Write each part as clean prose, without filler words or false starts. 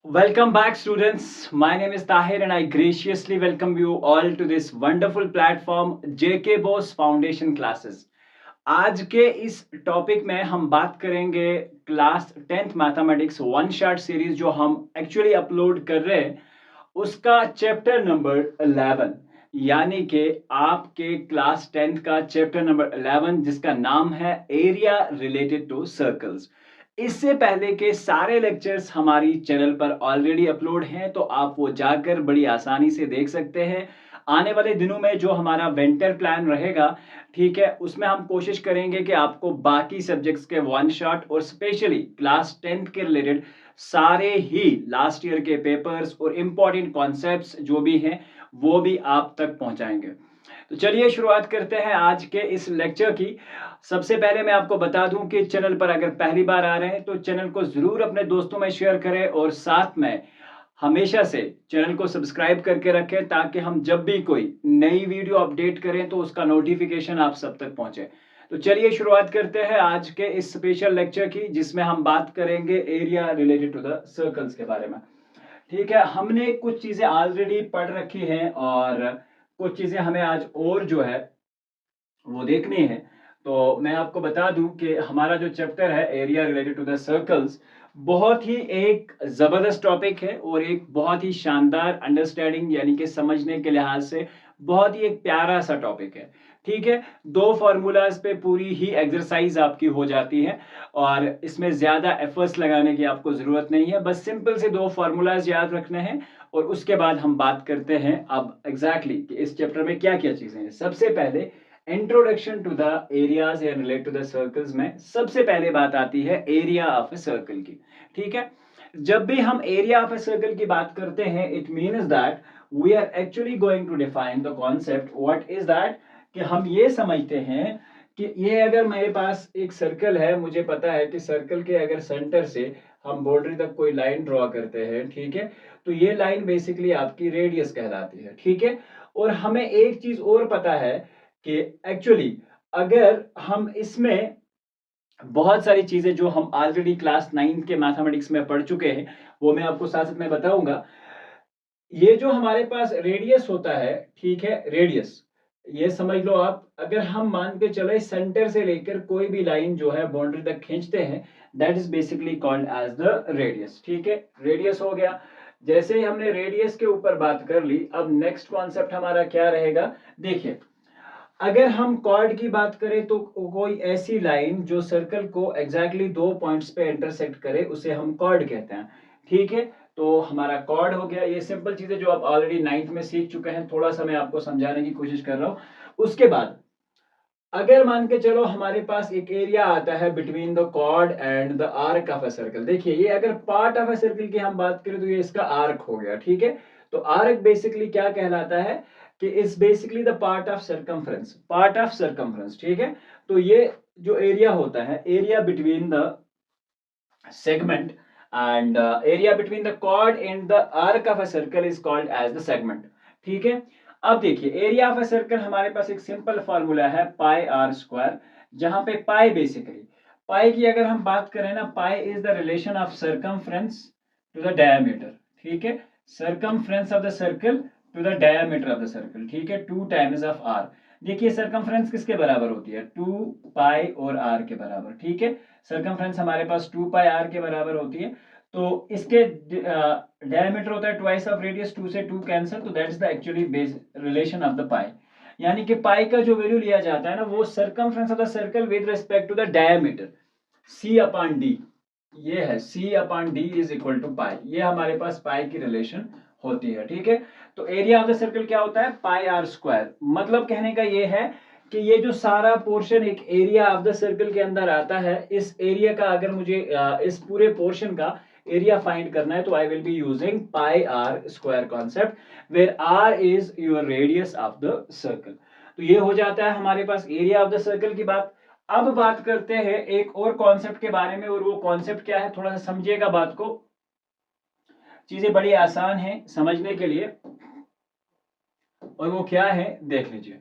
Welcome back, students. My name is Tahir, and I graciously welcome you all to this wonderful platform, JK Bose Foundation Classes. आज के इस topic में हम बात करेंगे class 10th mathematics one shot series जो हम actually upload कर रहे हैं उसका चैप्टर नंबर 11, यानी कि आपके क्लास 10th का चैप्टर नंबर 11 जिसका नाम है एरिया रिलेटेड टू सर्कल्स। इससे पहले के सारे लेक्चर्स हमारी चैनल पर ऑलरेडी अपलोड हैं, तो आप वो जाकर बड़ी आसानी से देख सकते हैं। आने वाले दिनों में जो हमारा विंटर प्लान रहेगा, ठीक है, उसमें हम कोशिश करेंगे कि आपको बाकी सब्जेक्ट्स के वन शॉट और स्पेशली क्लास 10th के रिलेटेड सारे ही लास्ट ईयर के पेपर्स और इम्पॉर्टेंट कॉन्सेप्ट्स जो भी हैं वो भी आप तक पहुंचाएंगे। तो चलिए शुरुआत करते हैं आज के इस लेक्चर की। सबसे पहले मैं आपको बता दूं कि चैनल पर अगर पहली बार आ रहे हैं तो चैनल को जरूर अपने दोस्तों में शेयर करें और साथ में हमेशा से चैनल को सब्सक्राइब करके रखें ताकि हम जब भी कोई नई वीडियो अपडेट करें तो उसका नोटिफिकेशन आप सब तक पहुंचे। तो चलिए शुरुआत करते हैं आज के इस स्पेशल लेक्चर की जिसमें हम बात करेंगे area related to the circles के बारे में। ठीक है, हमने कुछ चीजें ऑलरेडी पढ़ रखी हैं और कुछ चीजें हमें आज और जो है वो देखनी है। तो मैं आपको बता दूं कि हमारा जो चैप्टर है area related to the circles बहुत ही एक जबरदस्त टॉपिक है और एक बहुत ही शानदार अंडरस्टैंडिंग यानी कि समझने के लिहाज से बहुत ही एक प्यारा सा टॉपिक है। ठीक है, दो फार्मूलाज पे पूरी ही एक्सरसाइज आपकी हो जाती है और इसमें ज्यादा एफर्ट्स लगाने की आपको जरूरत नहीं है, बस सिंपल से दो फार्मूलाज याद रखने हैं और उसके बाद हम बात करते हैं अब एग्जैक्टली कि इस चैप्टर में क्या क्या चीजें हैं। सबसे पहले introduction to the areas and relate to the circles में सबसे पहले बात आती है एरिया ऑफ ए सर्कल की। ठीक है, जब भी हम एरिया ऑफ ए सर्कल की बात करते हैं it means that we are actually going to define the concept what is that कि हम ये समझते हैं कि ये अगर मेरे पास एक सर्कल है, मुझे पता है कि सर्कल के अगर सेंटर से हम बाउंड्री तक कोई लाइन ड्रॉ करते हैं, ठीक है, तो ये लाइन बेसिकली आपकी रेडियस कहलाती है। ठीक है, और हमें एक चीज और पता है कि एक्चुअली अगर हम इसमें बहुत सारी चीजें जो हम ऑलरेडी क्लास 9 के मैथमेटिक्स में पढ़ चुके हैं वो मैं आपको साथ साथ में बताऊंगा। ये जो हमारे पास रेडियस होता है, ठीक है, रेडियस ये समझ लो आप, अगर हम मान के चले सेंटर से लेकर कोई भी लाइन जो है बाउंड्री तक खींचते हैं that is basically called as the radius. ठीक है, रेडियस हो गया। जैसे ही हमने रेडियस के ऊपर बात कर ली, अब नेक्स्ट कॉन्सेप्ट हमारा क्या रहेगा, देखिए अगर हम कॉर्ड की बात करें तो कोई ऐसी लाइन जो सर्कल को एग्जैक्टली दो पॉइंट्स पे इंटरसेक्ट करे उसे हम कॉर्ड कहते हैं। ठीक है, तो हमारा कॉर्ड हो गया। ये सिंपल चीजें जो आप ऑलरेडी 9th में सीख चुके हैं, थोड़ा सा मैं आपको समझाने की कोशिश कर रहा हूं। उसके बाद अगर मान के चलो हमारे पास एक एरिया आता है between the chord and the arc of a circle. देखिए ये अगर पार्ट ऑफ अ सर्कल की हम बात करें तो ये इसका आर्क हो गया। ठीक है, तो आर्क बेसिकली क्या कहलाता है कि is basically the part of circumference, part of circumference. ठीक है, तो ये जो एरिया होता है, area between the segment and area between the chord and the arc of a circle is called as the segment। ठीक है, अब देखिए एरिया ऑफ अ सर्कल हमारे पास एक सिंपल फार्मूला है पाई आर स्क्वायर, जहां पे पाई बेसिकली, पाई की अगर हम बात करें ना, pi is the relation of circumference to the diameter. ठीक है, circumference of the circle to the diameter of the circle. ठीक है, 2 टाइम्स ऑफ आर। देखिए सर्कमफ्रेंस किसके बराबर होती है, 2 पाई और आर के बराबर। ठीक है, सर्कमफ्रेंस हमारे पास 2 पाई आर के बराबर होती है, तो इसके डायमीटर होता है ट्वाइस ऑफ रेडियस, 2 से 2 कैंसिल, तो that is the actually base relation of the pi. यानी कि पाई का जो वैल्यू लिया जाता है ना वो circumference of the circle with respect to the diameter, C upon D, ये है C upon D is equal to pi, ये हमारे पास पाई की रिलेशन होती है। ठीक है, तो एरिया ऑफ द सर्कल क्या होता है, पाई आर स्क्वायर। मतलब कहने का ये है कि ये जो सारा पोर्शन एक एरिया ऑफ द सर्कल के अंदर आता है, इस एरिया का अगर मुझे इस पूरे पोर्शन का एरिया फाइंड करना है तो I will be using pi are square concept where r is your radius of the circle. तो ये हो जाता है हमारे पास एरिया ऑफ द सर्कल की बात। अब बात करते हैं एक और कॉन्सेप्ट के बारे में, और वो कॉन्सेप्ट क्या है, थोड़ा सा समझिएगा बात को, चीजें बड़ी आसान है समझने के लिए, और वो क्या है देख लीजिए।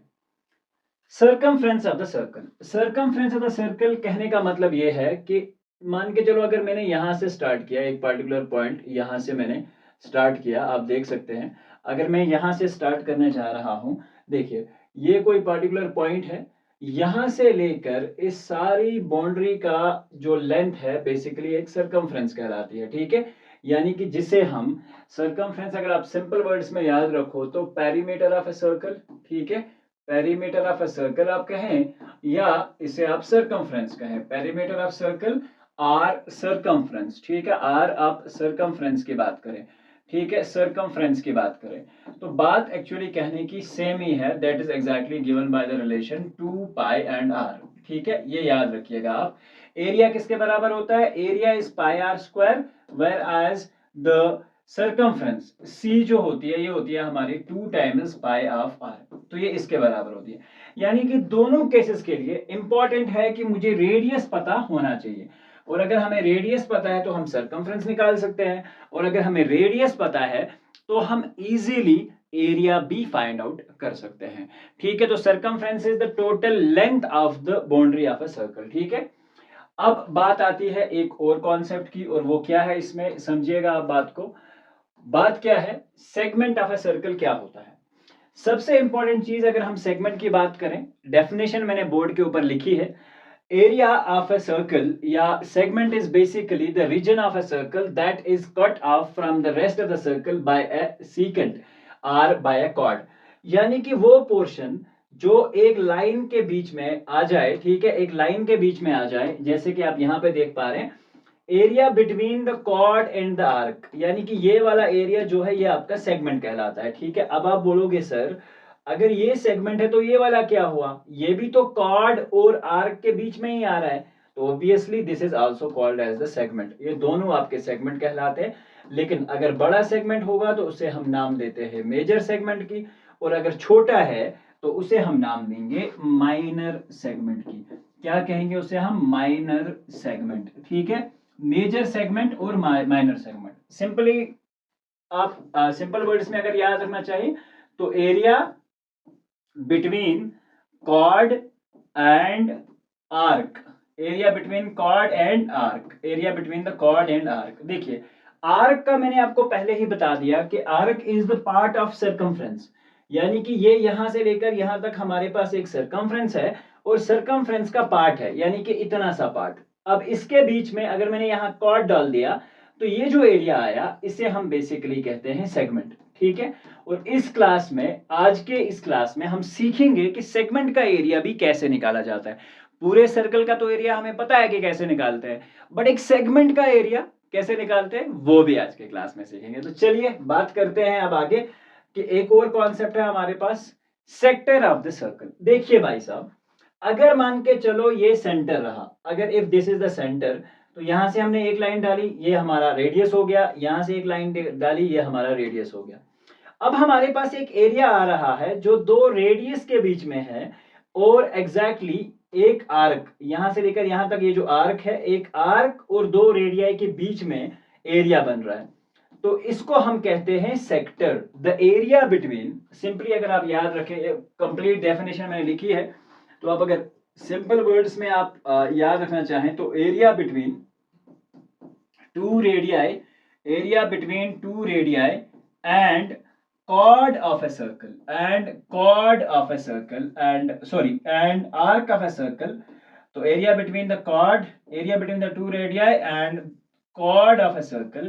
Circumference of the circle, circumference of the circle कहने का मतलब ये है कि मान के चलो अगर मैंने यहाँ से स्टार्ट किया, एक पार्टिकुलर पॉइंट यहाँ से मैंने स्टार्ट किया, आप देख सकते हैं अगर मैं यहाँ से स्टार्ट करने जा रहा हूँ, देखिए ये कोई पार्टिकुलर पॉइंट है, यहाँ से लेकर इस सारी बाउंड्री का जो लेंथ है बेसिकली एक सरकमफ्रेंस कहलाती है, ठीक है। यानी कि जिसे हम सरकमफ्रेंस, अगर आप सिंपल वर्ड्स में याद रखो तो पेरीमीटर ऑफ ए सर्कल, ठीक है, पेरीमीटर ऑफ ए सर्कल आप कहें या इसे आप सरकमफ्रेंस कहें, perimeter of circle or circumference, ठीक है, आर आप सरकमफ्रेंस की बात करें, ठीक है, सरकमफ्रेंस की बात करें तो बात एक्चुअली कहने की सेम ही है, that is exactly given by the relation 2 pi and r, ठीक है, ये याद रखिएगा आप। एरिया किसके बराबर होता है, area is pi are square, whereas the circumference C जो होती है ये होती है हमारी 2 टाइम्स पाई ऑफ आर, तो ये इसके बराबर होती है। यानी कि दोनों केसेस के लिए इंपॉर्टेंट है कि मुझे रेडियस पता होना चाहिए, और अगर हमें रेडियस पता है तो हम सरकमफ्रेंस निकाल सकते हैं, और अगर हमें रेडियस पता है तो हम इजीली एरिया भी फाइंड आउट कर सकते हैं, ठीक है। तो circumference is the total length of the boundary of a circle, ठीक है। अब बात आती है एक और कॉन्सेप्ट की, और वो क्या है, इसमें समझिएगा आप बात को। बात क्या है, सेगमेंट ऑफ अ सर्कल क्या होता है। सबसे इंपॉर्टेंट चीज अगर हम सेगमेंट की बात करें, डेफिनेशन मैंने बोर्ड के ऊपर लिखी है, area of a circle या segment is basically the region of a circle that is cut off from the rest of the circle by a secant or by a chord। यानी कि वो portion जो एक लाइन के बीच में आ जाए, ठीक है, एक लाइन के बीच में आ जाए, जैसे कि आप यहाँ पे देख पा रहे हैं area between the chord and the arc, यानी कि ये वाला एरिया जो है ये आपका सेगमेंट कहलाता है, ठीक है। अब आप बोलोगे सर अगर ये सेगमेंट है तो ये वाला क्या हुआ, ये भी तो कॉर्ड और आर्क के बीच में ही आ रहा है, तो obviously this is also called as the segment, ये दोनों आपके सेगमेंट कहलाते हैं। लेकिन अगर बड़ा सेगमेंट होगा तो उसे हम नाम देते हैं मेजर सेगमेंट की, और अगर छोटा है तो उसे हम नाम देंगे माइनर सेगमेंट की। क्या कहेंगे उसे हम, माइनर सेगमेंट, ठीक है। मेजर सेगमेंट और माइनर सेगमेंट, सिंपली आप सिंपल वर्ड्स में अगर याद रखना चाहिए तो area between chord and arc, area between chord and arc, area between the chord and arc. देखिए आर्क का मैंने आपको पहले ही बता दिया कि arc is the part of circumference, यानी कि ये यहां से लेकर यहां तक हमारे पास एक सरकमफ्रेंस है, और सरकमफ्रेंस का पार्ट है यानी कि इतना सा पार्ट। अब इसके बीच में अगर मैंने यहाँ कॉर्ड डाल दिया तो ये जो एरिया आया इसे हम बेसिकली कहते हैं सेगमेंट, ठीक है। और इस क्लास में, आज के इस क्लास में हम सीखेंगे कि सेगमेंट का एरिया भी कैसे निकाला जाता है। पूरे सर्कल का तो एरिया हमें पता है कि कैसे निकालते हैं, बट एक सेगमेंट का एरिया कैसे निकालते हैं वो भी आज के क्लास में सीखेंगे। तो चलिए बात करते हैं अब आगे कि एक और कॉन्सेप्ट है हमारे पास, सेक्टर ऑफ द सर्कल। देखिए भाई साहब, अगर मान के चलो ये सेंटर रहा, अगर if this is the centre, तो यहां से हमने एक लाइन डाली, ये हमारा रेडियस हो गया, यहां से एक लाइन डाली, ये हमारा रेडियस हो गया। अब हमारे पास एक एरिया आ रहा है जो दो रेडियस के बीच में है, और एग्जैक्टली एक आर्क, यहां से लेकर यहां तक ये जो आर्क है, एक आर्क और दो रेडियाई के बीच में एरिया बन रहा है, तो इसको हम कहते हैं sector. The area between, simply अगर आप याद रखें, कंप्लीट डेफिनेशन मैंने लिखी है, तो आप अगर सिंपल वर्ड्स में आप याद रखना चाहें तो area between two radii, area between two radii and chord of a circle and chord of a circle and sorry and arc of a circle, so area between the chord, area between the two radii and chord of a circle,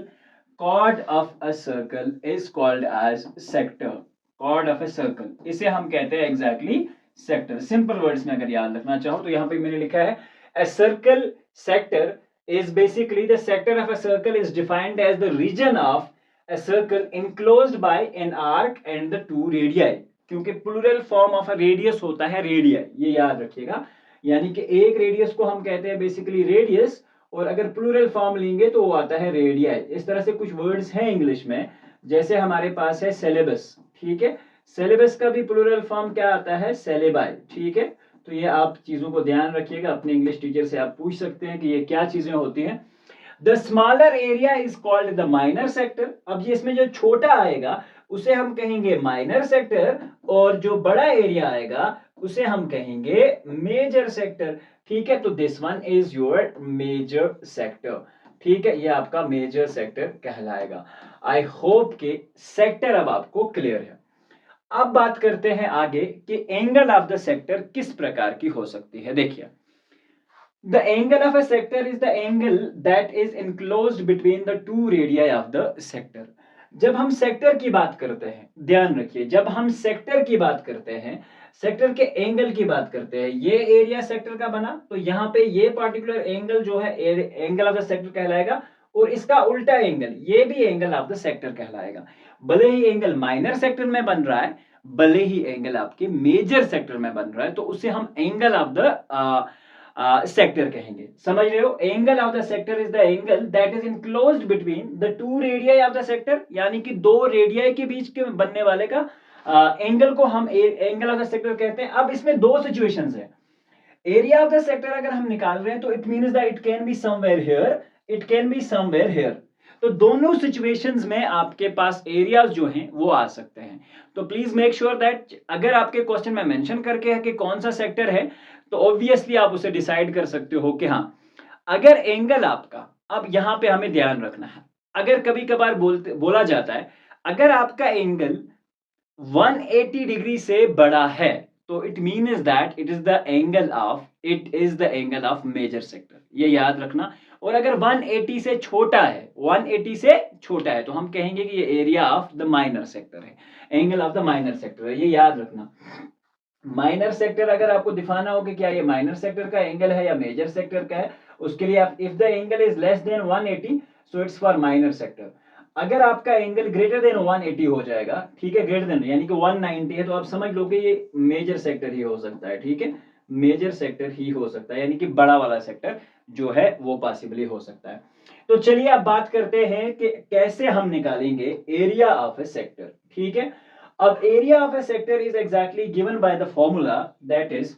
chord of a circle is called as sector, chord of a circle इसे हम कहते हैं exactly sector। simple words में अगर याद रखना चाहो तो यहाँ पे मैंने लिखा है a circle sector is basically the sector of a circle is defined as the region of a circle enclosed by an arc and the two radii, क्योंकि plural form of a radius होता है radii, ये याद रखिएगा। यानी कि एक radius को हम कहते हैं बेसिकली रेडियस, और अगर प्लूरल फॉर्म लेंगे तो वो आता है रेडियई। इस तरह से कुछ वर्ड्स हैं इंग्लिश में, जैसे हमारे पास है सिलेबस, ठीक है, सिलेबस का भी प्लूरल फॉर्म क्या आता है, सिलेबाई, ठीक है। तो ये आप चीजों को ध्यान रखिएगा, अपने इंग्लिश टीचर से आप पूछ सकते हैं कि ये क्या चीजें होती हैं। The smaller area is called the minor sector. अब ये इसमें जो छोटा आएगा उसे हम कहेंगे माइनर सेक्टर, और जो बड़ा एरिया आएगा उसे हम कहेंगे मेजर सेक्टर। ठीक है, तो this one is your major sector. ठीक है, ये आपका मेजर सेक्टर कहलाएगा। आई होप कि सेक्टर अब आपको क्लियर है। अब बात करते हैं आगे कि एंगल ऑफ द सेक्टर किस प्रकार की हो सकती है। देखिए, the angle of a sector is the angle that is enclosed between the two radii of the sector। जब हम सेक्टर की बात करते हैं, ध्यान रखिए, जब हम सेक्टर की बात करते हैं, सेक्टर के एंगल की बात करते हैं, ये एरिया सेक्टर का बना, तो यहाँ पे ये पार्टिकुलर एंगल जो है एंगल ऑफ द सेक्टर कहलाएगा, और इसका उल्टा एंगल ये भी एंगल ऑफ द सेक्टर कहलाएगा। भले ही एंगल माइनर सेक्टर में बन रहा है, भले ही एंगल आपके मेजर सेक्टर में बन रहा है, तो उसे हम एंगल ऑफ द सेक्टर कहेंगे। समझ रहे हो? Angle of the sector is the angle that is enclosed between the two radii of the sector, यानी कि दो रेडियाई के बीच के बनने वाले का एंगल को हम एंगल ऑफ द सेक्टर कहते हैं। अब इसमें दो सिचुएशंस है। एरिया ऑफ द सेक्टर अगर हम निकाल रहे हैं तो it means that it can be somewhere here, it can be somewhere here. तो दोनों सिचुएशंस में आपके पास एरियाज जो हैं वो आ सकते हैं। तो प्लीज मेक श्योर दैट अगर आपके क्वेश्चन में मेंशन करके है कि कौन सा सेक्टर है, तो ऑब्वियसली आप उसे डिसाइड कर सकते हो कि हाँ, अगर एंगल आपका, अब यहां पे हमें ध्यान रखना है, अगर कभी कभार बोला जाता है अगर आपका एंगल 180 डिग्री से बड़ा है, तो it means that it is the angle of major sector, ये याद रखना। और अगर 180 से छोटा है, 180 से छोटा है, तो हम कहेंगे कि ये area of the minor sector है, angle of the minor sector है, ये याद रखना। माइनर सेक्टर अगर आपको दिखाना हो कि क्या ये माइनर सेक्टर का एंगल है या मेजर सेक्टर का है, उसके लिए आप if the angle is less than 180 so it's for minor sector. अगर आपका एंगल ग्रेटर देन 180 हो जाएगा, ठीक है, ग्रेटर देन यानी कि 190 है, तो आप समझ लो कि ये मेजर सेक्टर ही हो सकता है। ठीक है, मेजर सेक्टर ही हो सकता है, यानी कि बड़ा वाला सेक्टर जो है वो पॉसिबली हो सकता है। तो चलिए अब बात करते हैं कि कैसे हम निकालेंगे एरिया ऑफ ए सेक्टर। ठीक है, अब area of a sector is exactly given by the formula that is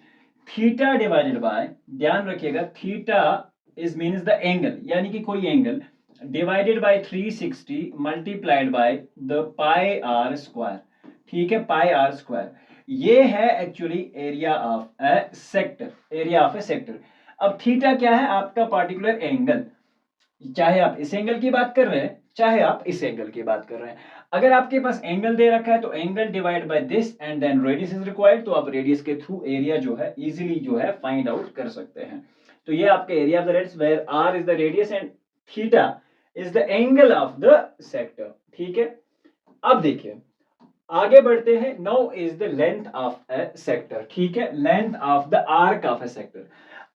theta divided by, ध्यान रखिएगा, theta is means the angle, यानी कि कोई angle divided by 360 multiplied by the pi are square. ठीक है, पाई आर स्क्वायर, ये है actually area of a sector, area of a sector. अब थीटा क्या है? आपका पार्टिकुलर एंगल, चाहे आप इस एंगल की बात कर रहे हैं चाहे आप इस एंगल की बात कर रहे हैं। अगर आपके पास एंगल दे रखा है तो angle divide by this and then radius is required, तो आप रेडियस के थ्रू एरिया जो है इजीली जो है फाइंड आउट कर सकते हैं। तो ये आपके area of the radius where r is the radius and theta is the angle of the sector. ठीक है, अब देखिए आगे बढ़ते हैं। Now is the length of a sector. ठीक है, length of the arc of a sector.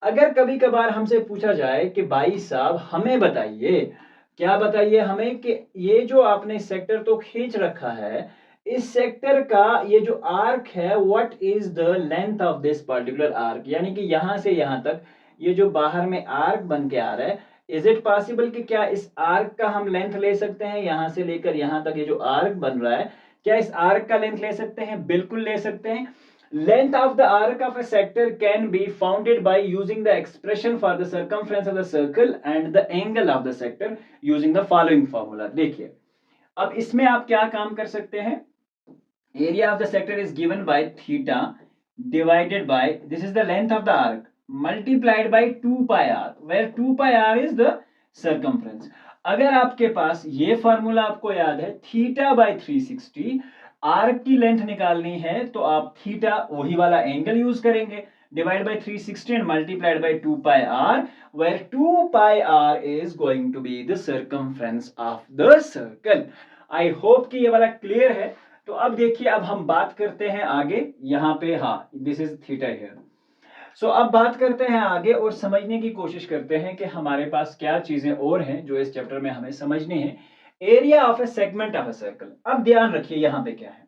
अगर कभी कभार हमसे पूछा जाए कि भाई साहब हमें बताइए, क्या बताइए हमें कि ये जो आपने सेक्टर तो खींच रखा है, इस सेक्टर का ये जो आर्क है, what is the length of this particular arc, यानी कि यहां से यहां तक ये जो बाहर में आर्क बन के आ रहा है, इज इट पॉसिबल कि क्या इस आर्क का हम लेंथ ले सकते हैं? यहां से लेकर यहां तक ये जो आर्क बन रहा है, क्या इस आर्क का लेंथ ले सकते हैं? बिल्कुल ले सकते हैं। Length of the arc of a sector can be founded by using the expression for the circumference of the circle and the angle of the sector using the following formula। देखिए, अब इसमें आप क्या काम कर सकते हैं? Area of the sector is given by theta divided by, this is the length of the arc, multiplied by 2 pi r, where 2 pi r is the circumference। अगर आपके पास ये फार्मूला आपको याद है, थीटा बाय 360, आर्क की length निकालनी है तो आप थीटा वही वाला एंगल यूज करेंगे, divide by 360 and multiplied by 2 pi r, where 2 pi r is going to be the circumference of the circle। I hope कि ये वाला क्लियर है। तो अब देखिए, अब हम बात करते हैं आगे, यहाँ पे, हाँ, दिस इज थीटा हियर। सो अब बात करते हैं आगे और समझने की कोशिश करते हैं कि हमारे पास क्या चीजें और हैं जो इस चैप्टर में हमें समझनी है। Area of A segment of a circle. अब ध्यान रखिए यहाँ पे क्या है,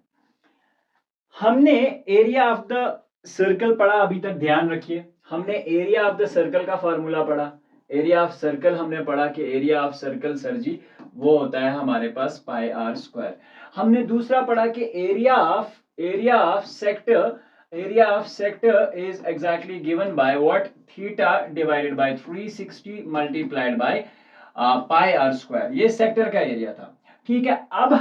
हमने एरिया ऑफ द सर्कल पढ़ा अभी तक, ध्यान रखिए, हमने एरिया ऑफ द सर्कल का फॉर्मूला पढ़ा, एरिया ऑफ सर्कल हमने पढ़ा कि एरिया ऑफ सर्कल सर जी वो होता है हमारे पास पाई आर स्क्वायर। हमने दूसरा पढ़ा कि area of sector is exactly given by what, theta divided by 360 multiplied by pi are square, ये सेक्टर का एरिया था। ठीक है, अब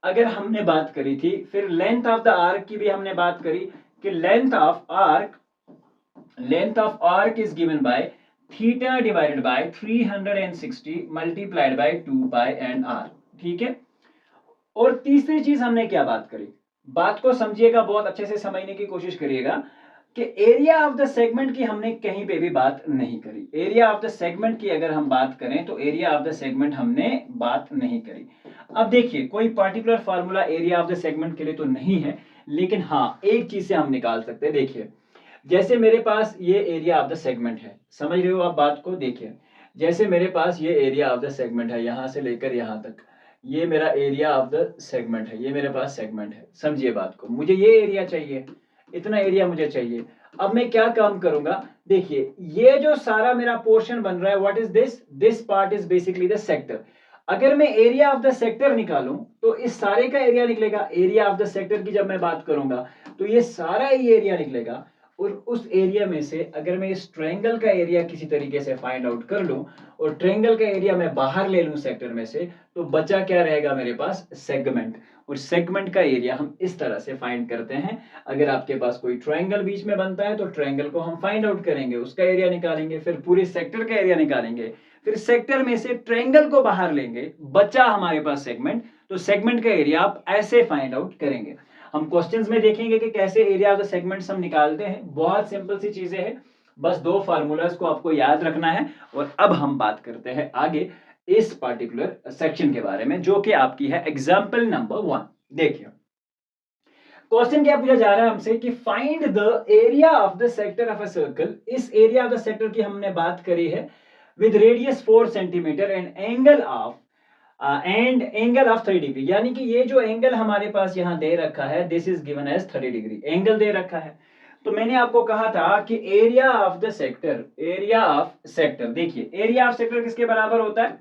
अगर हमने बात करी थी, फिर लेंथ ऑफ द आर्क की भी हमने बात करी कि length of arc is given by theta divided by 360 multiplied by 2 pi and r. ठीक है, और तीसरी चीज हमने क्या बात करी, बात को समझिएगा, बहुत अच्छे से समझने की कोशिश करिएगा कि एरिया ऑफ द सेगमेंट की हमने कहीं पे भी बात नहीं करी। एरिया ऑफ द सेगमेंट की अगर हम बात करें तो एरिया ऑफ द सेगमेंट हमने बात नहीं करी। अब देखिए, कोई particular formula area of the segment के लिए तो नहीं है, लेकिन हाँ एक चीज से हम निकाल सकते हैं। देखिए, जैसे मेरे पास ये एरिया ऑफ द सेगमेंट है, समझ रहे हो आप बात को? देखिए, जैसे मेरे पास ये एरिया ऑफ द सेगमेंट है, यहां से लेकर यहां तक, ये मेरा एरिया ऑफ द सेगमेंट है, ये मेरे पास सेगमेंट है। समझिए बात को, मुझे ये एरिया चाहिए, इतना एरिया मुझे चाहिए। अब मैं क्या काम करूंगा, देखिए ये जो सारा मेरा पोर्शन बन रहा है, what is this part is basically the sector. अगर मैं एरिया ऑफ द सेक्टर निकालूं तो इस सारे का एरिया निकलेगा। एरिया ऑफ द सेक्टर की जब मैं बात करूंगा तो ये सारा ही एरिया निकलेगा, और उस एरिया में से अगर मैं इस ट्रायंगल का एरिया किसी तरीके से फाइंड आउट कर लूं और ट्रायंगल का एरिया मैं बाहर ले लूं सेक्टर में से, तो बचा क्या रहेगा मेरे पास? सेगमेंट। और सेगमेंट का एरिया हम इस तरह से फाइंड करते हैं। अगर आपके पास कोई ट्रायंगल बीच में बनता है तो ट्रायंगल को हम फाइंड आउट करेंगे, उसका एरिया निकालेंगे, फिर पूरे सेक्टर का एरिया निकालेंगे, फिर सेक्टर में से ट्रायंगल को बाहर लेंगे, बचा हमारे पास सेगमेंट, तो सेगमेंट का एरिया आप ऐसे फाइंड आउट करेंगे। हम क्वेश्चंस में देखेंगे कि कैसे एरिया ऑफ द सेगमेंट्स हम निकालते हैं। बहुत सिंपल सी चीजें हैं, बस दो फार्मूलाज को आपको याद रखना है। और अब हम बात करते हैं आगे इस पर्टिकुलर सेक्शन के बारे में, जो कि आपकी है एग्जाम्पल नंबर 1। देखिए, क्वेश्चन क्या पूछा जा रहा है हमसे कि find the area of the sector of a circle. इस एरिया ऑफ द सेक्टर की हमने बात करी है with radius 4 centimetre and angle of 30 degree, यानी कि ये जो एंगल हमारे पास यहाँ दे रखा है, this is given as 30 degree angle दे रखा है। तो मैंने आपको कहा था कि एरिया ऑफ द सेक्टर, देखिए एरिया ऑफ सेक्टर किसके बराबर होता है?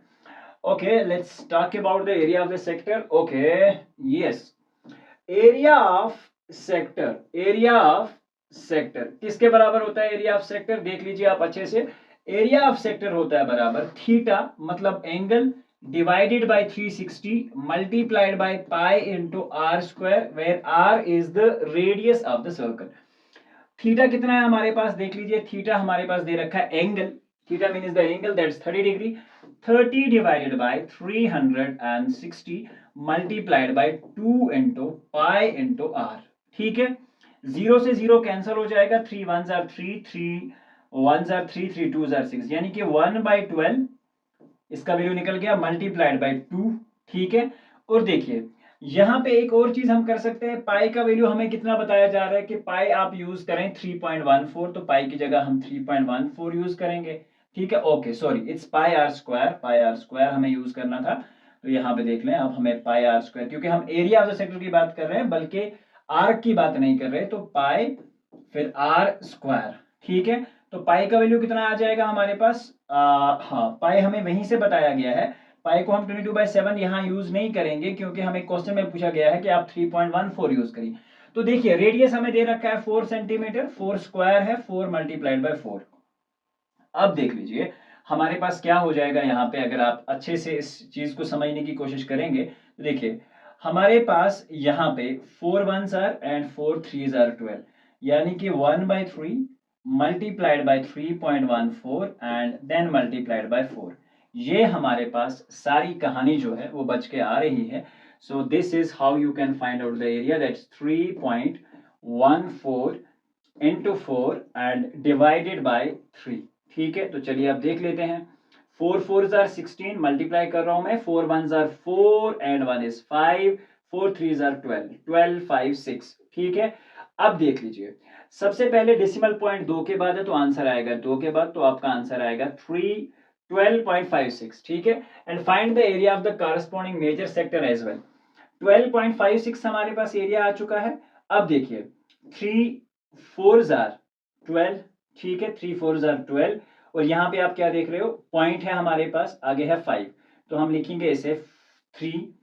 Okay, let's talk about the area of the sector. Okay, yes, area of sector किसके बराबर होता है? एरिया ऑफ सेक्टर देख लीजिए आप अच्छे से। एरिया ऑफ सेक्टर होता है बराबर थीटा, मतलब angle, divided by 360 multiplied by pi into r square, where r is the radius of the circle. Theta कितना है हमारे पास? देख लीजिए, थीटा हमारे पास दे रखा है angle, theta means the angle, that's 30 degree. 30 divided by 360 multiplied by 2 into pi into r. ठीक है, जीरो से जीरो कैंसिल हो जाएगा, 3 1s are 3, 3 1s are 3, 3 2s are 6, यानी कि 1/12 इसका वैल्यू निकल गया, मल्टीप्लाइड बाय 2। ठीक है, और देखिए यहां पे एक और चीज हम कर सकते हैं, पाई का वैल्यू हमें कितना बताया जा रहा है कि पाई आप यूज करें 3.14, तो पाई की जगह हम 3.14 यूज करेंगे। ठीक है, okay, sorry, it's pi are square हमें यूज करना था। तो यहाँ पे देख लें, अब हमें पाई आर स्क्वायर, क्योंकि हम एरिया ऑफ द सेक्टर की बात कर रहे हैं बल्कि आर्क की बात नहीं कर रहे, तो पाई फिर आर स्क्वायर। ठीक है, तो पाई का वैल्यू कितना आ जाएगा हमारे पास? हाँ, पाई हमें वहीं से बताया गया है। पाई को हम 22/7 यहाँ यूज नहीं करेंगे, क्योंकि हमें क्वेश्चन में पूछा गया है कि आप 3.14 यूज करिए। तो देखिए, रेडियस हमें दे रखा है 4 सेंटीमीटर, 4 स्क्वायर है 4 मल्टीप्लाइड बाय 4। अब देख लीजिए हमारे पास क्या हो जाएगा यहाँ पे, अगर आप अच्छे से इस चीज को समझने की कोशिश करेंगे तो देखिए हमारे पास यहाँ पे 4 1s are and 4 3s are 12, यानी कि 1/3 multiplied by 3.14 and then multiplied by 4। ये हमारे पास सारी कहानी जो है वो बच के आ रही है। So this is how you can find out the area, that's 3.14 into 4 and divided by 3। ठीक है, तो चलिए अब देख लेते हैं। 4 4s are 16, मल्टीप्लाई कर रहा हूं मैं, 4 1s are 4 and 1 is 5, 4 3s are 12, 12 5 6। ठीक है, अब देख लीजिए, सबसे पहले डेसिमल पॉइंट 2 के बाद है तो आंसर आएगा 2 के बाद, तो आपका आंसर आएगा 12.56। ठीक है, and find the area of the corresponding major sector as well. 12.56 हमारे पास एरिया आ चुका है। अब देखिए 3 4s are 12, ठीक है, 3 4s are 12, और यहाँ पे आप क्या देख रहे हो, पॉइंट है हमारे पास, आगे है 5, तो हम लिखेंगे इसे 3।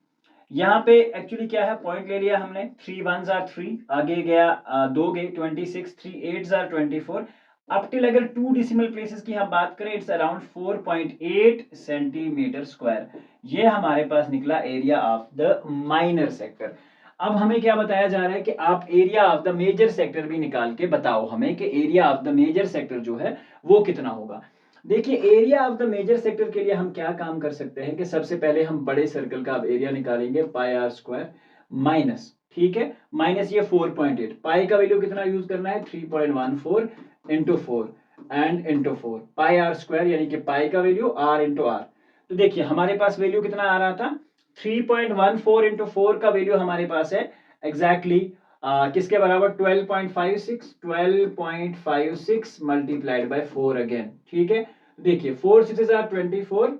यहाँ पे एक्चुअली क्या है, पॉइंट ले लिया हमने, 3 1s are 3, आगे गया 2 गए 26, 3 8s are 24, अप टिल अगर 2 डेसिमल प्लेसेस की हम बात करें, इट्स अराउंड 4.8 सेंटीमीटर स्क्वायर। ये हमारे पास निकला area of the minor sector. अब हमें क्या बताया जा रहा है कि आप area of the major sector भी निकाल के बताओ हमें कि area of the major sector जो है वो कितना होगा। देखिए, area of the major sector के लिए हम क्या काम कर सकते हैं कि सबसे पहले हम बड़े सर्कल का अब एरिया निकालेंगे, पाई आर स्क्वायर माइनस, ठीक है, माइनस ये 4.8, पाई का वैल्यू कितना यूज करना है, 3.14 into 4 and into 4, pi are square यानी कि पाई का वैल्यू आर इंटू आर। तो देखिए हमारे पास वैल्यू कितना आ रहा था, 3.14 इंटू 4 का वैल्यू हमारे पास है एग्जैक्टली किसके बराबर, 12.56 मल्टीप्लाइड बाय 4 अगेन, ठीक है। देखिए 4 6 आर 24,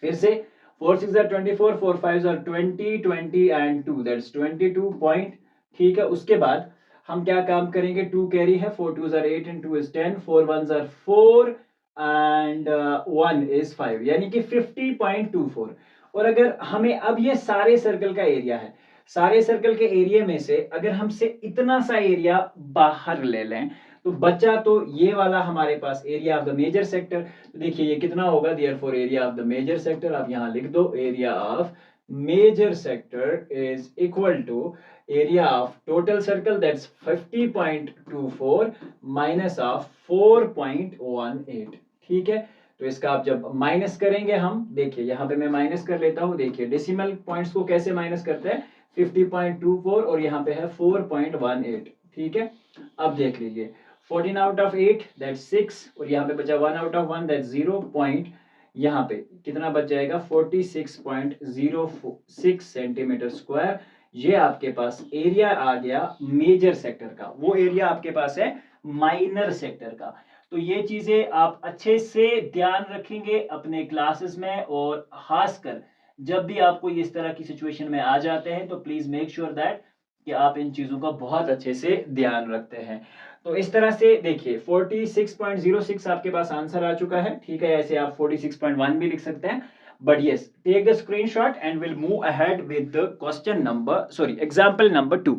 फिर से 4 6 are 24, 4 5 are 20, 20 and 2 that's 22 point, ठीक है। उसके बाद हम क्या काम करेंगे, 2 कैरी है, 4 2 are 8 and 2 is 10, 4 1 are 4 and 1 is 5, यानी कि 50.24। और अगर हमें अब ये सारे सर्कल का एरिया है, सारे सर्कल के एरिया में से अगर हमसे इतना सा एरिया बाहर ले लें तो बचा तो ये वाला हमारे पास area of the major sector. तो देखिए ये कितना होगा, therefore area of the major sector, आप यहां लिख दो, area of major sector is equal to area of total circle that's 50.24 minus of 4.18, ठीक है। तो इसका आप जब माइनस करेंगे हम, देखिए यहां पे मैं माइनस कर लेता हूं, देखिए डेसिमल पॉइंट्स को कैसे माइनस करते हैं, 50.24 और यहाँ पे है 4.18, ठीक है। अब देख लीजिए 14 आउट ऑफ 8 दैट्स 6 और यहाँ पे बचा 1 आउट ऑफ 1 दैट्स 0 पॉइंट, यहाँ पे कितना बच जाएगा, 46.06 सेंटीमीटर स्क्वायर। ये आपके पास एरिया आ गया मेजर सेक्टर का, वो एरिया आपके पास है माइनर सेक्टर का। तो ये चीजें आप अच्छे से ध्यान रखेंगे अपने क्लासेस में, और खासकर जब भी आपको इस तरह की सिचुएशन में आ जाते हैं तो प्लीज मेक श्योर दैट कि आप इन चीजों का बहुत अच्छे से ध्यान रखते हैं। तो इस तरह से देखिए 46.06 आपके पास आंसर आ चुका है, ठीक है। ऐसे आप 46.1 भी लिख सकते हैं, but yes take the screenshot and will move ahead with the question number, sorry example number 2।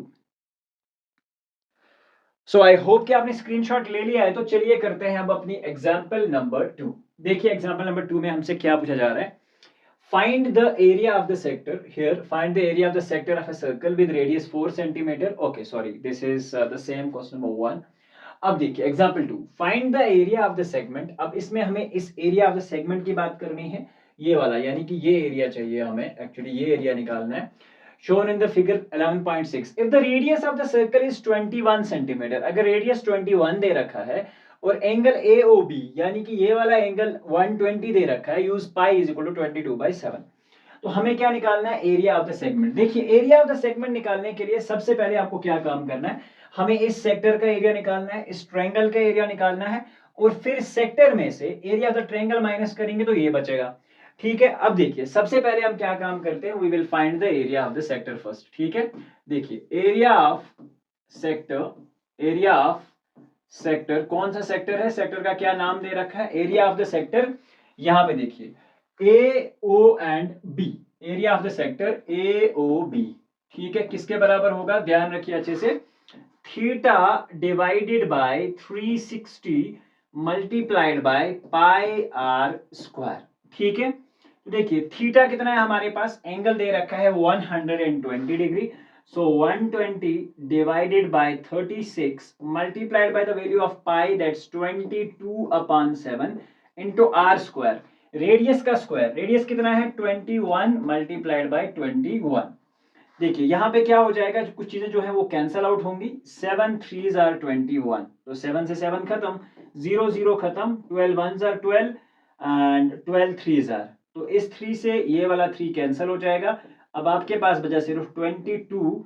So I hope कि आपने स्क्रीनशॉट ले लिया है। तो चलिए करते हैं अब अपनी एग्जांपल नंबर 2। देखिए एग्जांपल नंबर 2 में हमसे क्या पूछा जा रहा है, find the area of the sector, here find the area of the sector of a circle with radius 4 centimeter, okay sorry this is the same question number 1। अब देखिए example 2, find the area of the segment. अब इसमें हमें इस area of the segment की बात करनी है, ये वाला, यानी कि ये एरिया चाहिए हमें, एक्चुअली ये एरिया निकालना है। shown in the figure 11.6 if the radius of the circle is 21 centimeter, अगर रेडियस 21 दे रखा है और एंगल AOB यानी कि ये वाला एंगल 120 दे रखा है, use pi is equal to 22/7। तो हमें क्या निकालना है, एरिया ऑफ द सेगमेंट। देखिए एरिया ऑफ द सेगमेंट निकालने के लिए सबसे पहले आपको क्या काम करना है, हमें इस सेक्टर का एरिया निकालना है, इस ट्रायंगल का एरिया निकालना है, और फिर सेक्टर में से area of the triangle minus करेंगे तो ये बचेगा, ठीक है। अब देखिए सबसे पहले हम क्या काम करते हैं, we will find the area of the sector first, ठीक है। देखिए area of sector, area of sector, कौन सा सेक्टर है, सेक्टर का क्या नाम दे रखा है, एरिया ऑफ द सेक्टर। यहां पे देखिए A O and B, area of the sector A O B, ठीक है, किसके बराबर होगा, ध्यान रखिए अच्छे से, theta divided by 360 multiplied by pi are square, ठीक है। तो देखिए थीटा कितना है हमारे पास, एंगल दे रखा है 120 degree, so 120 divided by 36 multiplied by the value of pi, that's 22/7 into r square, radius का स्क्वायर, रेडियस कितना है 21 multiplied by 21। देखिए यहाँ पे क्या हो जाएगा, कुछ चीजें जो है वो कैंसल आउट होंगी, 7 3s are 21, तो 7 से 7 खत्म, 0 0 खत्म, 12 1s are 12 and 12 3s are, तो इस 3 से ये वाला 3 कैंसल हो जाएगा। अब आपके पास बचा सिर्फ 22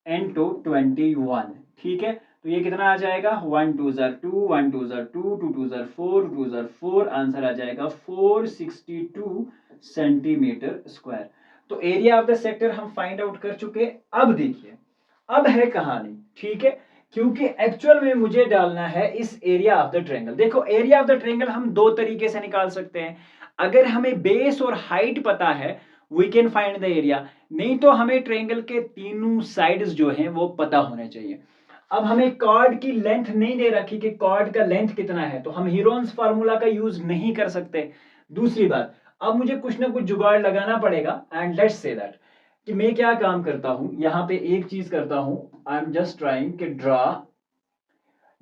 into 21, ठीक है। तो ये कितना आ जाएगा, 1 2s are 2, 1 2s are 2, 2 2s are 4, 2 2s are 4, answer आ जाएगा 462 सेंटीमीटर स्क्वायर। तो एरिया ऑफ द सेक्टर हम फाइंड आउट कर चुके। अब देखिए अब है कहानी, ठीक है, क्योंकि एक्चुअल में मुझे डालना है इस एरिया ऑफ द ट्रायंगल। देखो एरिया ऑफ द ट्रायंगल हम दो तरीके से निकाल सकते हैं, अगर हमें बेस और हाइट पता है we can find the area, नहीं तो हमें ट्रायंगल के तीनों साइड्स जो हैं वो पता होने चाहिए। अब हमें कॉर्ड की लेंथ नहीं दे रखी कि कॉर्ड का लेंथ कितना है, तो हम हीरोन्स फार्मूला का यूज नहीं कर सकते। दूसरी बात, अब मुझे कुछ ना कुछ जुगाड़ लगाना पड़ेगा एंड लेट्स से दैट कि मैं क्या काम करता हूं, यहां पे एक चीज करता हूं, आई एम जस्ट ट्राइंग कि ड्रा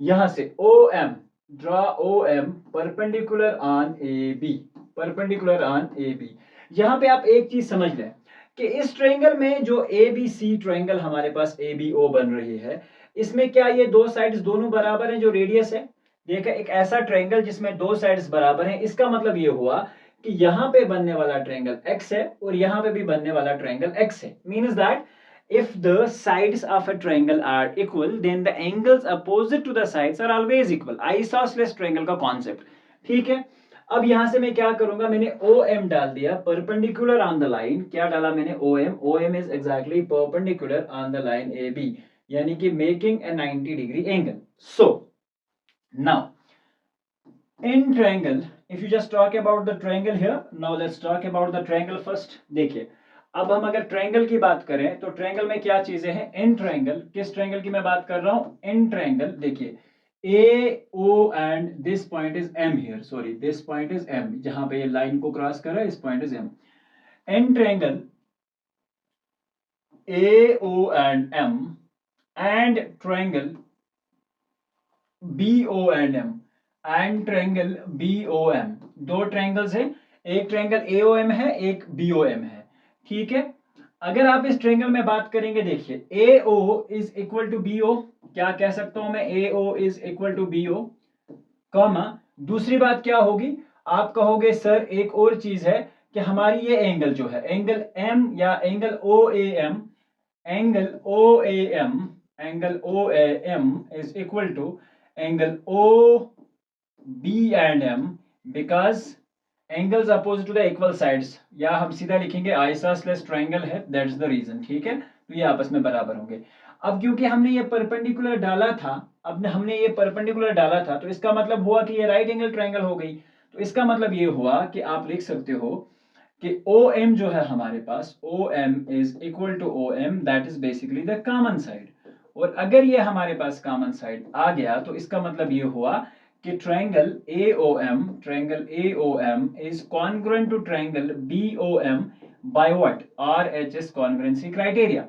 यहां से O M, draw O M perpendicular on A B, perpendicular on A B. यहां पे आप एक चीज समझ लें कि इस ट्रायंगल में जो ए बी सी ट्रायंगल हमारे पास ए बी ओ बन रही है, इसमें क्या ये दो साइड्स दोनों बराबर हैं जो रेडियस है? देखा, एक ऐसा ट्रायंगल जिसमें दो साइड्स बराबर हैं, इसका मतलब ये हुआ कि यहाँ पे बनने वाला ट्रायंगल x है और यहाँ पे भी बनने वाला ट्रायंगल x है। Means that if the sides of a triangle are equal then the angles opposite to the sides are always equal, isosceles triangle का कॉन्सेप्ट। ठीक है, अब यहां से मैं क्या करूंगा, मैंने OM डाल दिया परपेंडिकुलर ऑन द लाइन। क्या डाला मैंने? OM is exactly perpendicular on the line AB, यानी कि making a 90 degree angle. So now in triangle, if you just talk about the triangle here, now let's talk about the triangle first। देखिए, अब हम अगर triangle की बात करें तो ट्रायंगल में क्या चीजें हैं? इन ट्रायंगल, किस ट्रायंगल की मैं बात कर रहा हूं? In triangle. देखिए AO and this point is M here, sorry this point is M, जहां पे ये लाइन को क्रॉस कर रहा है, इस point is M। In triangle AO and M and triangle BO and M and triangle BOM, दो ट्रायंगल्स हैं, एक ट्रायंगल AOM है, एक BOM है। ठीक है, अगर आप इस ट्रायंगल में बात करेंगे, देखिए AO is equal to BO, क्या कह सकता हूं मैं? AO is equal to BO, comma दूसरी बात क्या होगी? आप कहोगे सर एक और चीज है कि हमारी ये एंगल जो है, एंगल M या angle OAM, angle OAM, angle OAM is equal to angle OB and M because angles opposite to the equal sides, या हम सीधा लिखेंगे आइसोसेलेस ट्रायंगल है, दैट्स द रीजन। ठीक है, तो ये आपस में बराबर होंगे। अब क्योंकि हमने ये परपेंडिकुलर डाला था, अब हमने ये परपेंडिकुलर डाला था, तो इसका मतलब हुआ कि ये राइट एंगल ट्रायंगल हो गई। तो इसका मतलब ये हुआ कि आप लिख सकते हो कि OM जो है हमारे पास, OM is equal to OM, that is basically the common side. और अगर ये हमारे पास कॉमन साइड आ गया तो इसका मतलब ये हुआ कि triangle AOM is congruent to triangle BOM by what? RHS congruency criteria.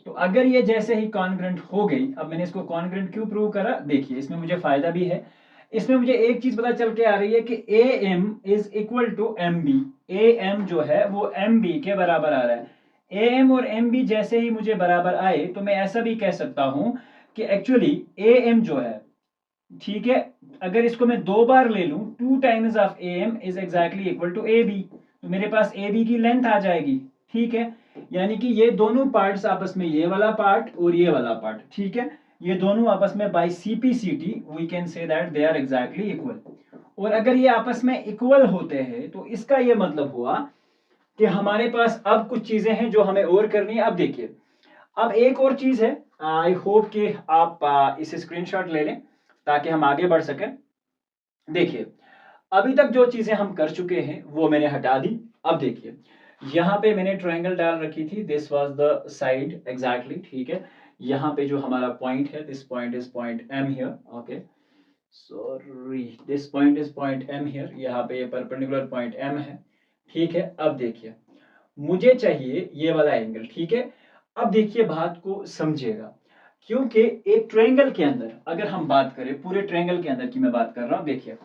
तो अगर ये जैसे ही कॉन्ग्रुएंट हो गई, अब मैंने इसको कॉन्ग्रुएंट क्यों प्रूव करा? देखिए इसमें मुझे फायदा भी है, इसमें मुझे एक चीज पता चल के आ रही है कि AM is equal to MB, AM जो है वो MB के बराबर आ रहा है। AM और MB जैसे ही मुझे बराबर आए तो मैं ऐसा भी कह सकता हूं कि एक्चुअली AM जो है, ठीक है, अगर इसको मैं दो बार ले लूं, 2 times of AM is exactly equal to AB, तो मेरे पास AB की लेंथ आ जाएगी। ठीक है, यानी कि ये दोनों पार्ट्स आपस में, ये वाला पार्ट और ये वाला पार्ट, ठीक है, ये दोनों आपस में by CPCT we can say that they are exactly equal. और अगर ये आपस में इक्वल होते हैं तो इसका ये मतलब हुआ कि हमारे पास अब कुछ चीजें हैं जो हमें और करनी है। अब देखिए, अब एक और चीज है, आई होप कि आप इसे स्क्रीनशॉट ले लें ताकि हम आगे बढ़ सकें। देखिए, अभी तक जो चीजें हम कर चुके हैं वो मैंने हटा दी। अब देखिए, यहाँ पे मैंने ट्रायंगल डाल रखी थी, this was the side exactly. ठीक है, यहाँ पे जो हमारा पॉइंट है, this point is point M here, okay sorry, this point is point M here, यहाँ पे ये परपेंडिकुलर पॉइंट M है। ठीक है, अब देखिए मुझे चाहिए ये वाला एंगल। ठीक है, अब देखिए बात को समझिएगा, क्योंकि एक ट्रायंगल के अंदर अगर हम बात करें, पूरे ट्रायंगल के अंदर की मैं बात कर रहा हूं, देखिए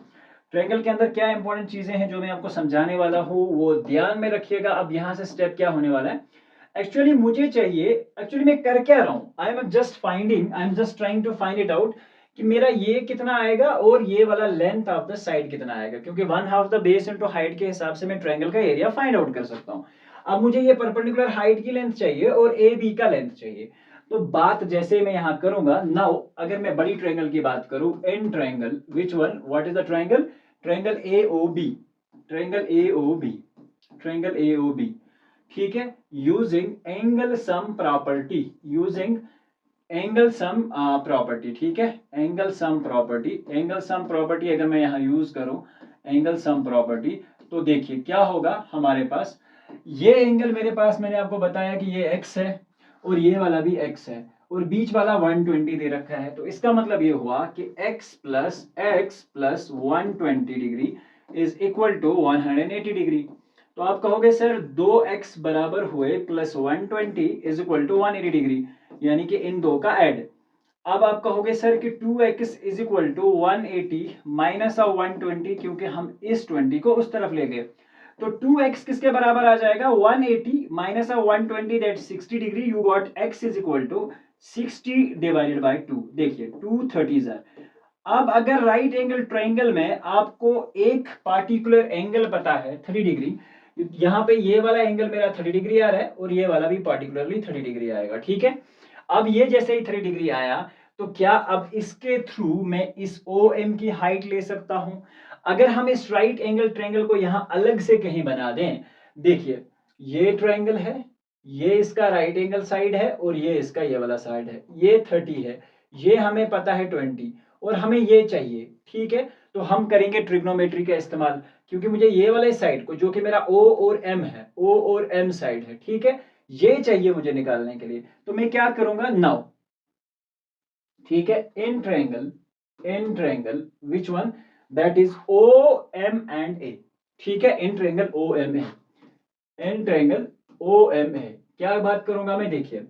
ट्रायंगल के अंदर क्या इंपॉर्टेंट चीजें हैं जो मैं आपको समझाने वाला हूं वो ध्यान में रखिएगा। अब यहां से स्टेप क्या होने वाला है, एक्चुअली मुझे चाहिए, एक्चुअली मैं कर क्या रहा हूं, I am just trying to find it out कि मेरा ये कितना आएगा और ये वाला लेंथ ऑफ द साइड कितना आएगा, क्योंकि 1/2 द बेस इनटू हाइट के हिसाब से मैं ट्रायंगल का एरिया फाइंड आउट कर सकता हूं। अब मुझे ये परपेंडिकुलर हाइट की लेंथ चाहिए और AB का लेंथ चाहिए। तो बात जैसे मैं यहां करूंगा, नाउ अगर मैं बड़ी ट्रायंगल की बात करूं, in triangle which one, what is the triangle? Triangle AOB, triangle AOB, triangle AOB। ठीक है, using angle sum property, using angle sum property. ठीक है, angle sum property, angle sum property अगर मैं यहाँ यूज करूं एंगल सम प्रॉपर्टी, तो देखिए क्या होगा हमारे पास, ये एंगल मेरे पास, मैंने आपको बताया कि ये x है और ये वाला भी x है, और बीच वाला 120 दे रखा है, तो इसका मतलब ये हुआ कि x plus 120 degree is equal to 180 degree. तो आप कहोगे सर 2x बराबर हुए plus 120 is equal to 180 degree, यानी कि इन दो का ऐड। अब आप कहोगे सर कि 2x is equal to 180 minus of 120, क्योंकि हम इस 20 को उस तरफ ले गए, तो 2x किसके बराबर आ जाएगा 180 minus of 120 that 60 degree. You got x is equal to 60 divided by 2। देखिए 230 है। अब अगर राइट एंगल ट्रायंगल में आपको एक पार्टिकुलर एंगल पता है 30 डिग्री, यहाँ पे ये वाला एंगल मेरा 30 डिग्री आ रहा है और ये वाला भी पार्टिकुलरली 30 डिग्री आएगा, ठीक है। अब ये जैसे ही 30 डिग्री आया, तो क्या अब इसके थ्रू मैं इस OM की हाइट ले सकता हूं? अगर हम इस राइट एंगल ट्रायंगल को यहां अलग से कहीं बना दें, देखिए ये ट्रायंगल है, ये इसका राइट एंगल साइड है और ये इसका ये वाला साइड है, ये 30 है, ये हमें पता है 20 और हमें ये चाहिए, ठीक है। तो हम करेंगे ट्रिग्नोमेट्री का इस्तेमाल, क्योंकि मुझे ये वाले साइड को जो कि मेरा O और M है, O और M साइड है, ठीक है, ये चाहिए मुझे निकालने के लिए। तो मैं क्या करूंगा नाउ, ठीक है, in triangle which one that is OM and A, ठीक है, in triangle OMA, in triangle OMA क्या बात करूंगा मैं, देखिए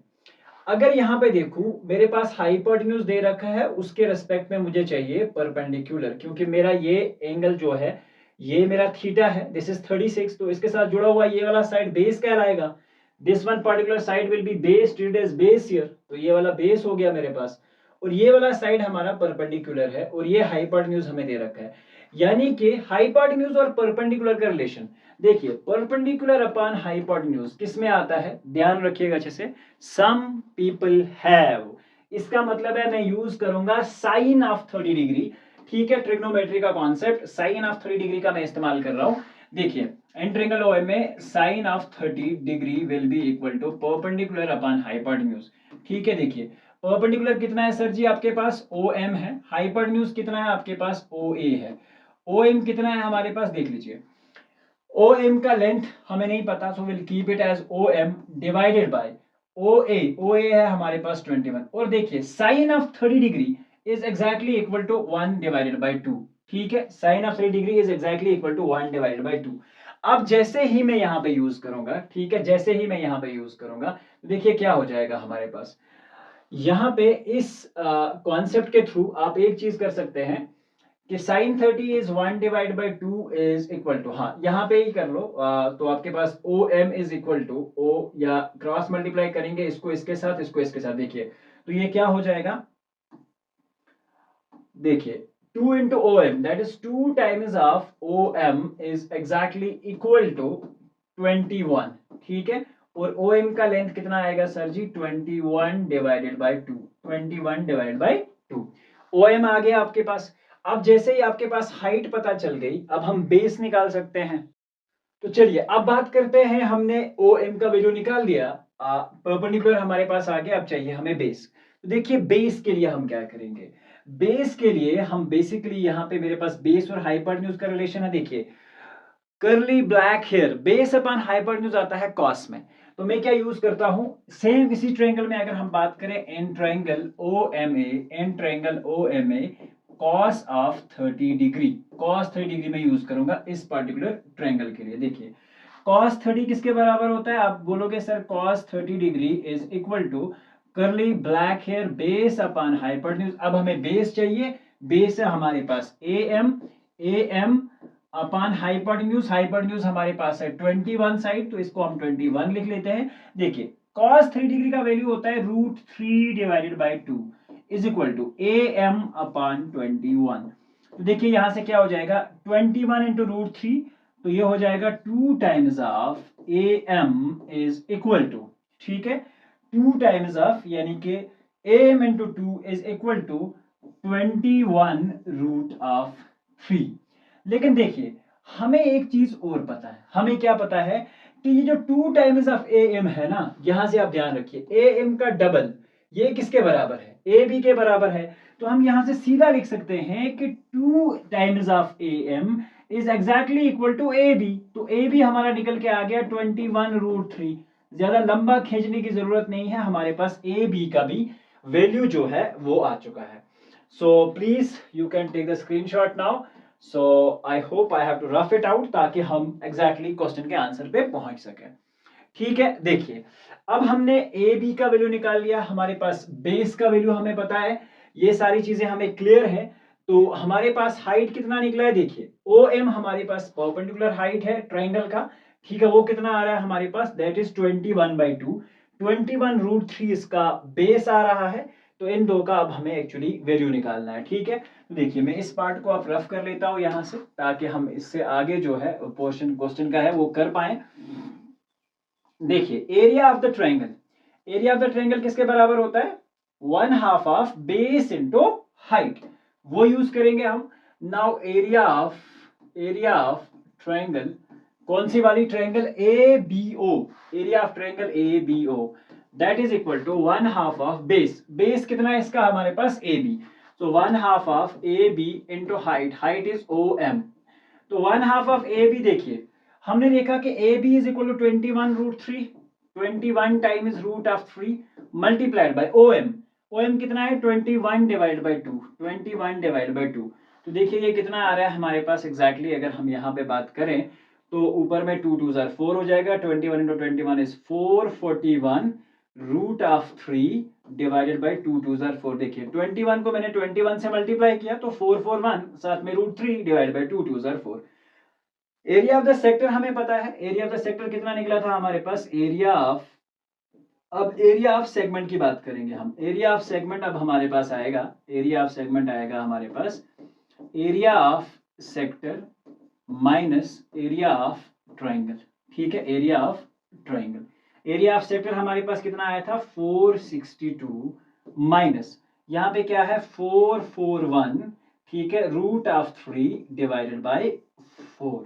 अगर यहां पे देखूं मेरे पास हाइपोटेन्यूज दे रखा है, उसके रेस्पेक्ट में मुझे चाहिए परपेंडिकुलर, क्योंकि मेरा ये एंगल जो है ये मेरा थीटा है, दिस इज 36, तो इसके साथ जुड़ा हुआ ये वाला साइड बेस कहलाएगा। This one particular side will be base treated as base here, तो ये वाला बेस हो गया मेरे पास, और ये वाला साइड हमारा परपेंडिकुलर है और ये हाइपोटेन्यूज हमें दे रखा है। यानी कि हाइपोटेन्यूज और परपेंडिकुलर का रिलेशन, देखिए परपेंडिकुलर अपॉन हाइपोटेन्यूज किस में आता है, ध्यान रखिएगा अच्छे से, सम पीपल हैव, इसका मतलब है मैं यूज करूंगा साइन ऑफ 30 डिग्री, ठीक है, ट्रिग्नोमेट्री का कॉन्सेप्ट साइन ऑफ 30 डिग्री का मैं इस्तेमाल कर रहा हूं। देखिए इन ट्रायंगल OM में sine of 30 degree will be equal to perpendicular upon hypotenuse, ठीक है। देखिए परपेंडिकुलर कितना है सर जी, आपके पास OM है, हाइपोटेन्यूज कितना है आपके पास OA है, OM कितना है हमारे पास देख लीजिए, OM का लेंथ हमें नहीं पता, so will keep it as OM divided by OA है हमारे पास 21, और देखिए sine of 30 degree is exactly equal to 1 divided by 2, ठीक है, sine of 30 degree is exactly equal to 1 divided by 2। अब जैसे ही मैं यहाँ पे यूज करूंगा, ठीक है, जैसे ही मैं यहाँ पे यूज करूंगा, तो देखिए क्या हो जाएगा हमारे पास, यहाँ पे इस कॉन्सेप्ट के थ्रू आप एक चीज कर सकते हैं कि sine 30 is 1 divide by 2 is equal to, हाँ यहाँ पे ही कर लो, तो आपके पास OM is equal to O, या क्रॉस मल्टीप्लाई करेंगे इसको इसके साथ, इसको इसके साथ, देखिए तो ये क्या हो जाएगा, देखिए 2 into OM that is 2 times of OM is exactly equal to 21, ठीक है, और OM का लेंथ कितना आएगा sir ji 21 divided by 2, 21 divided by 2, OM आ गया आपके पास। अब जैसे ही आपके पास हाइट पता चल गई, अब हम बेस निकाल सकते हैं। तो चलिए अब बात करते हैं, हमने OM का वैल्यू निकाल दिया, परपेंडिकुलर हमारे पास आ गया, अब चाहिए हमें बेस। तो देखिए बेस के लिए हम क्या करेंगे, बेस के लिए हम बेसिकली यहाँ पे मेरे पास बेस और हाइपोटेन्यूज का रिलेशन है, देखिए curly black hair, base upon hypotenuse आता है कॉस में, तो मैं क्या यूज करता हूं, सेम इसी ट्रायंगल में अगर हम बात करें in triangle OMA, in triangle OMA cos of 30 degree, cos 30 degree में यूज करूंगा इस पर्टिकुलर ट्रायंगल के लिए। देखिए cos 30 किसके बराबर होता है, आप बोलोगे sir cos 30 degree is equal to curly black hair base upon hypotenuse. अब हमें बेस चाहिए, बेस है हमारे पास AM अपॉन हाइपोटेन्यूज, हाइपोटेन्यूज हमारे पास है 21 साइड, तो इसको हम 21 लिख लेते हैं। देखिए cos 3 डिग्री का वैल्यू होता है √3 divided by 2 is equal to AM upon 21। तो देखिए यहां से क्या हो जाएगा 21 इंटू √3, तो ये हो जाएगा 2 times of AM is equal to, ठीक है, 2 टाइम्स ऑफ, यानी कि AM into 2 is equal to 21√3। लेकिन देखिए हमें एक चीज और पता है, हमें क्या पता है कि ये जो 2 टाइम्स ऑफ AM है ना, यहां से आप ध्यान रखिए AM का डबल ये किसके बराबर है, AB के बराबर है, तो हम यहां से सीधा लिख सकते हैं कि 2 times of AM is exactly equal to AB, तो AB हमारा निकल के आ गया 21√3। ज्यादा लंबा खींचने की जरूरत नहीं है, हमारे पास AB का भी वैल्यू जो है वो आ चुका है। So please you can take the screenshot now. So I hope I have to rough it out ताकि हम एग्जैक्टली क्वेश्चन के आंसर पे पहुंच सके। ठीक है, देखिए अब हमने ए बी का वैल्यू निकाल लिया, हमारे पास बेस का वैल्यू हमें पता है, ये सारी चीजें हमें क्लियर है। तो हमारे पास हाइट कितना निकला है, देखिए ओ एम हमारे पास परपेंडिकुलर हाइट है ट्राइंगल का। ठीक है, वो कितना आ रहा है हमारे पास, दैट इज 21/2, 21√3 इसका बेस आ रहा है। तो इन दो का अब हमें एक्चुअली वैल्यू निकालना है। ठीक है, तो देखिए मैं इस पार्ट को आप रफ कर लेता हूं यहां से, ताकि हम इससे आगे जो है पोर्शन क्वेश्चन का है वो कर पाए। देखिए area of the triangle, area of the triangle किसके बराबर होता है, 1/2 ऑफ बेस इंटू हाइट, वो यूज करेंगे हम। नाउ एरिया ऑफ ट्रायंगल, कौन सी वाली triangle, A B O, area of triangle A B O, that is equal to 1/2 of base, base कितना है इसका हमारे पास A B, so 1/2 of A B into height, height is O M. तो 1/2 of A B, देखिए हमने देखा कि A B is equal to 21√3, 21 times root of 3 multiplied by O M, O M कितना है 21/2, 21/2। तो देखिए ये कितना आ रहा है हमारे पास एग्जैक्टली, अगर हम यहाँ पे बात करें तो ऊपर में 2 2 4 हो जाएगा, 21 into 21 is 441 root of 3 divided by 2 2 4। देखिए 21 को मैंने 21 से मल्टीप्लाई किया तो 441 साथ में √3 divide by 2 2 4। Area of the sector हमें पता है, एरिया ऑफ द सेक्टर कितना निकला था हमारे पास, एरिया ऑफ, अब एरिया ऑफ सेगमेंट की बात करेंगे हम, एरिया ऑफ सेगमेंट अब हमारे पास आएगा, एरिया ऑफ सेगमेंट आएगा हमारे पास, area of sector minus area of triangle. ठीक है, area of triangle, area of sector हमारे पास कितना आया था 462 माइनस यहाँ पे क्या है 441, ठीक है, रूट ऑफ 3 डिवाइडेड बाय 4।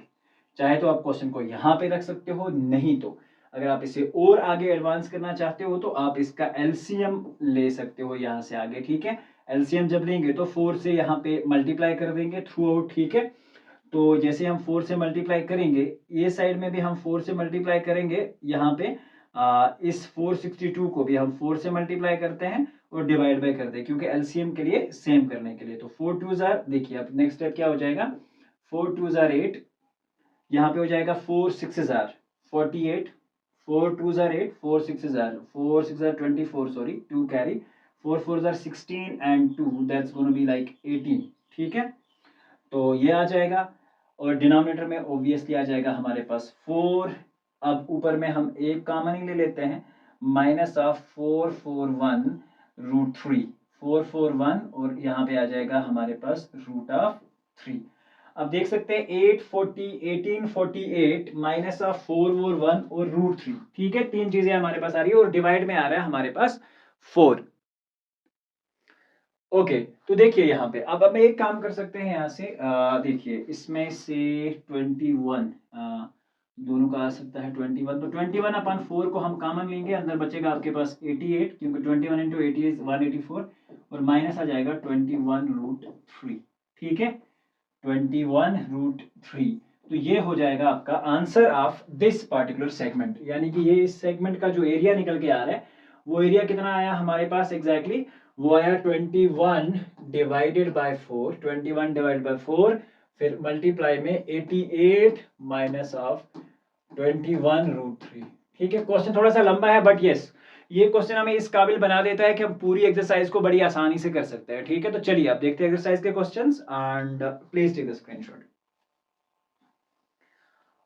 चाहे तो आप क्वेश्चन को यहां पे रख सकते हो, नहीं तो अगर आप इसे और आगे एडवांस करना चाहते हो तो आप इसका एलसीएम ले सकते हो यहां से आगे। ठीक है, एलसीएम जब लेंगे तो 4 से यहाँ पे मल्टीप्लाई कर देंगे थ्रू आउट। ठीक है, तो जैसे हम 4 से मल्टीप्लाई करेंगे, ये साइड में भी हम 4 से मल्टीप्लाई करेंगे, यहाँ पे इस 462 को भी हम 4 से मल्टीप्लाई करते हैं और डिवाइड बाय करते हैं, क्योंकि एलसीएम के लिए सेम करने के लिए। तो 4 2 जार, देखिए अब नेक्स्ट स्टेप क्या हो जाएगा, 4 2 जार 8, यहाँ पे हो जाएगा 4 6 jar 48, 4 2 jar 8, 4 6 jar 24, sorry 2 carry, 4 4 jar 16 and 2 that's gonna be like 18। ठीक है, तो ये आ जाएगा और डिनोमिनेटर में ऑब्वियसली आ जाएगा हमारे पास 4। अब ऊपर में हम एक कॉमन ले लेते हैं, माइनस ऑफ 441√3, 441 और यहाँ पे आ जाएगा हमारे पास रूट ऑफ 3। अब देख सकते हैं 1848 माइनस ऑफ 441 और √3। ठीक है, तीन चीजें हमारे पास आ रही है और डिवाइड में आ रहा है हमारे पास 4। ओके, तो देखिए यहाँ पे अब हम एक काम कर सकते हैं यहाँ से, देखिए इसमें से 21 दोनों का आ सकता है 21, तो 21/4 को हम कॉमन लेंगे, अंदर बचेगा आपके पास 88, क्योंकि 21 इंटू 80 इज 184 और माइनस आ जाएगा 21√3। ठीक है, 21√3, तो ये हो जाएगा आपका answer of this particular segment, यानी कि ये इस सेगमेंट का जो एरिया निकल के आ रहा है वो एरिया कितना आया हमारे पास एग्जैक्टली, वो आया 21 डिवाइडेड बाय 4, 21 डिवाइडेड बाय 4, फिर मल्टीप्लाई में 88 माइनस ऑफ 21√3। ठीक है, क्वेश्चन थोड़ा सा लंबा है बट यस, ये क्वेश्चन हमें इस काबिल बना देता है कि हम पूरी एक्सरसाइज को बड़ी आसानी से कर सकते हैं। ठीक है, तो चलिए आप देखते हैं एक्सरसाइज के questions and please take the screenshot.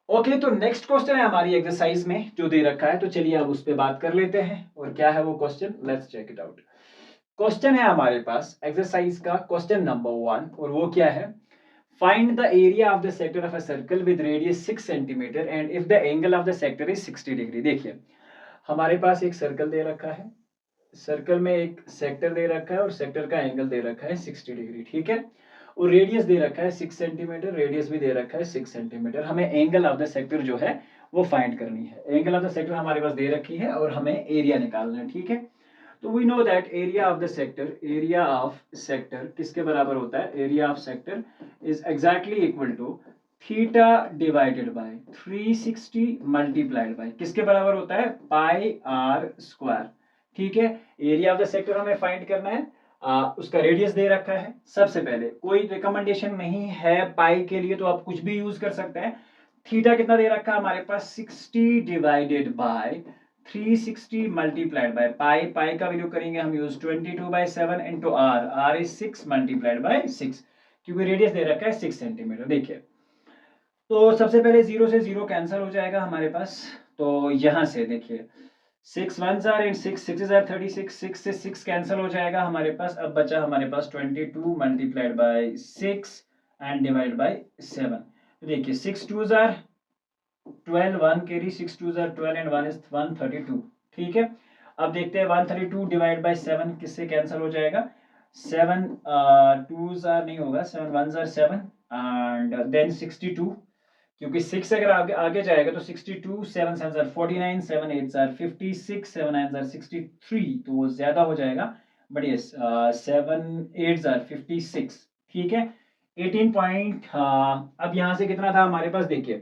Okay, तो नेक्स्ट क्वेश्चन है हमारी एक्सरसाइज में जो दे रखा है, तो चलिए अब उस पर बात कर लेते हैं और क्या है वो question, let's check it out. Question है हमारे पास एक्सरसाइज का क्वेश्चन नंबर 1 और वो क्या है, find the area of the sector of a circle with radius 6 centimetre and if the angle of the sector is 60 degree. देखिए हमारे पास एक सर्कल दे रखा है, सर्कल में एक सेक्टर दे रखा है और सेक्टर का एंगल दे रखा है 60 डिग्री। ठीक है, और रेडियस दे रखा है 6 सेंटीमीटर, रेडियस भी दे रखा है 6 सेंटीमीटर। हमें एंगल ऑफ द सेक्टर जो है वो फाइंड करनी है, एंगल ऑफ द सेक्टर हमारे पास दे रखी है और हमें एरिया निकालना है। ठीक है, तो we know that area of the sector, area of sector किसके बराबर होता है, area of sector is exactly equal to theta divided by 360 multiplied by किसके बराबर होता है, पाई आर स्क्वायर। ठीक है। एरिया ऑफ द सेक्टर हमें फाइंड करना है। उसका रेडियस दे रखा है। सबसे पहले कोई रिकमेंडेशन नहीं है पाई के लिए, तो आप कुछ भी यूज कर सकते हैं। थीटा कितना दे रखा है हमारे पास, 60 divided by 360 multiplied by pi. Pi का वैल्यू करेंगे हम use 22/7 into r. R is 6 multiplied by 6, क्योंकि रेडियस दे रखा है 6 सेंटीमीटर। देखिए, तो सबसे पहले जीरो से जीरो कैंसिल हो जाएगा हमारे पास। तो यहां से देखिए, 6 1s are and 6 6s are 36, 6 से 6 कैंसिल हो जाएगा हमारे पास। अब बचा हमारे पास 22 multiplied by 6 and divide by 7। तो देखिए, 6 2s are 12, 1 carry, 6 2s are 12 and 1 is 132। ठीक है। अब देखते हैं 132 डिवाइड बाय 7 किससे कैंसिल हो जाएगा। 7 2s are नहीं होगा, 7 1s are 7 एंड देन 62, क्योंकि 6 अगर आगे आगे जाएगा तो 62, 7 7 are 49, 7 8 are 56, 7 9 are 63, तो वो ज्यादा हो जाएगा। But yes, 7 8 are 56। ठीक है। 18 पॉइंट। अब यहाँ से कितना था हमारे पास, देखिए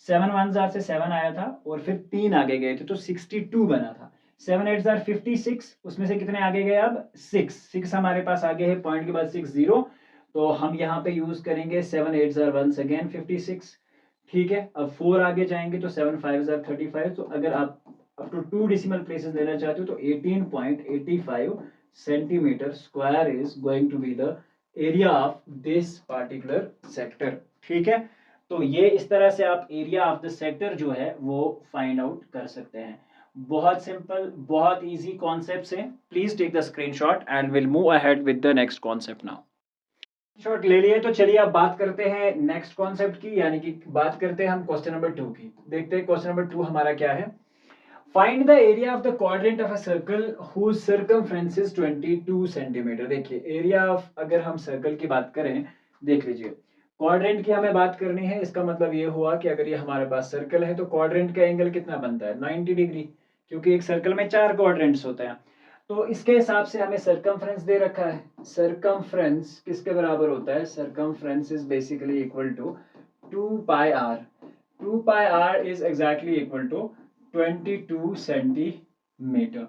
7 1 से 7 आया था और फिर 3 आगे गए थे तो 62 बना था। 7 8 are 56, उसमें से कितने आगे गए, अब 6 6 हमारे पास आगे है, पॉइंट के बाद 6 0, तो हम यहाँ पे यूज करेंगे 7 8 are once again 56। ठीक है। अब 4 आगे जाएंगे तो 7 5 are 35। तो अगर आप अप टू 2 डेसिमल प्लेसेस लेना चाहते हो तो 18.85 centimetre square is going to be the area of this particular sector. ठीक है। तो ये इस तरह से आप एरिया ऑफ द सेक्टर जो है वो फाइंड आउट कर सकते हैं। बहुत सिंपल, बहुत इजी कॉन्सेप्ट्स हैं। Please take the screenshot and will move ahead with the next concept now. Shot ले लिए, तो चलिए अब बात करते हैं नेक्स्ट कॉन्सेप्ट की, यानी कि बात करते हैं हम क्वेश्चन नंबर 2 की। देखते हैं क्वेश्चन नंबर 2 हमारा क्या है। Find the area of the quadrant of a circle whose circumference is 22 centimetre. देखिए, एरिया ऑफ, अगर हम सर्कल की बात करें, देख लीजिए, क्वाड्रेंट की हमें बात करनी है। इसका मतलब ये हुआ कि अगर ये हमारे पास सर्कल है तो क्वाड्रेंट का एंगल कितना बनता है, 90 डिग्री, क्योंकि एक सर्कल में 4 क्वाड्रेंट्स होते हैं। तो इसके हिसाब से हमें सरकमफ्रेंस दे रखा है। सरकमफ्रेंस किसके बराबर होता है, circumference is basically equal to 2 pi r. 2 pi r is exactly equal to 22 centimetre.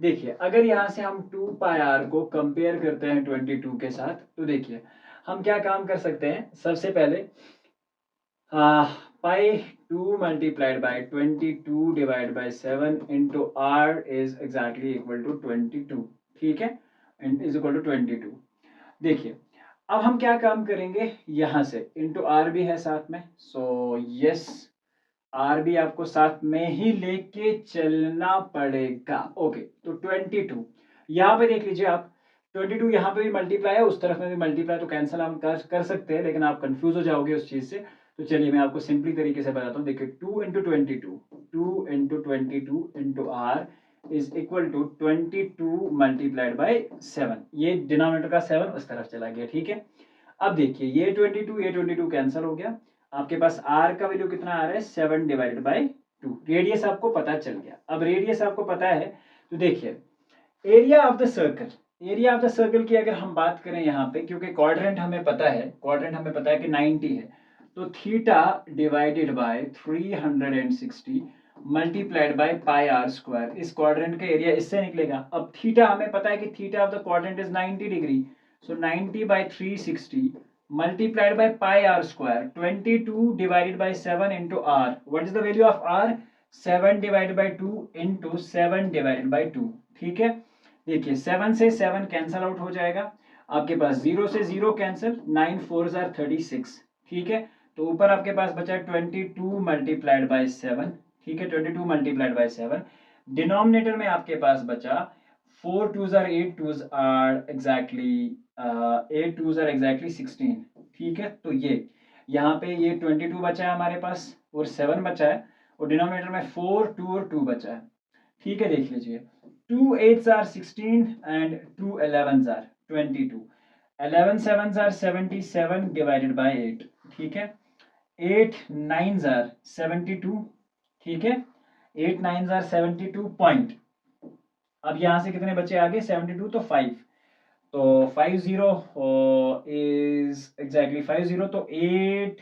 देखिए, अगर यहाँ से हम 2 पाई आर को कंपेयर करते हैं 22 के साथ, तो देखिए हम क्या काम कर सकते हैं। सबसे पहले pi 2 multiplied by 22 divide by 7 into r is exactly equal to 22। ठीक है, इज इक्वल टू 22। देखिए, अब हम क्या काम करेंगे, यहां से इंटू आर भी है साथ में, सो यस, आर भी आपको साथ में ही लेके चलना पड़ेगा। ओके, तो 22 यहाँ पे देख लीजिए आप, 22 यहाँ पे भी मल्टीप्लाई है, उस तरफ में भी मल्टीप्लाई, तो कैंसिल हम कर सकते हैं, लेकिन आप कंफ्यूज हो जाओगे उस चीज से। तो चलिए मैं आपको सिंपली तरीके से बताता हूँ। देखिए, 2 into 22, 2 into 22 into r is equal to 22 multiplied by 7। ये डिनोमिनेटर का 7 उस तरफ चला गया। ठीक है। अब देखिए, ये 22 ये 22 कैंसिल हो गया। आपके पास आर का वैल्यू कितना आ रहा है, 7 डिवाइडेड बाई 2। रेडियस आपको पता चल गया। अब रेडियस आपको पता है, तो देखिए area of the circle, area of the circle की अगर हम बात करें यहाँ पे, क्योंकि क्वाड्रेंट हमें पता है, क्वाड्रेंट हमें पता है कि 90 है, तो theta divided by 360 multiplied by pi are square, इस क्वाड्रेंट का एरिया इससे निकलेगा। अब थीटा हमें पता है कि theta of the quadrant is 90 degree, so 90 by 360 multiplied by pi r square, 22 divided by 7 into r. What is the value of r? 7 divided by 2 into 7 divided by 2। ठीक है। देखिए, 7 से 7 कैंसल आउट हो जाएगा, आपके पास 0 से 0 कैंसिल, 9 4s are 36। ठीक है। तो ऊपर आपके पास बचा 22 मल्टीप्लाइड बाय 7। ठीक है, 22 मल्टीप्लाइड बाय 7। डिनोमिनेटर में आपके पास बचा 4 2s are 8 2s are exactly 8 2s are exactly 16। ठीक है। तो ये यहाँ पे ये 22 बचा है हमारे पास और 7 बचा है, और डिनोमिनेटर में 4 2 और 2 बचा है। ठीक है, देख लीजिए, 2 8s are 16 and 2 11s are 22। 11 7s are 77 divided by 8। ठीक है। 8 9s are 72। ठीक है। 8 9s are 72 पॉइंट। अब यहाँ से कितने बचे आगे, 72, तो 5, तो 50 इज एग्जैक्टली 50, तो 8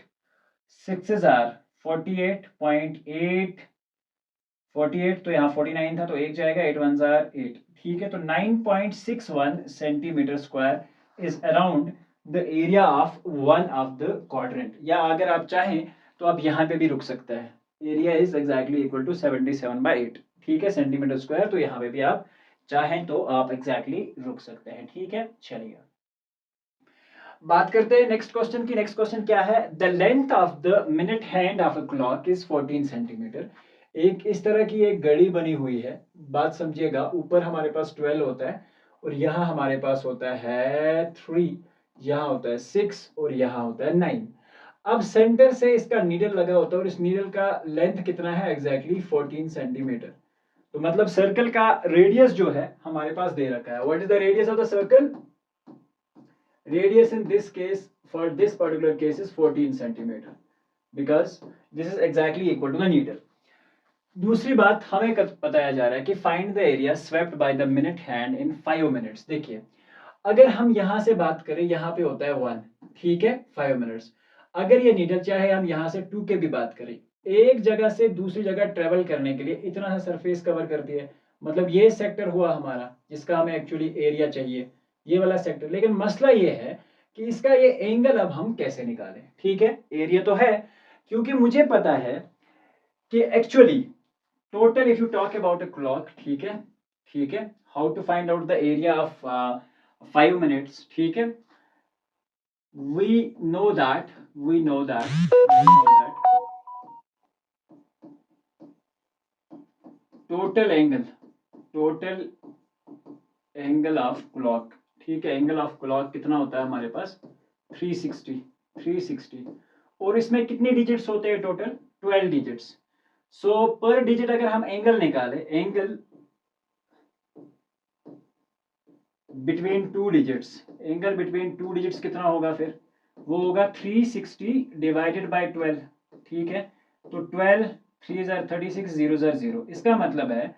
6s are 48.8 48, तो यहाँ 49 था तो एक जाएगा, 8 1 जार 8, ठीक है। तो 9.61 centimetre square is around the area of one of the quadrant. या अगर आप चाहें तो आप यहाँ पे भी रुक सकते हैं। Area is exactly equal to 77/8, ठीक है, सेंटीमीटर स्क्वायर। तो यहाँ पे भी आप चाहें तो आप एग्जैक्टली रुक सकते हैं, ठीक है। चलिए बात करते हैं नेक्स्ट क्वेश्चन की। नेक्स्ट क्वेश्चन क्या है? The length of the minute hand of a clock is 14 centimetre. एक इस तरह की एक घड़ी बनी हुई है। बात समझिएगा, ऊपर हमारे पास 12 होता है और यहाँ हमारे पास होता है 3, यहाँ होता है 6 और यहाँ होता है 9। अब सेंटर से इसका नीडल लगा होता है और इस नीडल का लेंथ कितना है? Exactly 14 centimetre. तो मतलब सर्कल का रेडियस जो है हमारे पास दे रखा है। What is the radius of the circle? Radius in this case, for this particular case, is 14 centimeter because this is exactly equal to the needle. दूसरी बात हमें बताया जा रहा है कि find the area swept by the minute hand in 5 minutes. देखिए अगर हम यहाँ से बात करें, यहाँ पे होता है 1, ठीक है, 5 मिनट्स। अगर ये नीडल चाहे हम यहाँ से 2 के भी बात करें, एक जगह से दूसरी जगह ट्रेवल करने के लिए इतना सा सरफेस कवर करती है। मतलब ये सेक्टर हुआ हमारा जिसका हमें एक्चुअली एरिया चाहिए, ये वाला सेक्टर। लेकिन मसला ये है कि इसका ये एंगल अब हम कैसे निकालें, ठीक है। एरिया तो है, क्योंकि मुझे पता है कि actually total if you talk about a clock, ठीक है, ठीक है, how to find out the area of 5 minutes, ठीक है। we know that we know that we know that total angle of clock, ठीक है, एंगल ऑफ क्लॉक कितना होता है हमारे पास? 360 और इसमें कितने डिजिट्स होते हैं? Total 12 digits. सो पर डिजिट अगर हम एंगल निकाले, angle between 2 digits, angle between 2 digits कितना होगा? फिर वो होगा 360 डिवाइडेड बाय 12, ठीक है। तो 12 3 जार 36 0 जार 0। इसका मतलब है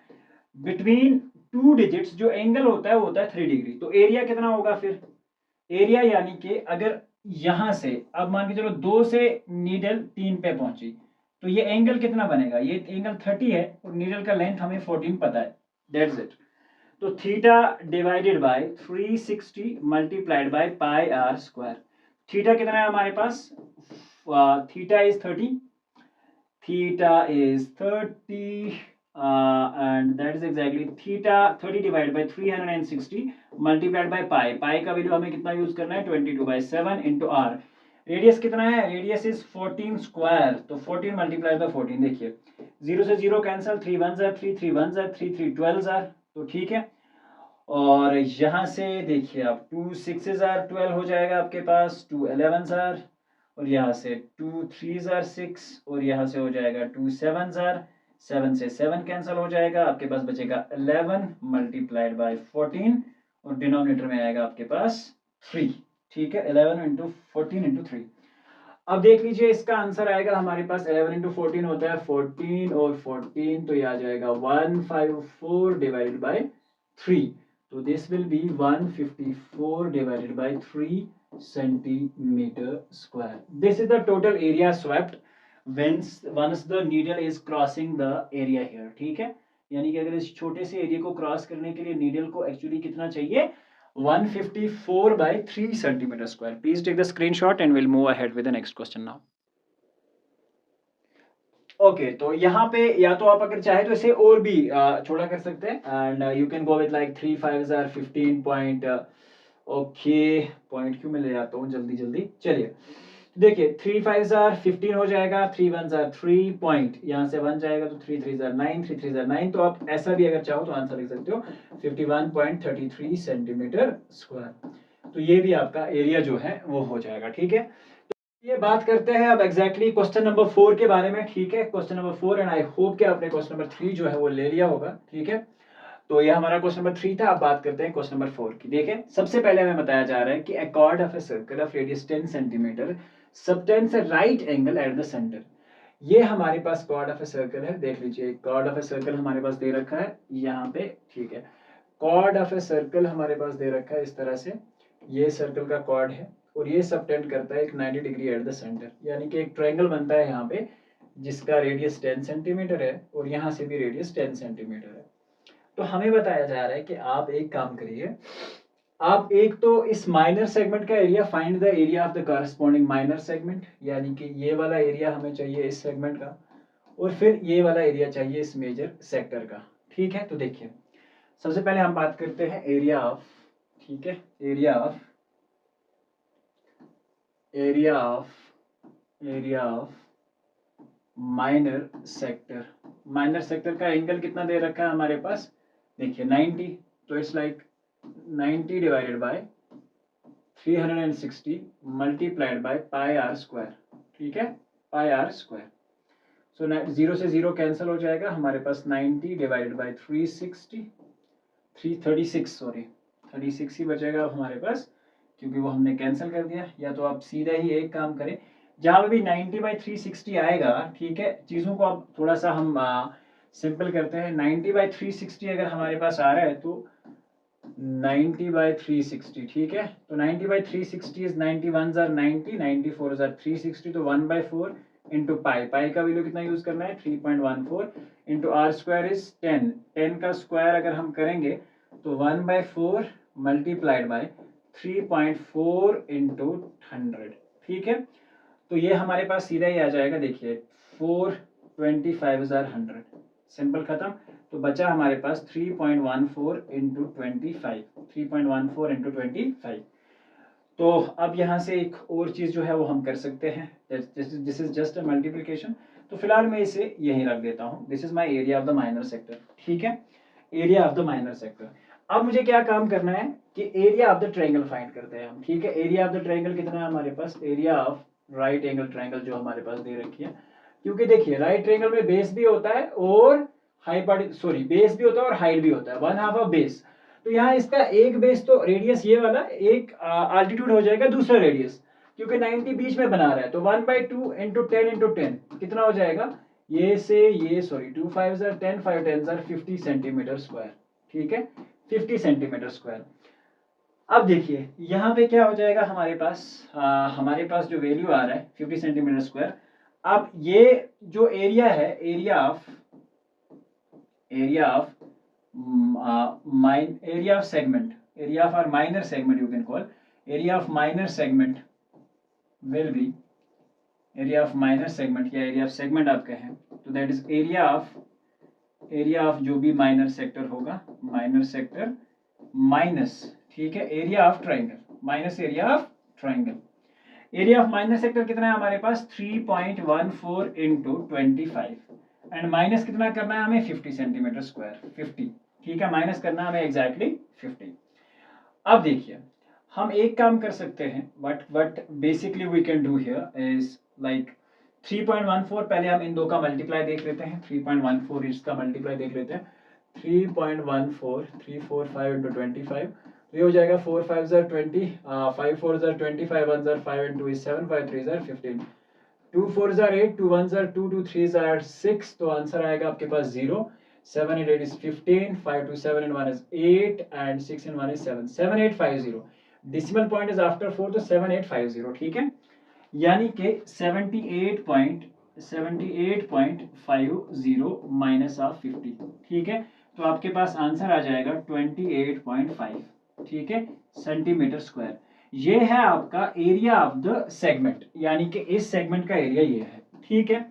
बिटवीन 2 डिजिट्स जो एंगल होता है वो होता है 3 डिग्री। तो एरिया कितना होगा फिर? एरिया यानी कि अगर यहां से अब मान के चलो 2 से नीडल 3 पे पहुंची तो ये एंगल कितना बनेगा? ये एंगल 30 है और नीडल का लेंथ हमें 14 पता है, दैट्स इट। तो theta divided by 360 multiplied by pi are square. Theta कितना है हमारे पास? Theta is 30, theta is 30 and that is exactly theta 30 divided by 360 multiplied by pi। pi का वैल्यू हमें कितना यूज करना है? 22/7 into r। रेडियस कितना है? Radius is 14 square. तो 14 मल्टीप्लाई बाय 14, देखिए 0 से 0 कैंसिल, 3 1 जार 3, 3 1 जार 3, 3 12 जार, तो ठीक है। और यहाँ से देखिए आप 2 6 जार 12 हो जाएगा आपके पास, 2 11 जार, और यहाँ से 2 3 जार 6 और यहाँ से हो जाएगा 2 7 जार, 7 से 7 कैंसिल हो जाएगा, आपके पास बचेगा 11 मल्टीप्लाइड बाय 14 और डिनोमिनेटर में आएगा आपके पास 3, ठीक है। 11 इंटू 14 इंटू 3। अब देख लीजिए इसका आंसर आएगा हमारे पास 11 इंटू 14 होता है 14 और 14, तो ये आ जाएगा 154 डिवाइडेड बाय 3। तो this will be 154 divided by 3 centimeter square. This is the total area swept once the needle is crossing the area here, ठीक है। यानी कि अगर इस छोटे से एरिया को क्रॉस करने के लिए नीडल को एक्चुअली कितना चाहिए? 154 by 3 centimeter square. Please take the screenshot and we'll move ahead with the next question now. Okay तो यहाँ पे या तो आप अगर चाहे तो इसे और भी छोटा कर सकते हैं and you can go with like 3 5 jar 15 point. Okay point क्यों मैं ले आता हूँ जल्दी जल्दी। चलिए देखिए 3 5 जार 15 हो जाएगा, 3 1 जार 3 पॉइंट, यहाँ से 1 जाएगा तो 3 3 जार 9, 3 3 जार 9। तो आप ऐसा भी अगर चाहो तो आंसर लिख सकते हो 51.33 सेंटीमीटर स्क्वायर। तो ये भी आपका एरिया जो है वो हो जाएगा, ठीक है। ये बात करते हैं अब एग्जैक्टली क्वेश्चन नंबर 4 के बारे में, ठीक है। Question number 4 and I hope कि आपने क्वेश्चन नंबर 3 जो है वो ले लिया होगा, ठीक है। तो ये हमारा क्वेश्चन नंबर 3 था। अब बात करते हैं क्वेश्चन नंबर 4 की। देखें सबसे पहले हमें बताया जा रहा है कि अ cord of a circle of radius 10 centimetre subtends a right angle eight the centre. ये हमारे पास कॉर्ड ऑफ अ सर्कल है, देख लीजिए कॉर्ड ऑफ अ सर्कल हमारे पास दे रखा है यहाँ पे, ठीक है। कॉर्ड ऑफ अ सर्कल हमारे पास दे रखा है इस तरह से, ये सर्कल का कॉर्ड है और ये सबटेंड करता है एक 90 डिग्री एट द सेंटर, यानी कि एक ट्रायंगल बनता है यहाँ पे जिसका रेडियस 10 सेंटीमीटर है और यहाँ से भी रेडियस 10 सेंटीमीटर है। तो हमें बताया जा रहा है कि आप एक काम करिए, आप एक तो इस माइनर सेगमेंट का area, find the area of the corresponding minor segment, यानी कि ये वाला एरिया हमें चाहिए इस सेगमेंट का, और फिर ये वाला एरिया चाहिए इस मेजर सेक्टर का। ठीक है, तो देखिए सबसे पहले हम बात करते हैं एरिया ऑफ, ठीक है, area of minor sector. Minor sector का एंगल कितना दे रखा है हमारे पास, देखिए 90, तो it's like 90 divided by 360 multiplied by pi are square. ठीक है, पाई आर स्क्वायर। सो 0 से 0 कैंसिल हो जाएगा, हमारे पास 90 डिवाइडेड बाय 36 ही बचेगा हमारे पास, क्योंकि वो हमने कैंसिल कर दिया। या तो आप सीधा ही एक काम करें, जहाँ पे भी 90/360 आएगा, ठीक है, चीज़ों को अब थोड़ा सा हम सिंपल करते हैं। 90/360 अगर हमारे पास आ रहा है तो 90/360, ठीक है, तो 90/360 is 90 1s are 90, 94s are 360, तो 1/4 इंटू पाई, पाई का वैल्यू कितना यूज करना है 3.14 इंटू आर स्क्वायर इज 10, 10 का स्क्वायर अगर हम करेंगे तो 1/4 मल्टीप्लाइड बाय 3.4 इंटू 100। ठीक है, तो ये हमारे पास सीधा ही आ जाएगा, देखिए 425/100, सिंपल खत्म। तो बचा हमारे पास 3.14 इंटू 25, 3.14 इंटू 25। तो अब यहाँ से एक और चीज़ जो है वो हम कर सकते हैं, this is just a multiplication. तो फिलहाल मैं इसे यहीं रख देता हूँ, this is my area of the minor sector. ठीक है, area of the minor sector. अब मुझे क्या काम करना है कि area of the triangle find करते हैं हम। ठीक है, एरिया ऑफ द ट्रायंगल कितना है हमारे पास, area of right angle triangle जो हमारे पास दे रखी है, क्योंकि देखिए राइट ट्रायंगल में बेस भी होता है और बेस भी होता है और हाइट भी होता है, 1/2 ऑफ बेस। तो यहाँ इसका एक बेस तो रेडियस ये वाला, एक आल्टीट्यूड हो जाएगा दूसरा रेडियस, क्योंकि 90 बीच में बना रहा है, तो 1/2 इंटू 10 इंटू 10 कितना हो जाएगा, ये से ये 2 5s are 10, 5 10s are 50 centimetre square. ठीक है, 50 सेंटीमीटर स्क्वायर। अब देखिए यहाँ पे क्या हो जाएगा हमारे पास, हमारे पास जो वैल्यू आ रहा है 50 सेंटीमीटर स्क्वायर। अब ये जो एरिया है, area of segment, area of our minor segment you can call, area of minor segment will be, area of minor segment या area of segment आप कहें तो that is area of जो भी minor sector होगा, minor sector minus, ठीक है, area of triangle minus area of triangle। Area of minor sector कितना है हमारे पास 3.14 इंटू 25 एंड माइनस कितना करना है हमें 50 सेंटीमीटर स्क्वायर, 50। ठीक है, माइनस करना है हमें एग्जैक्टली 50। अब देखिए हम एक काम कर सकते हैं, what basically we can do here is like 3.14, पहले हम इन दो का मल्टीप्लाई देख लेते हैं, 3.14 इसका मल्टीप्लाई देख लेते हैं, 3.14 345 इंटू 25, तो ये हो जाएगा 4 5s are 20, 5 4s are 25, 1s are 5 and 2 is 7, 5 3s are 15, 2 4s are 8, 2 1s are 2, 2 3s are 6, तो आंसर आएगा आपके पास 0, 7 and 8 is 15, 5 2 7 and 1 is 8 and 6 and 1 is 7, 7850, decimal point is after 4, तो 7850। ठीक है, यानी कि 78.50 माइनस ऑफ 50। ठीक है, तो आपके पास आंसर आ जाएगा 28.5, ठीक है, सेंटीमीटर स्क्वायर। ये है आपका एरिया ऑफ द सेगमेंट, यानी कि इस सेगमेंट का एरिया ये है। ठीक है,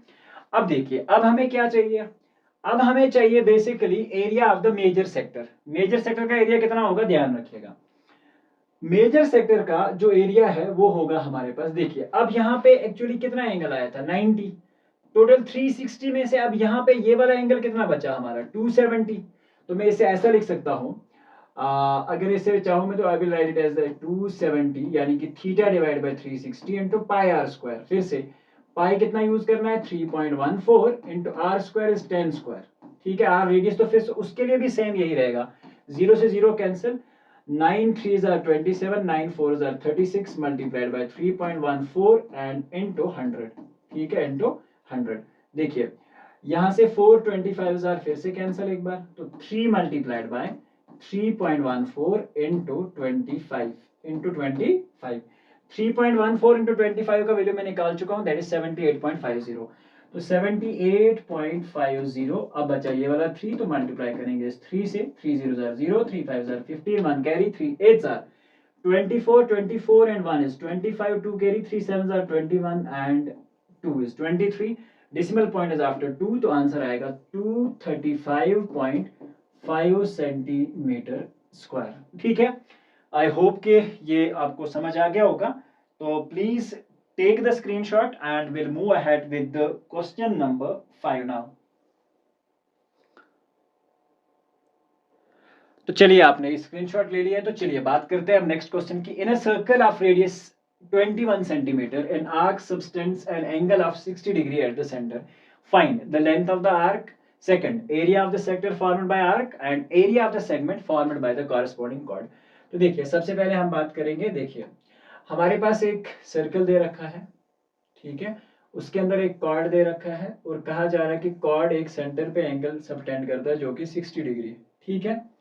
अब देखिए अब हमें क्या चाहिए, अब हमें चाहिए basically area of the major sector. Major sector का एरिया कितना होगा ध्यान रखिएगा, मेजर सेक्टर का जो एरिया है वो होगा हमारे पास, देखिए अब यहाँ पे एक्चुअली कितना एंगल आया था 90, टोटल 360 में से अब यहाँ पे ये वाला एंगल कितना बचा हमारा 270, तो मैं इसे ऐसा लिख सकता हूँ, अगर इसे चाहूँ मैं तो I will write it as 270, यानी कि theta divide by 360 into pi are square. फिर से पाई कितना यूज करना है 3.14 into r square is 10 square. ठीक है, आर रेडियस तो फिर उसके लिए भी सेम यही रहेगा, 0 से 0 cancel, 9 3s are 27, 9 4s are 36 multiplied by 3.14 and into 100। ठीक है, into 100। देखिए यहाँ से 425 are फिर से कैंसिल एक बार, तो 3 multiplied by 3.14 into 25 into 25, 3.14 into 25 का वैल्यू मैं निकाल चुका हूँ, दैट इज 78.50। तो 78.50। अब बचा ये वाला 3, तो मल्टीप्लाई करेंगे इस 3 से, 3 0 0, 3 5 15, 1 carry, 3 8 24, 24 and 1 is 25, 2 carry, 3 7s are 21 and 2 is 23. Decimal point is after 2, तो आंसर आएगा 235.5 सेंटीमीटर स्क्वायर। ठीक है, आई होप कि ये आपको समझ आ गया होगा। तो please take the screenshot and will move ahead with the question number 5 now. तो चलिए, आपने स्क्रीनशॉट ले लिया है, तो चलिए बात करते हैं अब नेक्स्ट क्वेश्चन की। In a circle of radius 21 centimetre an arc subtends an angle of 60 degree at the centre, find the length of the arc, second area of the sector formed by arc and area of the segment formed by the corresponding chord. तो देखिए, सबसे पहले हम बात करेंगे, देखिए हमारे पास एक सर्कल दे रखा है, ठीक है, उसके अंदर एक कॉर्ड दे रखा है और कहा जा रहा है कि कॉर्ड एक सेंटर पे एंगल सबटेंड करता है जो कि 60 डिग्री है। ठीक है,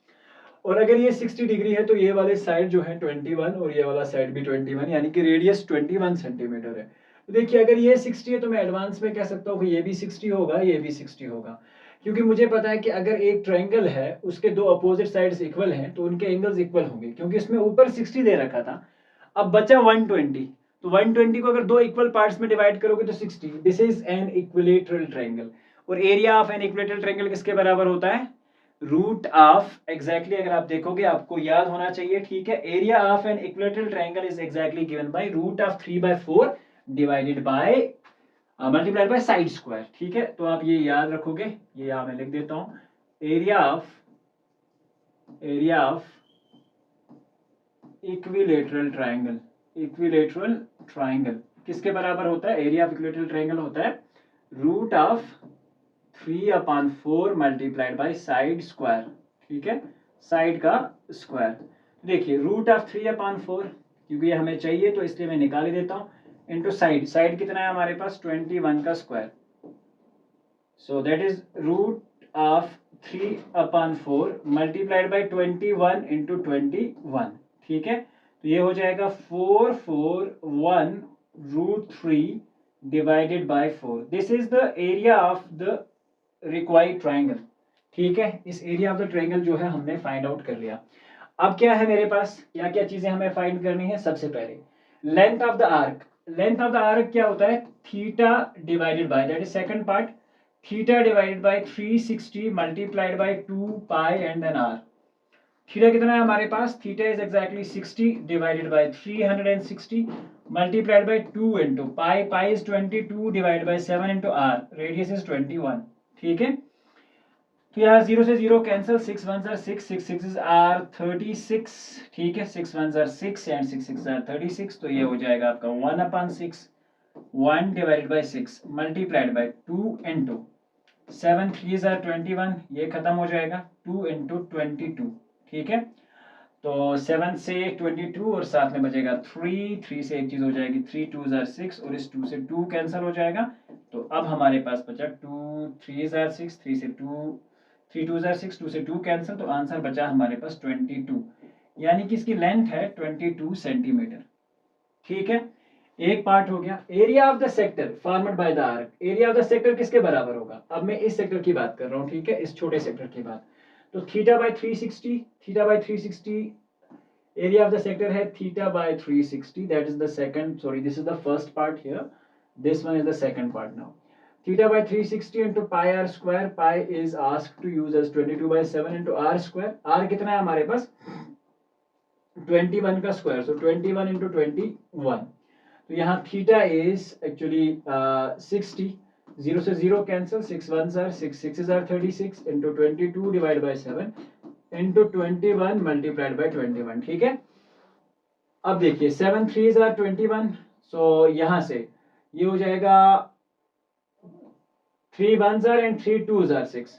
और अगर ये 60 डिग्री है तो ये वाले साइड जो है 21 और ये वाला साइड भी 21, यानी कि रेडियस 21 सेंटीमीटर है। तो देखिए, अगर ये 60 है तो मैं एडवांस में कह सकता हूँ कि ये भी 60 होगा, ये भी 60 होगा, क्योंकि मुझे पता है कि अगर एक ट्रायंगल है उसके दो अपोजिट साइड्स इक्वल हैं तो उनके एंगल्स इक्वल होंगे, क्योंकि इसमें ऊपर 60 दे रखा था, अब बचा 120, तो 120 को अगर दो इक्वल पार्ट्स में डिवाइड करोगे तो 60। This is an equilateral triangle, और area of an equilateral triangle किसके बराबर होता है? रूट ऑफ, एग्जैक्टली अगर आप देखोगे आपको याद होना चाहिए, ठीक है, area of an equilateral triangle is exactly given by root of 3/4 divided by multiplied by side square. ठीक है, तो आप ये याद रखोगे, ये यहां मैं लिख देता हूं, area of equilateral triangle, equilateral triangle किसके बराबर होता है? एरिया ऑफ इक्विलेटरल ट्रायंगल होता है root of 3/4 multiplied by side square. ठीक है, साइड का स्क्वायर। देखिए, रूट ऑफ 3/4, क्योंकि ये हमें चाहिए तो इसलिए मैं निकाल ही देता हूं, इनटू साइड, साइड कितना है हमारे पास? 21 का square, so that is root of 3/4 multiplied by 21 into 21। ठीक है, तो ये हो जाएगा 441 root 3 divided by 4। This is the area of the required triangle. ठीक है, इस एरिया ऑफ द ट्रायंगल जो है हमने फाइंड आउट कर लिया। अब क्या है मेरे पास, क्या क्या चीजें हमें फाइंड करनी है? सबसे पहले length of the arc, length of the arc क्या होता है? Theta divided by, that is second part, theta divided by 360 multiplied by 2 pi and then r. Theta कितना है हमारे पास? Theta is exactly 60 divided by 360 multiplied by 2 into pi, pi is 22 divided by 7 into r, radius is 21। ठीक है, तो यहाँ 0 से 0 cancel, 6 1s are 6, 6 6s are 36। ठीक है, 6 1s are 6 and 6 6s are 36, तो ये हो जाएगा आपका 1/6, 1 divided bye 6 multiplied by 2 into 7 3s are 21, ये खत्म हो जाएगा 2 इंटू 22। ठीक है, तो 7 से 22 और साथ में बचेगा 3, 3 से एक चीज हो जाएगी, 3 2s are 6 और इस 2 से 2 कैंसिल हो जाएगा, तो अब हमारे पास बचा 2 3s are 6, 3 से 2, 3 2s are 6, 2 से 2 कैंसिल, तो आंसर बचा हमारे पास 22, यानी कि इसकी लेंथ है 22 सेंटीमीटर। ठीक है, एक पार्ट हो गया। Area of the sector formed by the arc, area of the sector किसके बराबर होगा? अब मैं इस सेक्टर की बात कर रहा हूँ, ठीक है, इस छोटे सेक्टर की बात। तो theta by 360, theta by 360, area of the sector है theta by 360, that is the second, sorry this is the first part here, this one is the second part now. Theta by 360 into pi r square, pi is asked to use as 22/7 into r square, r कितना है हमारे पास? 21 का square, so 21 into 21, तो यहाँ theta is actually 60, 0 से 0 cancel, 6 1s are 6, 6s are 36 into 22 divide by 7 into 21 multiplied by 21। ठीक है, अब देखिए 7 3s are 21, सो यहाँ से ये हो जाएगा 3 1s are and 3 2s are 6,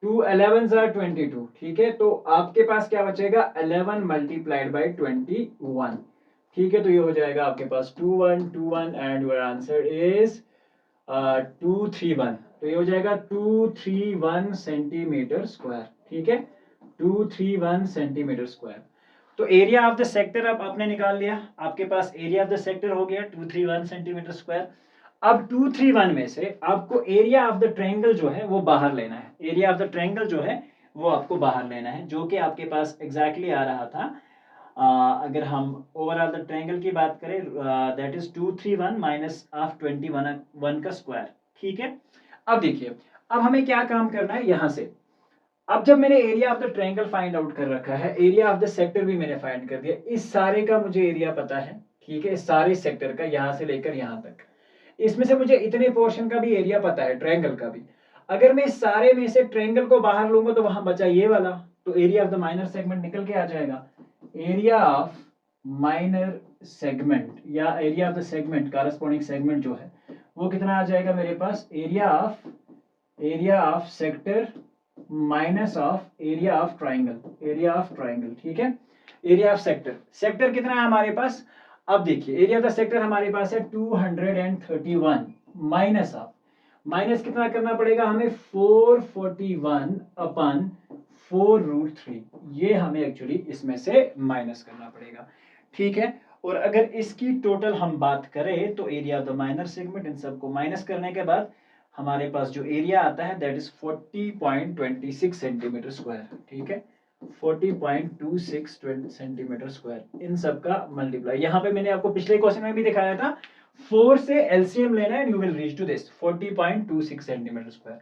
2 11s are 22। ठीक है, तो आपके पास क्या बचेगा? 11 मल्टीप्लाइड बाय 21। ठीक है, तो ये हो जाएगा आपके पास 2121 एंड योर आंसर इज 231, तो ये हो जाएगा 231 सेंटीमीटर स्क्वायर। ठीक है, 231 सेंटीमीटर स्क्वायर। तो एरिया ऑफ द सेक्टर अब आपने निकाल लिया, आपके पास एरिया ऑफ द सेक्टर हो गया 231 सेंटीमीटर स्क्वायर। अब 231 में से आपको एरिया ऑफ द ट्रायंगल जो है वो बाहर लेना है, एरिया ऑफ द ट्रायंगल जो है वो आपको बाहर लेना है, जो कि आपके पास एग्जैक्टली आ रहा था। अगर हम ओवरऑल द ट्रायंगल की बात करें, दैट इज 231 माइनस ऑफ 21 का स्क्वायर। ठीक है, अब देखिए, अब हमें क्या काम करना है यहाँ से। अब जब मैंने area of the triangle find out कर रखा है, एरिया ऑफ द सेक्टर भी मैंने फाइंड कर दिया, इस सारे का मुझे एरिया पता है। ठीक है, इस सारे सेक्टर का यहाँ से लेकर यहाँ तक, इसमें से मुझे इतने पोर्शन का भी एरिया पता है, ट्रायंगल का भी। अगर मैं इस सारे में से ट्रायंगल को बाहर लूंगा तो वहां बचा ये वाला, तो area of the minor segment निकल के आ जाएगा। एरिया ऑफ माइनर सेगमेंट या area of the segment, corresponding segment जो है वो कितना आ जाएगा मेरे पास, area of sector minus of area of triangle, area of triangle. ठीक है, एरिया ऑफ सेक्टर, सेक्टर कितना है हमारे पास। अब देखिए, एरिया ऑफ द सेक्टर हमारे पास है 231 माइनस ऑफ, माइनस कितना करना पड़ेगा हमें, 441 अपन 4√3, ये हमें एक्चुअली इसमें से माइनस करना पड़ेगा। ठीक है, और अगर इसकी टोटल हम बात करें तो area of the minor segment, इन सबको माइनस करने के बाद हमारे पास जो एरिया आता है दैट इज 40.26 सेंटीमीटर स्क्वायर। ठीक है, 40.26 सेंटीमीटर स्क्वायर, इन सब का मल्टीप्लाई। यहाँ पे मैंने आपको पिछले क्वेश्चन में भी दिखाया था, 4 से एलसीएम लेना है, you will reach to this 40.26 centimetre square.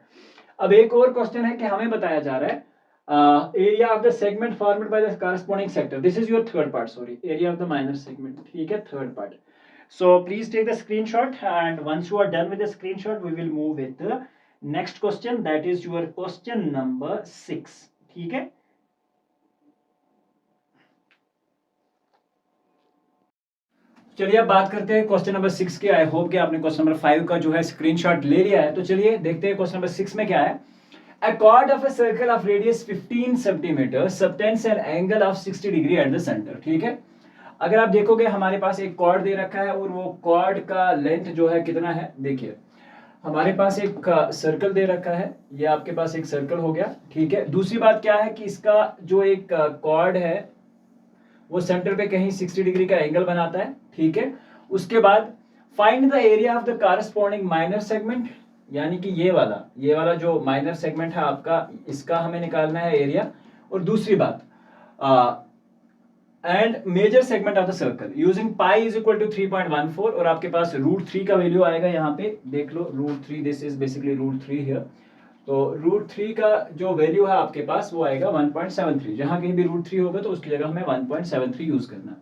अब एक और क्वेश्चन है कि हमें बताया जा रहा है area of the segment formed bye the corresponding sector, this is your third part, sorry, area of the minor segment. ठीक है, third part. So please take the screenshot, and once you are done with the screenshot, we will move with the next question, that is your question number 6. ठीक है, चलिए अब बात करते हैं question number 6 की। आई होप कि आपने क्वेश्चन नंबर 5 का जो है स्क्रीनशॉट ले लिया है। तो चलिए देखते हैं क्वेश्चन नंबर 6 में क्या है। A chord of a circle of radius 15 cm subtends an angle of 60 degree at the center। ठीक है, अगर आप देखोगे हमारे पास एक कॉर्ड दे रखा है और वो कॉर्ड का लेंथ जो है कितना है, देखिए हमारे पास एक सर्कल दे रखा है, ये आपके पास एक सर्कल हो गया। ठीक है, दूसरी बात क्या है कि इसका जो एक कॉर्ड है वो सेंटर पे कहीं 60 डिग्री का एंगल बनाता है। ठीक है, उसके बाद find the area of the corresponding minor segment, यानी कि ये वाला जो माइनर सेगमेंट है आपका, इसका हमें निकालना है एरिया। और दूसरी बात and major segment of the circle using pi is equal to 3.14, और आपके पास √3 का वैल्यू आएगा, यहाँ पे देख लो √3, दिस इज बेसिकली √3 हियर। तो √3 का जो वैल्यू है आपके पास वो आएगा 1.73, जहां कहीं भी √3 होगा तो उसकी जगह हमें 1.73 यूज करना।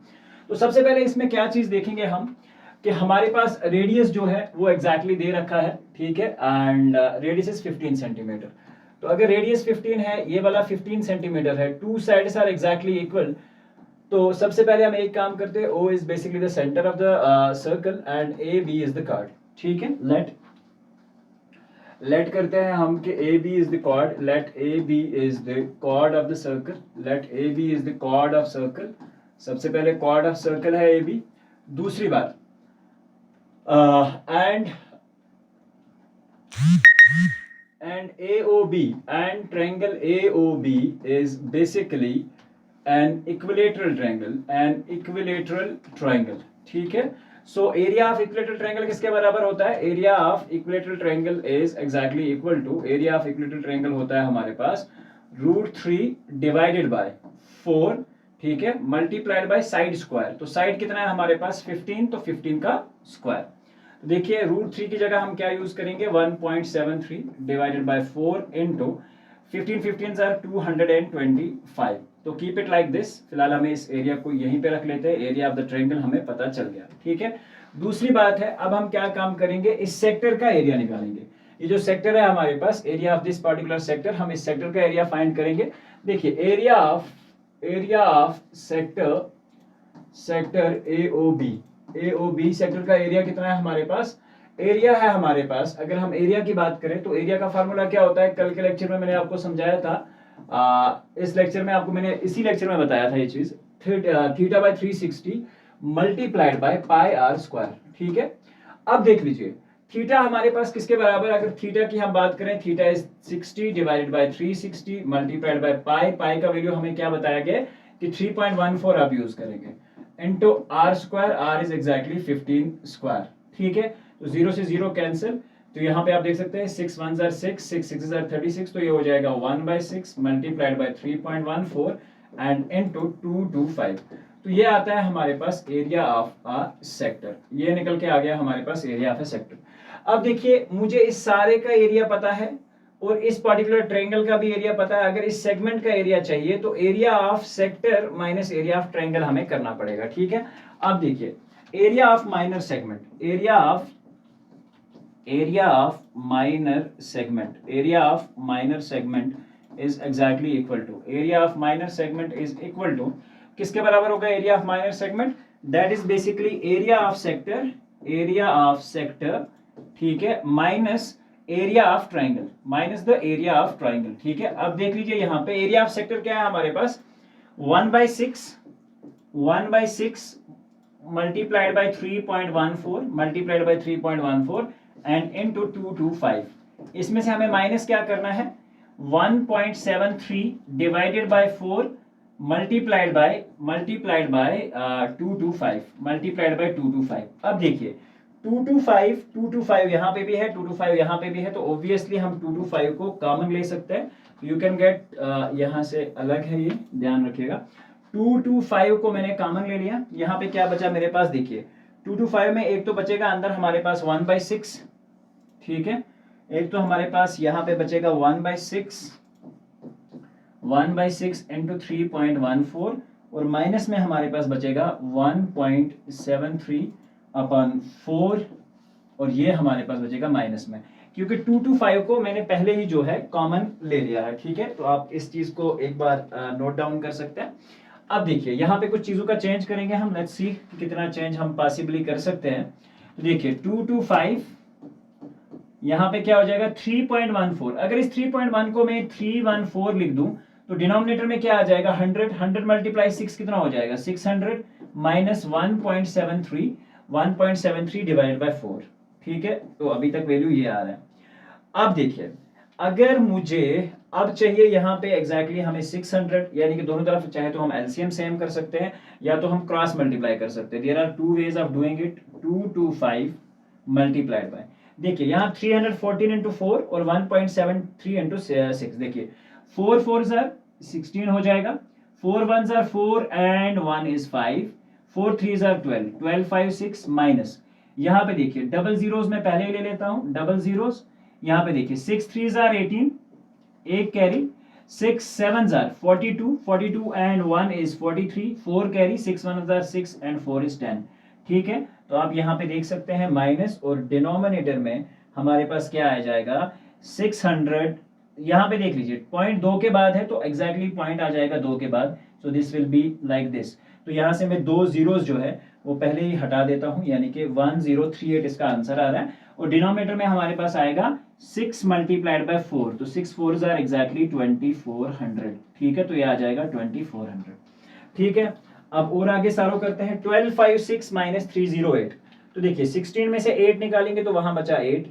तो सबसे पहले इसमें क्या चीज देखेंगे हम कि हमारे पास रेडियस जो है वो एग्जैक्टली दे रखा है। ठीक है, एंड रेडियस इज 15 सेंटीमीटर। तो अगर रेडियस 15 है, ये वाला 15 सेंटीमीटर है, two sides are exactly equal, तो सबसे पहले हम एक काम करते हैं, O is basically the centre of the circle and AB is the chord. ठीक है, लेट करते हैं हम कि AB is the chord, let AB is the chord of the circle, let AB is the chord of circle. सबसे पहले chord of circle है AB। दूसरी बात and AOB and triangle AOB is basically an equilateral triangle, ठीक है। So area of equilateral triangle किसके बराबर होता है, area of equilateral triangle is exactly equal to, area of equilateral triangle होता है हमारे पास √3 डिवाइडेड बाय 4, ठीक है, मल्टीप्लाइड बाय साइड स्क्वायर। तो साइड कितना है हमारे पास 15, तो 15 का स्क्वायर। तो देखिए √3 की जगह हम क्या यूज करेंगे, 1.73 डिवाइडेड बाय 4 इंटू 15 आर 225। तो कीप इट लाइक दिस। फिलहाल हमें इस एरिया को यहीं पे रख लेते हैं, एरिया ऑफ द ट्रायंगल हमें पता चल गया, ठीक है। दूसरी बात है, अब हम क्या काम करेंगे, इस सेक्टर का एरिया निकालेंगे। ये जो सेक्टर है हमारे पास, area of this particular sector, हम इस सेक्टर का एरिया फाइंड करेंगे। देखिए area of sector AOB sector का एरिया कितना है हमारे पास, एरिया है हमारे पास, अगर हम एरिया की बात करें तो एरिया का फार्मूला क्या होता है, कल के लेक्चर में मैंने आपको समझाया था, इस लेक्चर में आपको मैंने इसी लेक्चर में बताया था ये चीज, theta by 360 multiplied by pi are square, ठीक है। अब देख लीजिए थीटा हमारे पास किसके बराबर, अगर थीटा की हम बात करें, theta is 60 divided by 360 multiplied by पाई का वैल्यू हमें क्या बताया गया कि 3.14 आप यूज करेंगे, into r square, r is exactly 15 square, ठीक है। तो 0 से 0 कैंसिल, तो यहाँ पे आप देख सकते हैं 6 1 जार 6, 6 6 जार 36, तो ये हो जाएगा 1/6 मल्टीप्लाइड बाय 3.14 एंड इनटू 225। तो ये आता है हमारे पास एरिया ऑफ अ सेक्टर, ये निकल के आ गया हमारे पास एरिया ऑफ अ सेक्टर। अब देखिए मुझे इस सारे का एरिया पता है और इस पर्टिकुलर ट्रायंगल का भी एरिया पता है। अगर इस सेगमेंट का एरिया चाहिए तो area of sector minus area of triangle हमें करना पड़ेगा, ठीक है। अब देखिए area of minor segment, area of minor segment is exactly equal to, area of minor segment is equal to किसके बराबर होगा area of minor segment, that is basically area of sector, ठीक है, minus area of triangle, minus the area of triangle, ठीक है। अब देख लीजिए यहाँ पे एरिया ऑफ सेक्टर क्या है हमारे पास 1/6 multiplied by 3.14 and into 225। इसमें से हमें माइनस क्या करना है 1.73 डिवाइडेड बाय 4 मल्टीप्लाइड बाय 225। अब देखिए 225 यहाँ पे भी है, 225 यहाँ पे भी है, तो ऑब्वियसली हम 225 को कॉमन ले सकते हैं। यू कैन गेट, यहाँ से अलग है ये, ध्यान रखिएगा। 225 को मैंने कॉमन ले लिया, यहाँ पे क्या बचा मेरे पास देखिए 225 में एक तो बचेगा अंदर हमारे पास 1/6, ठीक है, एक तो हमारे पास यहाँ पे बचेगा 1/6 इंटू 3.14 और माइनस में हमारे पास बचेगा 1.73 अपन 4 और ये हमारे पास बचेगा माइनस में, क्योंकि 225 को मैंने पहले ही जो है कॉमन ले लिया है, ठीक है। तो आप इस चीज को एक बार नोट डाउन कर सकते हैं। अब देखिए यहाँ पे कुछ चीजों का चेंज करेंगे हम, लेट्स सी कितना चेंज हम पॉसिबली कर सकते हैं। तो देखिए 225 यहाँ पे क्या हो जाएगा 3.14, अगर इस 3.1 को मैं 314 लिख दूं तो डिनोमिनेटर में क्या आ जाएगा 100 मल्टीप्लाई 6 कितना हो जाएगा 600 माइनस 1.73 डिवाइडेड बाय 4, ठीक है। तो अभी तक वैल्यू ये आ रहा है। अब देखिए अगर मुझे अब चाहिए यहाँ पे एग्जैक्टली हमें 600, यानी कि दोनों तरफ चाहे तो हम एलसीएम सेम कर सकते हैं या तो हम क्रॉस मल्टीप्लाई कर सकते हैं। There are two ways of doing it, 225 multiplied by, देखिए यहाँ 314 इंटू 4 और 1.73 इंटू 6, देखिए 4 4 जार 16 हो जाएगा, 4 1 jar 4 and 1 is 5, 4 3 jar 12, 12 5 6 minus, यहाँ पे देखिए डबल जीरोस में पहले ही ले लेता हूँ, डबल जीरोस यहाँ पे देखिए 6 3 जार 18, एक carry, 6 7 jar 42 and 1 is 43, 4 carry, 6 1 jar 6 and 4 is 10, ठीक है। तो आप यहाँ पे देख सकते हैं माइनस और डिनोमिनेटर में हमारे पास क्या आ जाएगा 600, यहाँ पे देख लीजिए पॉइंट 2 के बाद है तो एग्जैक्टली पॉइंट आ जाएगा 2 के बाद, so this will be like this. तो यहाँ से मैं 2 जीरोस जो है वो पहले ही हटा देता हूँ, यानी कि 1038 इसका आंसर आ रहा है और डिनोमिनेटर में हमारे पास आएगा 6 मल्टीप्लाइड बाय 4, तो 6 4 जार एग्जैक्टली 2400, ठीक है। तो ये आ जाएगा 2400, ठीक है। अब और आगे सारो करते हैं, 1256 माइनस 308, तो देखिए 16 में से 8 निकालेंगे तो वहां बचा 8,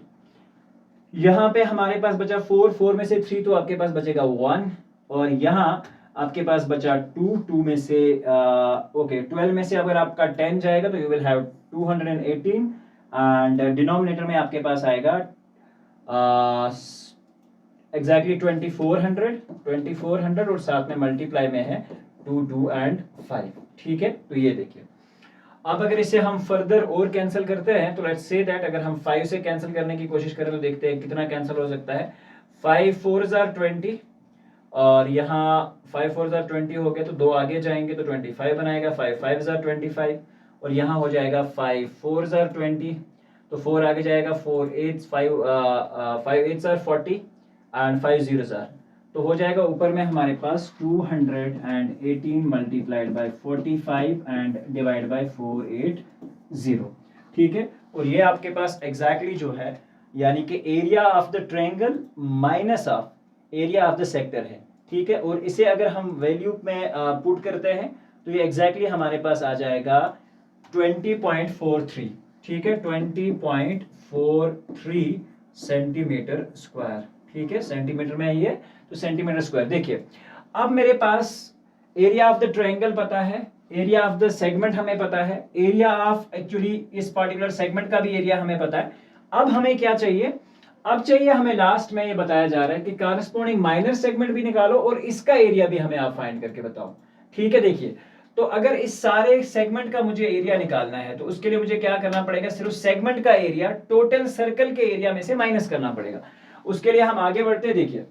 यहाँ पे हमारे पास बचा 4, 4 में से 3 तो आपके पास बचेगा 1 और यहाँ आपके पास बचा 2, 2 में से ओके 12 में से अगर आपका 10 जाएगा तो you will have 218 and denominator में आपके पास आएगा एग्जैक्टली 2400 और साथ में मल्टीप्लाई में है 2 2 एंड 5, ठीक है। तो ये देखिए अब अगर इसे हम फर्दर और कैंसिल करते हैं तो लेट्स से दैट अगर हम 5 से कैंसिल करने की कोशिश करें तो देखते हैं कितना कैंसिल हो सकता है। 5 4 जार 20 और यहाँ 5 4 जार 20 हो गया तो 2 आगे जाएंगे तो 25 बनाएगा, 5 5 जार 25 और यहाँ हो जाएगा 5 4 जार 20 तो 4 आगे जाएगा, 4 8 जार 40 एंड 5 0 जार, तो हो जाएगा ऊपर में हमारे पास 218 multiplied by 45 and divide by 480, ठीक है। और ये आपके पास एग्जैक्टली जो है यानी कि area of the triangle minus of area of the sector है, ठीक है। और इसे अगर हम वैल्यू में पुट करते हैं तो ये एग्जैक्टली हमारे पास आ जाएगा 20.43, ठीक है, 20.43 सेंटीमीटर स्क्वायर, ठीक है। सेंटीमीटर में ये तो सेंटीमीटर स्क्वायर। देखिए अब मेरे पास एरिया ऑफ द ट्रायंगल पता है, एरिया ऑफ द सेगमेंट हमें पता है, एरिया ऑफ एक्चुअली इस पार्टिकुलर सेगमेंट का भी एरिया हमें पता है, अब हमें क्या चाहिए, अब चाहिए हमें लास्ट में ये बताया जा रहा है कि कॉरस्पॉन्डिंग माइनर सेगमेंट भी निकालो और इसका एरिया भी हमें आप फाइंड करके बताओ। ठीक है, देखिए तो अगर इस सारे सेगमेंट का मुझे एरिया निकालना है तो उसके लिए मुझे क्या करना पड़ेगा, सिर्फ सेगमेंट का एरिया टोटल सर्कल के एरिया में से माइनस करना पड़ेगा। उसके लिए हम आगे बढ़ते हैं। देखिए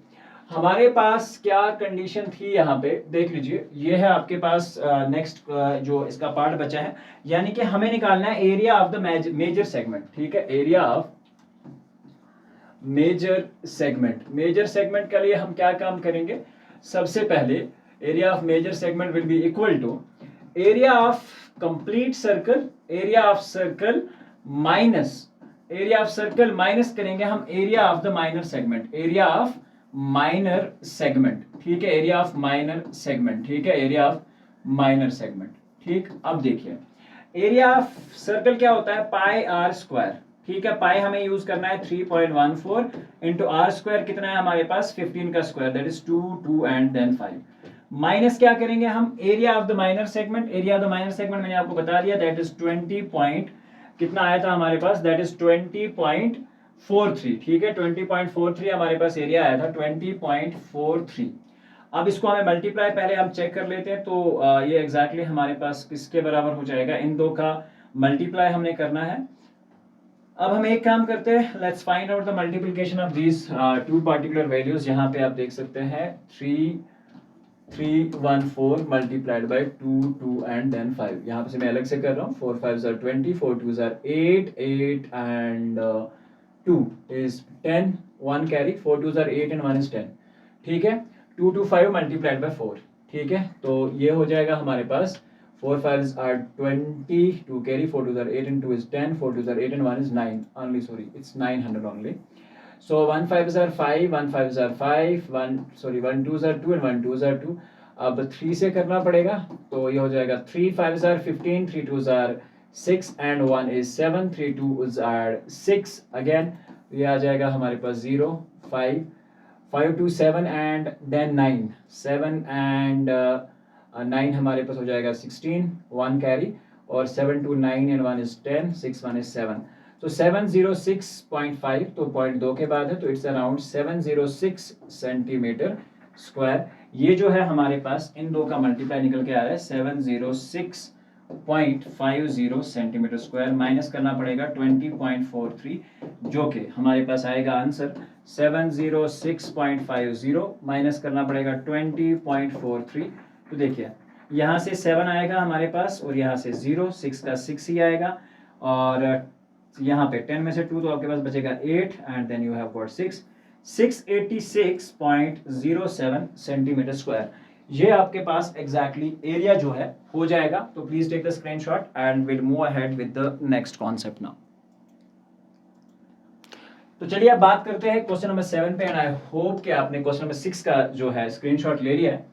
हमारे पास क्या कंडीशन थी, यहाँ पे देख लीजिए, ये है आपके पास नेक्स्ट जो इसका पार्ट बचा है, यानी कि हमें निकालना है area of the major segment. ठीक है, area of major segment. Major segment के लिए हम क्या काम करेंगे, सबसे पहले area of major segment will be equal to area of complete circle, area of circle minus area of circle minus करेंगे हम area of the minor segment, area of minor segment. ठीक है, एरिया ऑफ माइनर सेगमेंट। ठीक है, area of minor segment. ठीक, अब देखिए area of circle क्या होता है, पाई आर स्क्वायर। ठीक है, पाई हमें यूज करना है 3.14 इंटू आर स्क्वायर कितना है हमारे पास 15 का square, that is 2 2 and then 5। Minus क्या करेंगे हम, area of the minor segment, area of the minor segment मैंने आपको बता दिया, दैट इज 20 पॉइंट कितना आया था हमारे पास, दैट इज 20.43। ठीक है, 20.43 हमारे पास एरिया आया था, 20.43। अब इसको हमें मल्टीप्लाई पहले हम चेक कर लेते हैं, तो ये एग्जैक्टली हमारे पास किसके बराबर हो जाएगा, इन दो का मल्टीप्लाई हमने करना है। अब हम एक काम करते हैं, let's find out the multiplication of these two particular values. यहाँ पे आप देख सकते हैं 314 मल्टीप्लाइड बाय 2 2 एंड देन 5। यहाँ पे से मैं अलग से कर रहा हूँ, 4 5 are 20, 4 2 are 8, 8 and 2 is 10, 1 carry, 4 2 are 8 and 1 is 10। ठीक है, 2 2 5 मल्टीप्लाइड बाय 4। ठीक है, तो ये हो जाएगा हमारे पास 4 5 are 20, 2 carry, 4 2 are 8 and 2 is 10, 4 2 are 8 and 1 is 9 only, sorry it's 900 only। So 1 5 are 5, 1 5 are 5, 1 2 are 2 and 1 2 are 2। अब 3 से करना पड़ेगा, तो ये हो जाएगा 3 5 are 15, 3 2 are 6 and 1 is 7, 3 2 are 6 again। ये आ जाएगा हमारे पास 0 5 5 2 7 and then 9, 7 and 9 हमारे पास हो जाएगा 16, 1 कैरी, और 7 2 9 and 1 is 10, 6 1 is 7। तो 706.5 तो 0.2 के बाद है, तो इट्स अराउंड 706 सेंटीमीटर स्क्वायर। ये जो है हमारे पास इन दो का मल्टीप्लाई निकल के आ रहा है 706.50 सेंटीमीटर स्क्वायर, माइनस करना पड़ेगा 20.43, जो कि हमारे पास आएगा आंसर 706.50 माइनस करना पड़ेगा 20.43। तो देखिए यहाँ से 7 आएगा हमारे पास और यहाँ से 0, 6 का 6 ही आएगा, और यहाँ पे 10 में से 2 तो आपके पास बचेगा 8 and then you have got 6, 686.07 centimetre square. ये आपके पास एग्जैक्टली एरिया जो है हो जाएगा। तो please take the screenshot and will move ahead with the next concept now. तो चलिए अब बात करते हैं क्वेश्चन नंबर 7 पे, एंड आई होप कि आपने क्वेश्चन नंबर 6 का जो है स्क्रीनशॉट ले लिया है।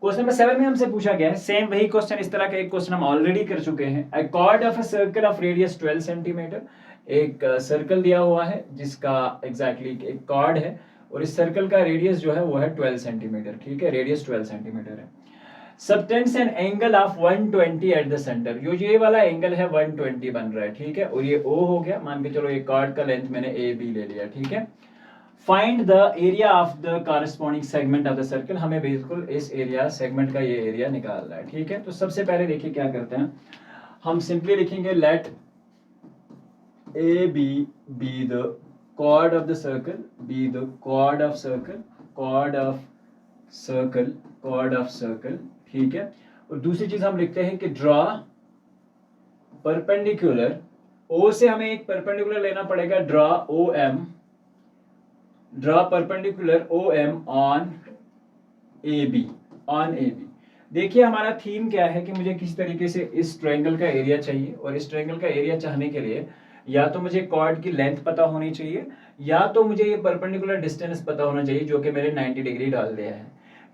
क्वेश्चन नंबर 7 में हमसे पूछा गया है सेम वही क्वेश्चन, इस तरह का एक क्वेश्चन हम ऑलरेडी कर चुके हैं। अ cord of a circle of radius 12 centimetre, एक सर्कल दिया हुआ है जिसका एग्जैक्टली एक कॉर्ड है, और इस सर्कल का रेडियस जो है वो है 12 सेंटीमीटर। ठीक है, रेडियस 12 सेंटीमीटर है। Subtends an angle of 120 eight the centre, ये वाला एंगल है 120 बन रहा है। ठीक है, और ये O हो गया, मान के चलो ये कॉर्ड का लेंथ मैंने AB ले लिया। ठीक है, find the area of the corresponding segment of the circle, हमें बिल्कुल इस एरिया सेगमेंट का ये एरिया निकालना है। ठीक है, तो सबसे पहले देखिए क्या करते हैं, हम सिंपली लिखेंगे let AB be the chord of the circle, be the chord of circle, chord of circle, chord of circle। ठीक है, और दूसरी चीज हम लिखते हैं कि ड्रॉ परपेंडिकुलर, O से हमें एक परपेंडिकुलर लेना पड़ेगा, draw OM, draw perpendicular OM on AB, on AB। देखिए हमारा थीम क्या है कि मुझे किसी तरीके से इस ट्रायंगल का एरिया चाहिए, और इस ट्रायंगल का एरिया चाहने के लिए या तो मुझे कॉर्ड की लेंथ पता होनी चाहिए, या तो मुझे ये परपेंडिकुलर डिस्टेंस पता होना चाहिए जो कि मैंने 90 डिग्री डाल दिया है।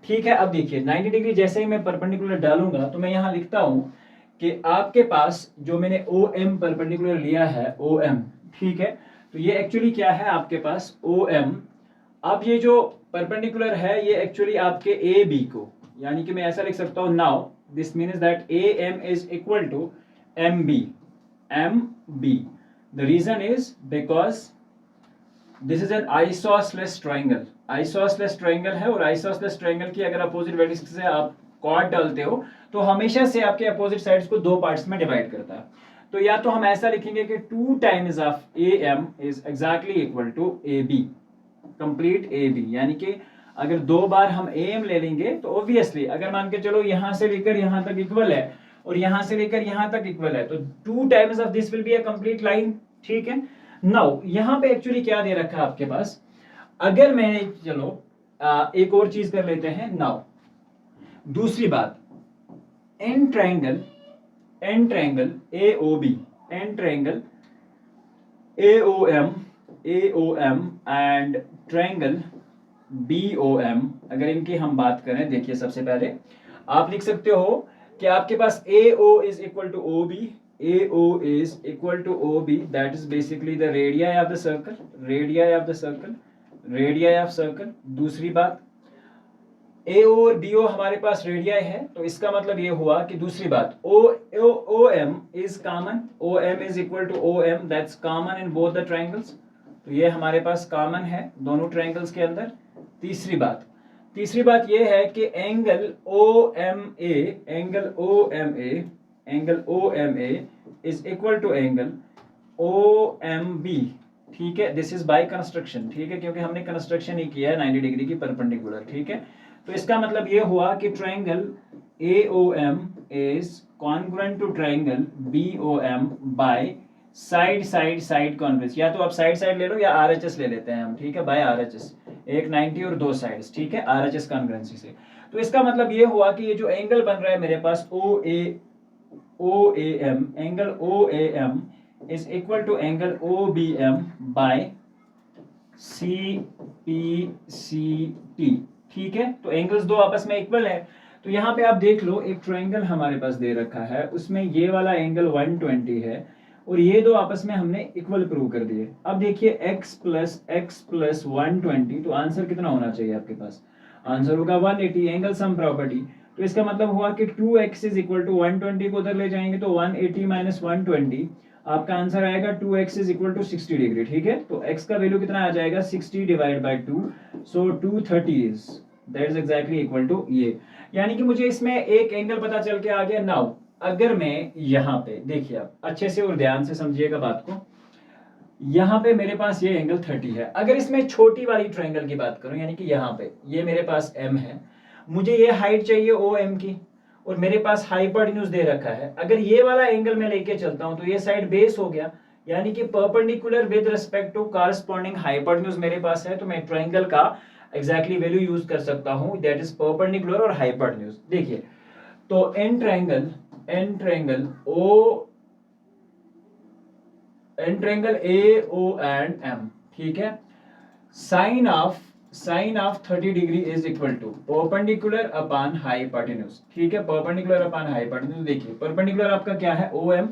ठीक है, अब देखिए 90 डिग्री जैसे ही मैं परपेंडिकुलर डालूंगा तो मैं यहाँ लिखता हूँ कि आपके पास जो मैंने OM परपेंडिकुलर लिया है, OM। ठीक है, तो ये एक्चुअली क्या है आपके पास OM। अब ये जो परपेंडिकुलर है ये एक्चुअली आपके AB को, यानी कि मैं ऐसा लिख सकता हूँ, now this means that AM is equal to MB, MB। The reason is because this is an isosceles triangle. Isosceles triangle है, और आइसोसेलेस ट्राइंगल की अगर अपोजिट वर्टिसेस से आप कॉर्ड डालते हो तो हमेशा से आपके अपोजिट साइड्स को दो पार्ट्स में डिवाइड करता है। तो या तो हम ऐसा लिखेंगे कि 2 times of A M is exactly equal to A B, complete A B. यानी कि अगर 2 बार हम ए एम ले लेंगे तो ऑब्वियसली अगर मान के चलो यहां से लेकर यहां तक इक्वल है और यहां से लेकर यहां तक इक्वल है, तो 2 times of this will be a complete line. ठीक है, नाउ यहां पे एक्चुअली क्या दे रखा है आपके पास, अगर मैं चलो एक और चीज कर लेते हैं। नाउ दूसरी बात, in triangle A O B, in triangle A O M and triangle B O M, अगर इनकी हम बात करें, देखिए सबसे पहले आप लिख सकते हो कि आपके पास A O is equal to O B, A O is equal to O B, that is basically the radii of the circle, radii of the circle, radii of circle. दूसरी बात, ए ओ और बी ओ हमारे पास radii है, तो इसका मतलब ये हुआ कि दूसरी बात O M is common, O M is equal to O M, that's common in both the triangles. तो ये हमारे पास कॉमन है दोनों ट्राइंगल्स के अंदर। तीसरी बात ये है कि angle O M A, angle O M A, angle O M A is equal to angle O M B. ठीक है, दिस इज बाय कंस्ट्रक्शन। ठीक है, क्योंकि हमने कंस्ट्रक्शन ही किया है 90 डिग्री की परपेंडिकुलर। ठीक है, तो इसका मतलब ये हुआ कि triangle A O M is congruent to triangle B O M by side convex. या तो आप साइड ले लो या आरएचएस ले लेते हैं हम। ठीक है, बाय आरएचएस, एक 90 और 2 साइड्स। ठीक है, आरएचएस कॉन्ग्रुएंसी से। तो इसका मतलब ये हुआ कि ये जो एंगल बन रहा है मेरे पास O A M, angle O A M is equal to angle O B M by C P C T. ठीक है, तो एंगल्स दो आपस में इक्वल है। तो यहाँ पे आप देख लो, एक ट्रायंगल हमारे पास दे रखा है, उसमें ये वाला एंगल 120 है और ये दो आपस में हमने इक्वल प्रूव कर दिए। अब देखिए x प्लस 120, तो आंसर कितना होना चाहिए आपके पास, आंसर होगा 180, एंगल सम प्रॉपर्टी। तो इसका मतलब हुआ कि 2x इज इक्वल टू 120 को उधर ले जाएंगे तो 180 माइनस 120, आपका आंसर आएगा 2x is equal to 60 degree. ठीक है, तो x का वैल्यू कितना आ जाएगा, 60 divide by 2, so 230 is that is exactly equal to ये। यानी कि मुझे इसमें एक एंगल पता चल के आ गया। नाउ अगर मैं यहाँ पे देखिए, आप अच्छे से और ध्यान से समझिएगा बात को, यहाँ पे मेरे पास ये एंगल 30 है। अगर इसमें छोटी वाली ट्रायंगल की बात करूं, यानी कि यहाँ पे ये मेरे पास m है, मुझे ये हाइट चाहिए OM की, और मेरे पास हाइपोटेन्यूज दे रखा है। अगर ये वाला एंगल मैं लेके चलता हूं तो ये साइड बेस हो गया, यानी कि perpendicular with respect to corresponding hypotenuse मेरे पास है, तो मैं ट्रायंगल का एग्जैक्टली वैल्यू यूज कर सकता हूं, दैट इज परपेंडिकुलर और हाइपोटेन्यूज। देखिए, तो in triangle A O and M, ठीक है, sine of 30 degree is equal to perpendicular upon hypotenuse. ठीक है, परपेंडिकुलर अपॉन हाइपोटेन्यूज। देखिए, परपेंडिकुलर आपका क्या है, OM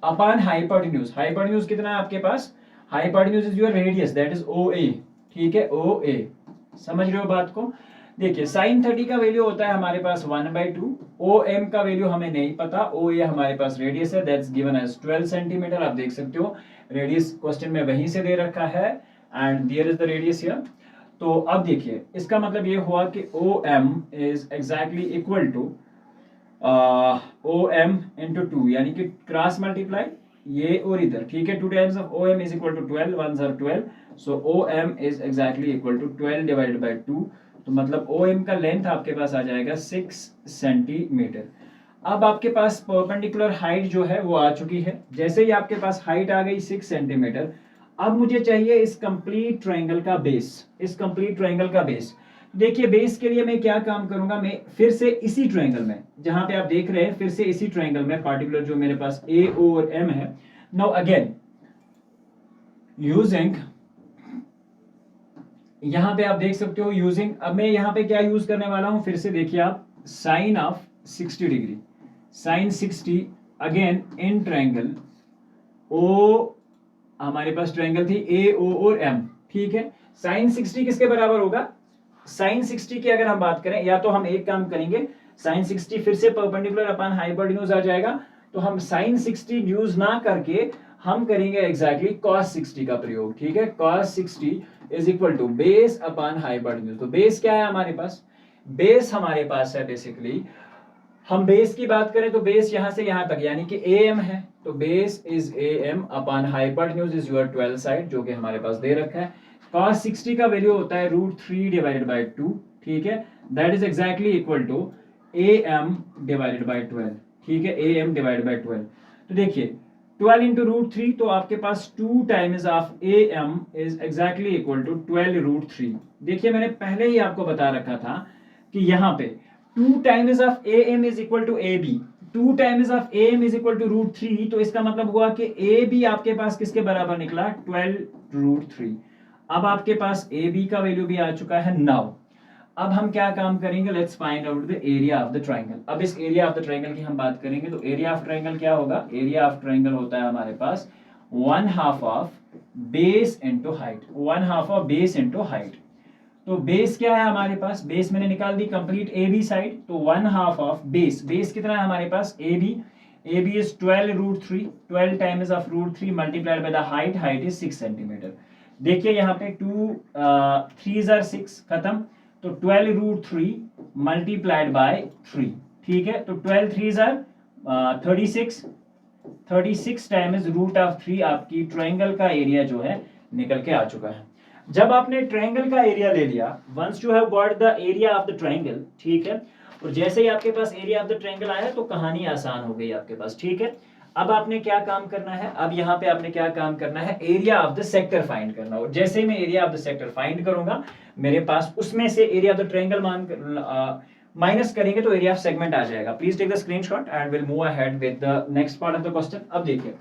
अपॉन हाइपोटेन्यूज। हाइपोटेन्यूज कितना है आपके पास, hypotenuse is your radius, that is OA। ठीक है, OA, समझ रहे हो बात को। देखिए, साइन 30 का वैल्यू होता है हमारे पास 1/2, OM का वैल्यू हमें नहीं पता, OA हमारे पास रेडियस है, दैट्स गिवन एज 12 सेंटीमीटर। आप देख सकते हो रेडियस क्वेश्चन में वहीं से दे रखा है, and there is the radius here. तो अब देखिए, इसका मतलब ये हुआ कि OM is exactly equal to OM into 2, यानी कि क्रॉस मल्टीप्लाई ये और इधर। ठीक है, 2 times of OM is equal to 12, 1s are 12, so OM is exactly equal to 12 divided by 2, तो मतलब OM का लेंथ आपके पास आ जाएगा 6 सेंटीमीटर। अब आपके पास परपेंडिकुलर हाइट जो है वो आ चुकी है। जैसे ही आपके पास हाइट आ गई 6 सेंटीमीटर, अब मुझे चाहिए इस कंप्लीट ट्रायंगल का बेस, इस कंप्लीट ट्रायंगल का बेस। देखिए, बेस के लिए मैं क्या काम करूंगा, मैं फिर से इसी ट्रायंगल में, जहां पे आप देख रहे हैं, फिर से इसी ट्रायंगल में पार्टिकुलर जो मेरे पास AO और M है, नाउ अगेन यूजिंग, यहां पे आप देख सकते हो यूजिंग, अब मैं यहां पे क्या यूज करने वाला हूं, फिर से देखिए आप, sine of 60 degree, sine 60 again in triangle O, हमारे पास ट्रायंगल थी AO और M। ठीक है, साइन 60 किसके बराबर होगा, साइन 60 की अगर हम बात करें, या तो हम एक काम करेंगे, साइन 60 फिर से परपेंडिकुलर अपॉन हाइपोटेन्यूज आ जाएगा, तो हम साइन 60 यूज ना करके हम करेंगे एग्जैक्टली cos 60 का प्रयोग, ठीक है। cos 60 is equal to base upon hypotenuse. तो बेस क्या है हमारे पास? बेस हमारे पास है बेसिकली, हम बेस की बात करें तो बेस यहां से यहां तक यानी कि am है, तो base is am upon hypotenuse is your 12 side, जो कि हमारे पास दे रखा है। cos 60 का वैल्यू होता है √3 डिवाइडेड बाय 2, ठीक है। That is exactly equal to am divided by 12, ठीक है। am डिवाइडेड बाय 12, तो देखिए 12 इंटू √3, तो आपके पास 2 times of am is exactly equal to 12 √3। देखिए मैंने पहले ही आपको बता रखा था कि यहाँ पे 2 times of am is equal to ab, 2 times of am is equal to √3, तो इसका मतलब हुआ कि ab आपके पास किसके बराबर निकला? 12 √3। अब आपके पास ab का वैल्यू भी आ चुका है 9। अब हम क्या काम करेंगे? Let's find out the area of the triangle. अब इस एरिया ऑफ द ट्राइंगल की हम बात करेंगे, तो एरिया ऑफ ट्राइंगल क्या होगा? एरिया ऑफ ट्राइंगल होता है हमारे पास 1/2 of base into height, 1/2 of base into height. तो बेस क्या है हमारे पास? बेस मैंने निकाल दी कंप्लीट ए बी साइड, तो 1/2 ऑफ बेस, बेस कितना है हमारे पास? A B, A B is 12 √3, 12 times of √3 multiplied by the height, height is 6 centimetre. देखिए यहाँ पे 2 3s are 6 खत्म, तो 12 √3 मल्टीप्लाइड बाय 3, ठीक है। तो 12 3s are 36, 36 टाइम्स √3 आपकी ट्रायंगल का एरिया जो है निकल के आ चुका है। जब आपने ट्रायंगल का एरिया ले लिया, once you have got the area of the triangle, ठीक है, और जैसे ही आपके पास एरिया ऑफ द ट्रायंगल आया तो कहानी आसान हो गई आपके पास, ठीक है। अब आपने क्या काम करना है? अब यहाँ पे आपने क्या काम करना है? Area of the sector find करना। और जैसे ही मैं area of the sector find करूंगा, मेरे पास उसमें से area of the triangle minus करेंगे तो एरिया ऑफ सेगमेंट आ जाएगा। Please take the screenshot and will move ahead with the next part of the question. अब देखिए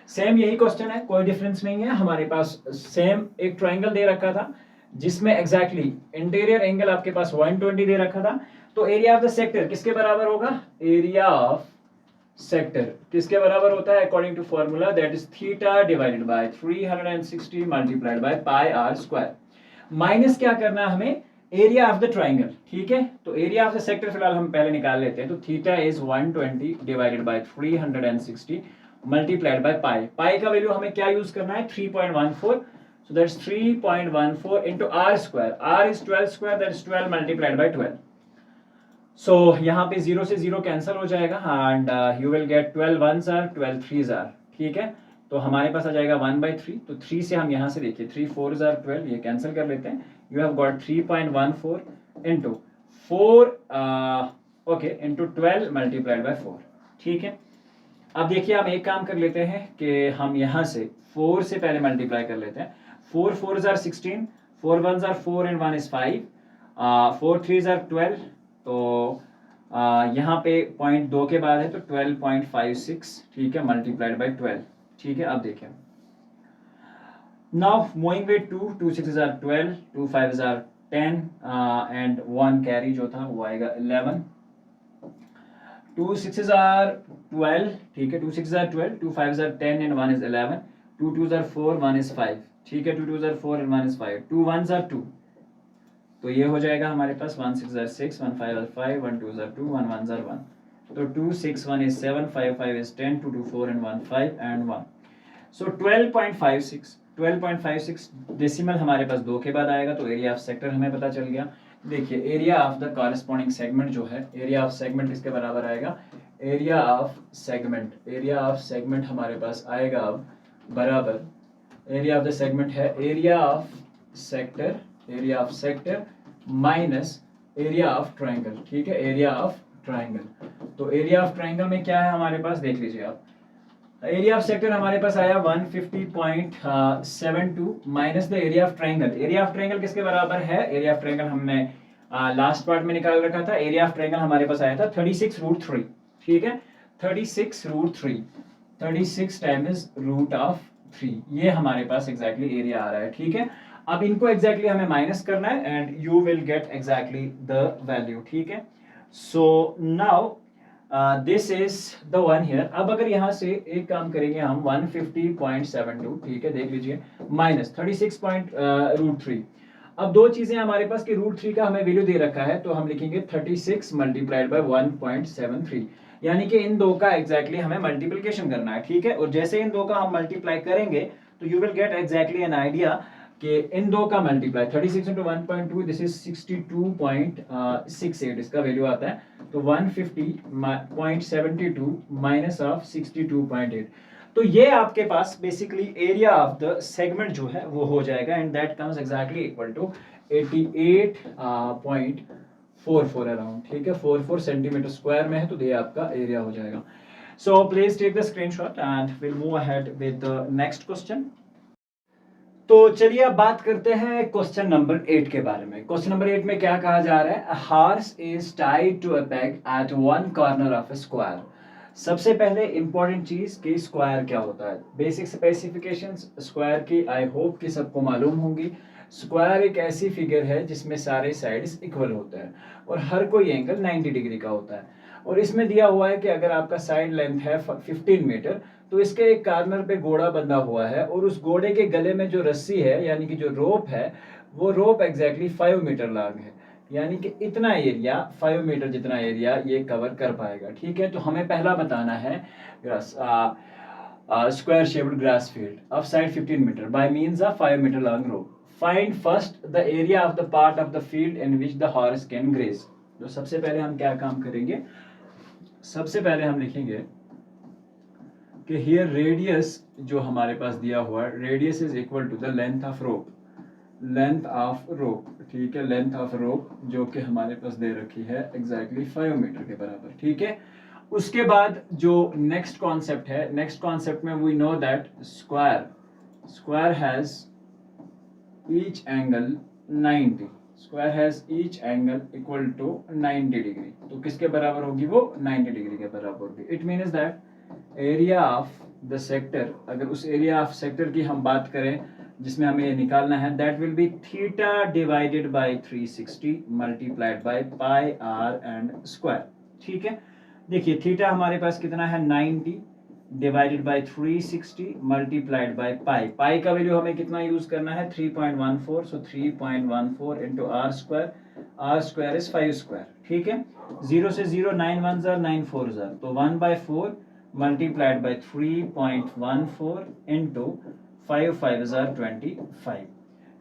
सेम यही क्वेश्चन है, कोई डिफरेंस नहीं है। हमारे पास सेम एक ट्रायंगल दे रखा था जिसमें एग्जैक्टली इंटीरियर एंगल आपके पास 120 दे रखा था। तो एरिया ऑफ द सेक्टर किसके बराबर होगा? एरिया ऑफ सेक्टर किसके बराबर होता है? According to formula that is theta divided by 360 multiplied by pi are square. Minus क्या करना है हमें? एरिया ऑफ द ट्रायंगल, ठीक है। तो एरिया ऑफ द सेक्टर फिलहाल हम पहले निकाल लेते हैं। तो theta is 120 divided by 360 multiplied by pi. Pi का वैल्यू हमें क्या यूज करना है? 3.14, so that's 3.14 into r square, r is 12 square, that is 12 multiplied by 12. So यहाँ पे 0 से 0 कैंसिल हो जाएगा and you will get 12 ones are 12 threes are, ठीक है। तो हमारे पास आ जाएगा 1/3, तो 3 से हम यहाँ से देखिए 3 4s are 12, ये कैंसिल कर लेते हैं। You have got 3.14 into 4 okay into 12 multiplied by 4, ठीक है। अब देखिए हम एक काम कर लेते हैं कि हम यहाँ से 4 से पहले मल्टीप्लाई कर लेते हैं। 4 4s are 16, 4 1s are 4 and 1 is 5, 4 3s are 12, तो यहाँ पे 0.2 के बाद है तो 12.56, ठीक है, मल्टीप्लाइड बाय 12, ठीक है। अब देखिए now moving with 2 6s are 12, 2 5s are 10 and 1 carry जो था वो आएगा 11, 2 6s are 12, ठीक है, 2 6s are 12, 2 5s are 10 and 1 is 11, 2 2s are 4, 1 is 5, ठीक है, 2 2s are 4 and 1 is 5, 2 1s are 2, तो ये हो जाएगा हमारे पास 1 6s are 6, 1 5 are 5, 1 2s are 2, 1 1s are 1, तो 2 6 1 is 7, 5 5 is 10, 2 2 4 and 1 5 and 1, so 12.56 decimal हमारे पास 2 के बाद आएगा, तो एरिया ऑफ सेक्टर हमें पता चल गया। देखिए area of the corresponding segment जो है, एरिया ऑफ सेगमेंट किसके बराबर आएगा? Area of segment, area of segment हमारे पास आएगा अब बराबर, एरिया ऑफ द सेगमेंट है area of sector, area of sector minus area of triangle, ठीक है, एरिया ऑफ ट्रायंगल। तो एरिया ऑफ ट्रायंगल में क्या है हमारे पास? देख लीजिए आप, एरिया ऑफ सेक्टर हमारे पास आया 150.72 minus the area of triangle. Area of triangle किसके बराबर है? एरिया ऑफ ट्रायंगल हमने लास्ट पार्ट में निकाल रखा था। एरिया ऑफ ट्रायंगल हमारे पास आया था 36 √3, ठीक है, 36 √3, 36 टाइम्स √3, ये हमारे पास एग्जैक्टली एरिया आ रहा है, ठीक है। अब इनको एग्जैक्टली हमें माइनस करना है and you will get exactly the value, ठीक है। So now this is the one here. अब अगर यहाँ से एक काम करेंगे हम 150.72, ठीक है, देख लीजिए, माइनस 36.√3। अब दो चीजें हमारे पास कि √3 का हमें वैल्यू दे रखा है, तो हम लिखेंगे 36 मल्टीप्लाइड बाय 1.73, यानी कि इन दो का एग्जैक्टली हमें मल्टीप्लिकेशन करना है, ठीक है। और जैसे इन दो का हम मल्टीप्लाई करेंगे तो you will get exactly an idea कि इन दो का मल्टीप्लाई 36 इंटू 1.2 दिस इज 62.68 इसका वैल्यू आता है। तो 150.72 माइनस ऑफ 62.8, तो ये आपके पास basically area of the segment जो है वो हो जाएगा, and that comes exactly equal to 88.44 around, ठीक है। 44 सेंटीमीटर स्क्वायर में है, तो ये आपका एरिया हो जाएगा। So please take the screenshot and will move ahead with the next question. तो चलिए अब बात करते हैं क्वेश्चन नंबर 8 के बारे में। क्वेश्चन नंबर 8 में क्या कहा जा रहा है, a horse is tied to a peg at one corner of a square. सबसे पहले इंपॉर्टेंट चीज कि स्क्वायर क्या होता है, बेसिक स्पेसिफिकेशंस स्क्वायर की आई होप कि सबको मालूम होंगी। स्क्वायर एक ऐसी फिगर है जिसमें सारे साइड्स इक्वल होते हैं और हर कोई एंगल 90 डिग्री का होता है। और इसमें दिया हुआ है कि अगर आपका साइड लेंथ है 15 मीटर, तो इसके एक कॉर्नर पे घोड़ा बंधा हुआ है और उस घोड़े के गले में जो रस्सी है यानी कि जो रोप है, वो रोप एग्जैक्टली 5 मीटर लॉन्ग है, यानी कि इतना एरिया 5 मीटर जितना एरिया ये कवर कर पाएगा, ठीक है। तो हमें पहला बताना है square shaped grass field of side 15 metre by means of 5 metre long rope. Find first the area of the part of the field in which the horse can graze. तो सबसे पहले हम क्या काम करेंगे, सबसे पहले हम लिखेंगे कि हियर रेडियस जो हमारे पास दिया हुआ है, radius is equal to the length of rope, length of rope, ठीक है। लेंथ ऑफ रोप जो कि हमारे पास दे रखी है एग्जैक्टली 5 मीटर के बराबर, ठीक है। उसके बाद जो नेक्स्ट कॉन्सेप्ट है, नेक्स्ट कॉन्सेप्ट में we know that square has each angle 90, square has each angle equal to 90 degree. तो किसके बराबर होगी वो, 90 डिग्री के बराबर होगी। It means that area of the sector, अगर उस एरिया ऑफ सेक्टर की हम बात करें जिसमें हमें ये निकालना है, that will be theta divided by 360 multiplied by pi r and square, ठीक है। देखिए थीटा हमारे पास कितना है, 90 divided by 360 multiplied by pi. Pi का वैल्यू हमें कितना यूज करना है, 3.14, so 3.14 into r square, r square is 5 square, ठीक है। 0 से 0 9 1 9 4 तो 1/4 multiplied by 3.14 into 5 5 25,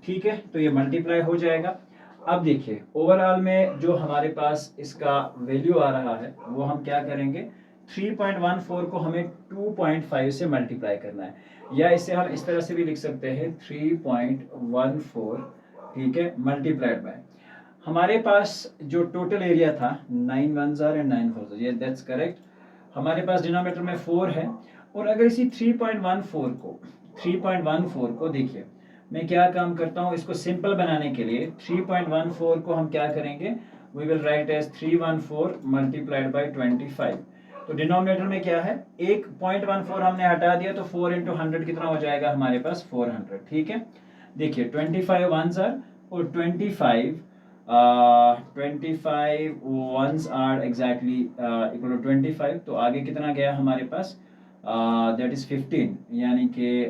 ठीक है। तो ये मल्टीप्लाई हो जाएगा। अब देखिए ओवरऑल में जो हमारे पास इसका वैल्यू आ रहा है वो हम क्या करेंगे, 3.14 को हमें 2.5 से मल्टीप्लाई करना है, या इसे हम इस तरह से भी लिख सकते हैं 3.14, ठीक है, मल्टीप्लाइड बाय हमारे पास जो टोटल एरिया था 9 1 एंड 9 4, ये दैट्स करेक्ट। हमारे पास डिनोमिनेटर में 4 है, और अगर इसी 3.14 को देखिए, मैं क्या काम करता हूँ, इसको सिंपल बनाने के लिए 3.14 को हम क्या करेंगे, we will write as 314 multiplied by 25। तो डिनोमिनेटर में क्या है, एक 0.14 हमने हटा दिया, तो 4 इंटू 100 कितना हो जाएगा हमारे पास, 400, ठीक है। देखिए 25 1s और 25 ones are exactly equal to 25, तो आगे कितना गया हमारे पास, that is 15, यानी कि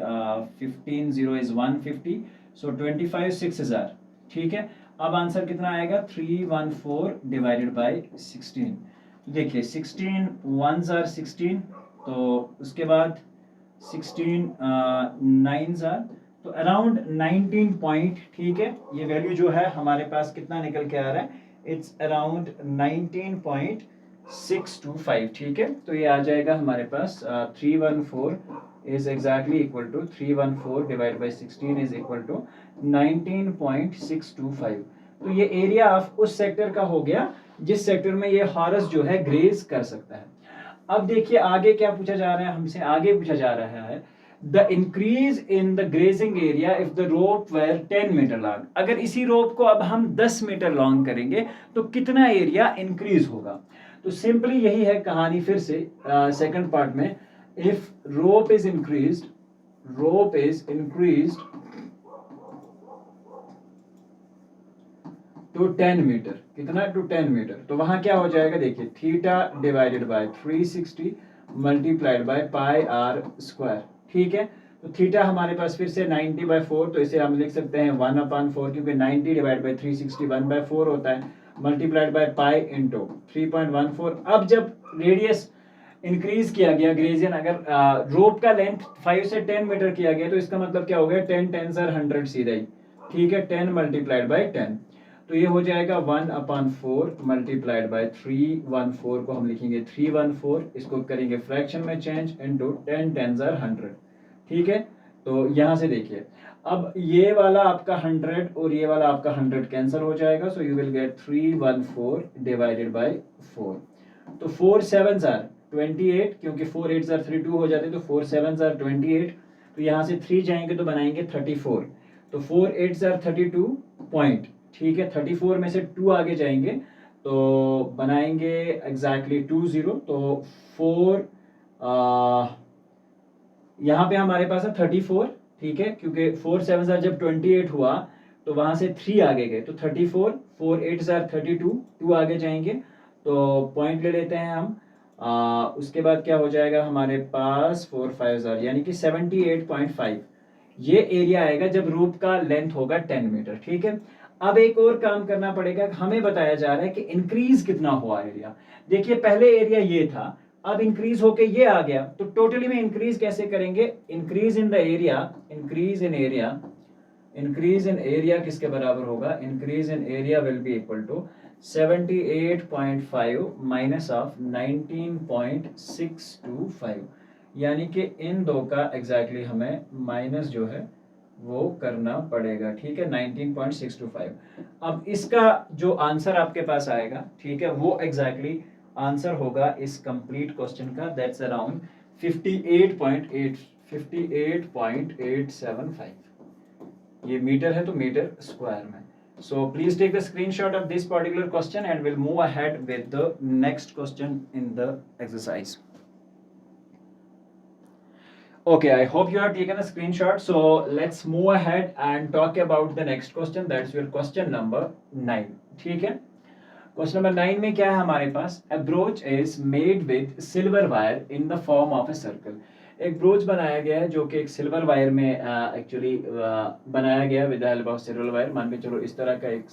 15 0 is 150, so 25 6000, ठीक है। अब आंसर कितना आएगा, 314 डिवाइडेड बाय 16। देखिए 16 ones are 16, तो उसके बाद 16 9s are, तो अराउंड 19 पॉइंट, ठीक है। ये वैल्यू जो है हमारे पास कितना निकल के आ रहा है, इट्स अराउंड 19.625, ठीक है। तो ये आ जाएगा हमारे पास 314 is exactly equal to 314 divide by 16 is equal to 19.625। तो ये एरिया ऑफ उस सेक्टर का हो गया जिस सेक्टर में ये हॉर्स जो है ग्रेज कर सकता है। अब देखिए आगे क्या पूछा जा रहा है हमसे, आगे पूछा जा रहा है the increase in the grazing area if the rope were 10 metre long. अगर इसी रोप को अब हम 10 मीटर लॉन्ग करेंगे तो कितना एरिया इंक्रीज होगा। तो सिंपली यही है कहानी, फिर से सेकंड पार्ट में, if rope is increased to 10 metre, कितना, टू 10 मीटर, तो वहां क्या हो जाएगा, देखिए theta divided by 360 multiplied by pi are square, ठीक है। तो थीटा हमारे पास फिर से 90/4, तो इसे हम लिख सकते हैं 1/4, क्योंकि 90 डिवाइड बाय 360 1/4 होता है, मल्टीप्लाइड बाय पाई इंटू 3.14। अब जब रेडियस इंक्रीज किया गया ग्रेजियन, अगर रोप का लेंथ 5 से 10 मीटर किया गया तो इसका मतलब क्या हो गया, 10 10 सर 100 सीधा ही, ठीक है, 10 मल्टीप्लाइड बाई 10, तो ये हो जाएगा 1/4 मल्टीप्लाइड बाई 314 को हम लिखेंगे 314, इसको करेंगे फ्रैक्शन में चेंज इनटू 10 10 सर 100, ठीक है। तो यहाँ से देखिए, अब ये वाला आपका 100 और ये वाला आपका 100 कैंसिल हो जाएगा, so you will get 314 divided by 4, तो 4 7 आर 28, क्योंकि 4 8 आर 32 हो जाते, तो 4 7 आर 28, तो यहाँ से 3 जाएंगे तो बनाएंगे 34, तो 4 8 आर 32 पॉइंट, ठीक है, 34 में से 2 आगे जाएंगे तो बनाएंगे एग्जैक्टली 20, तो 4 यहाँ पे हमारे पास है 34, ठीक है, क्योंकि 4 7 आर जब 28 हुआ तो वहां से 3 आगे गए, तो 34, 4 8 आर 32, 2 आगे जाएंगे तो पॉइंट ले लेते हैं हम, उसके बाद क्या हो जाएगा हमारे पास 4 5 आर यानी कि 78.5, ये एरिया आएगा जब रूप का लेंथ होगा 10 मीटर, ठीक है। अब एक और काम करना पड़ेगा, हमें बताया जा रहा है कि इंक्रीज कितना हुआ एरिया। देखिए पहले एरिया ये था, अब इंक्रीज होके ये आ गया, तो टोटली में इंक्रीज कैसे करेंगे, increase in the area, increase in area, increase in area किसके बराबर होगा, increase in area will be equal to 78.5 minus of 19.625, यानी कि इन दो का एग्जैक्टली हमें माइनस जो है वो करना पड़ेगा, ठीक है, 19.625। अब इसका जो आंसर आपके पास आएगा, ठीक है, वो एग्जैक्टली आंसर होगा इस कंप्लीट क्वेश्चन का, दैट्स अराउंड 58.875, ये मीटर है तो मीटर स्क्वायर में। So please take the screenshot of this particular question and we'll move ahead with the next question in the exercise. Okay, I hope you have taken a screenshot. So let's move ahead and talk about the next question. That's your question number 9. ठीक है, question number 9 में क्या है हमारे पास, a brooch is made with silver wire in the form of a circle. एक broach बनाया गया है जो कि एक सिल्वर वायर में एक्चुअली बनाया गया with the help of silver wire, मान के चलो इस तरह का एक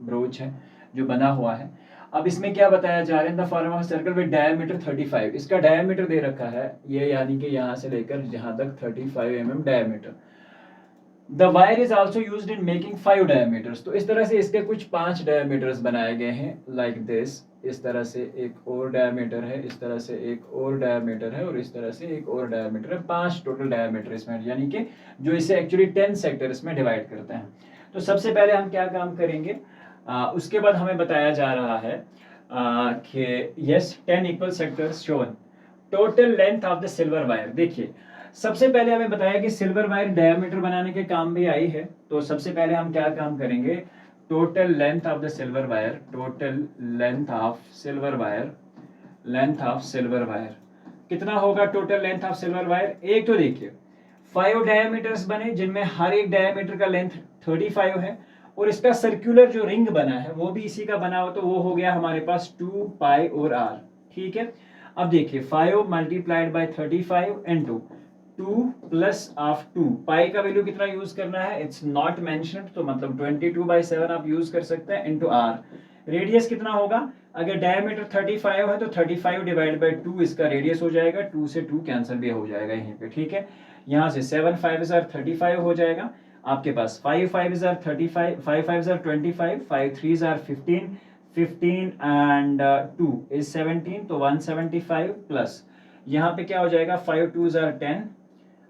ब्रोच है जो बना हुआ है। अब इसमें क्या बताया जा रहा है, in the form of circle with diameter 35, इसका डायमीटर दे रखा है ये, यानी कि यहाँ से लेकर जहाँ तक 35 mm diameter. The wire is also used in making 5 diameters, तो इस तरह से इसके कुछ 5 डायमीटर्स बनाए गए हैं लाइक दिस, इस तरह से एक और डायमीटर है, इस तरह से एक और डायमीटर है और इस तरह से एक और डायमीटर है, 5 टोटल डायमीटर इसमें, यानी कि जो इसे एक्चुअली 10 सेक्टर्स में डिवाइड करते हैं। तो सबसे पहले हम क्या काम करेंगे, उसके बाद हमें बताया जा रहा है कि yes 10 equal sectors shown, total length of the silver wire. देखिए सबसे पहले हमें बताया कि सिल्वर वायर डायमीटर बनाने के काम भी आई है, तो सबसे पहले हम क्या काम करेंगे, total length of the silver wire, total length of silver wire, length of silver wire कितना होगा, total length of silver wire. एक तो देखिए 5 डायमीटर्स बने जिनमें हर एक डायमीटर का लेंथ 35 है, और इसका सर्कुलर जो रिंग बना है वो भी इसी का बना हो, तो वो हो गया हमारे पास 2 पाई और r, ठीक है। अब देखिए 5 multiplied by 35 into 2 plus of 2, पाई का वैल्यू कितना यूज करना है, इट्स नॉट मेंशन्ड, तो मतलब 22/7 आप यूज कर सकते हैं, इनटू r। रेडियस कितना होगा, अगर डायमीटर 35 है तो 35 डिवाइड बाई 2 इसका रेडियस हो जाएगा, 2 से 2 कैंसिल भी हो जाएगा यहीं पे, ठीक है। यहाँ से 7 5 35 हो जाएगा आपके पास, 5 5 35, 5 5 25, 5 3 15, 15 एंड 2 इज 17, तो 175 प्लस यहाँ पे क्या हो जाएगा, 5 2 10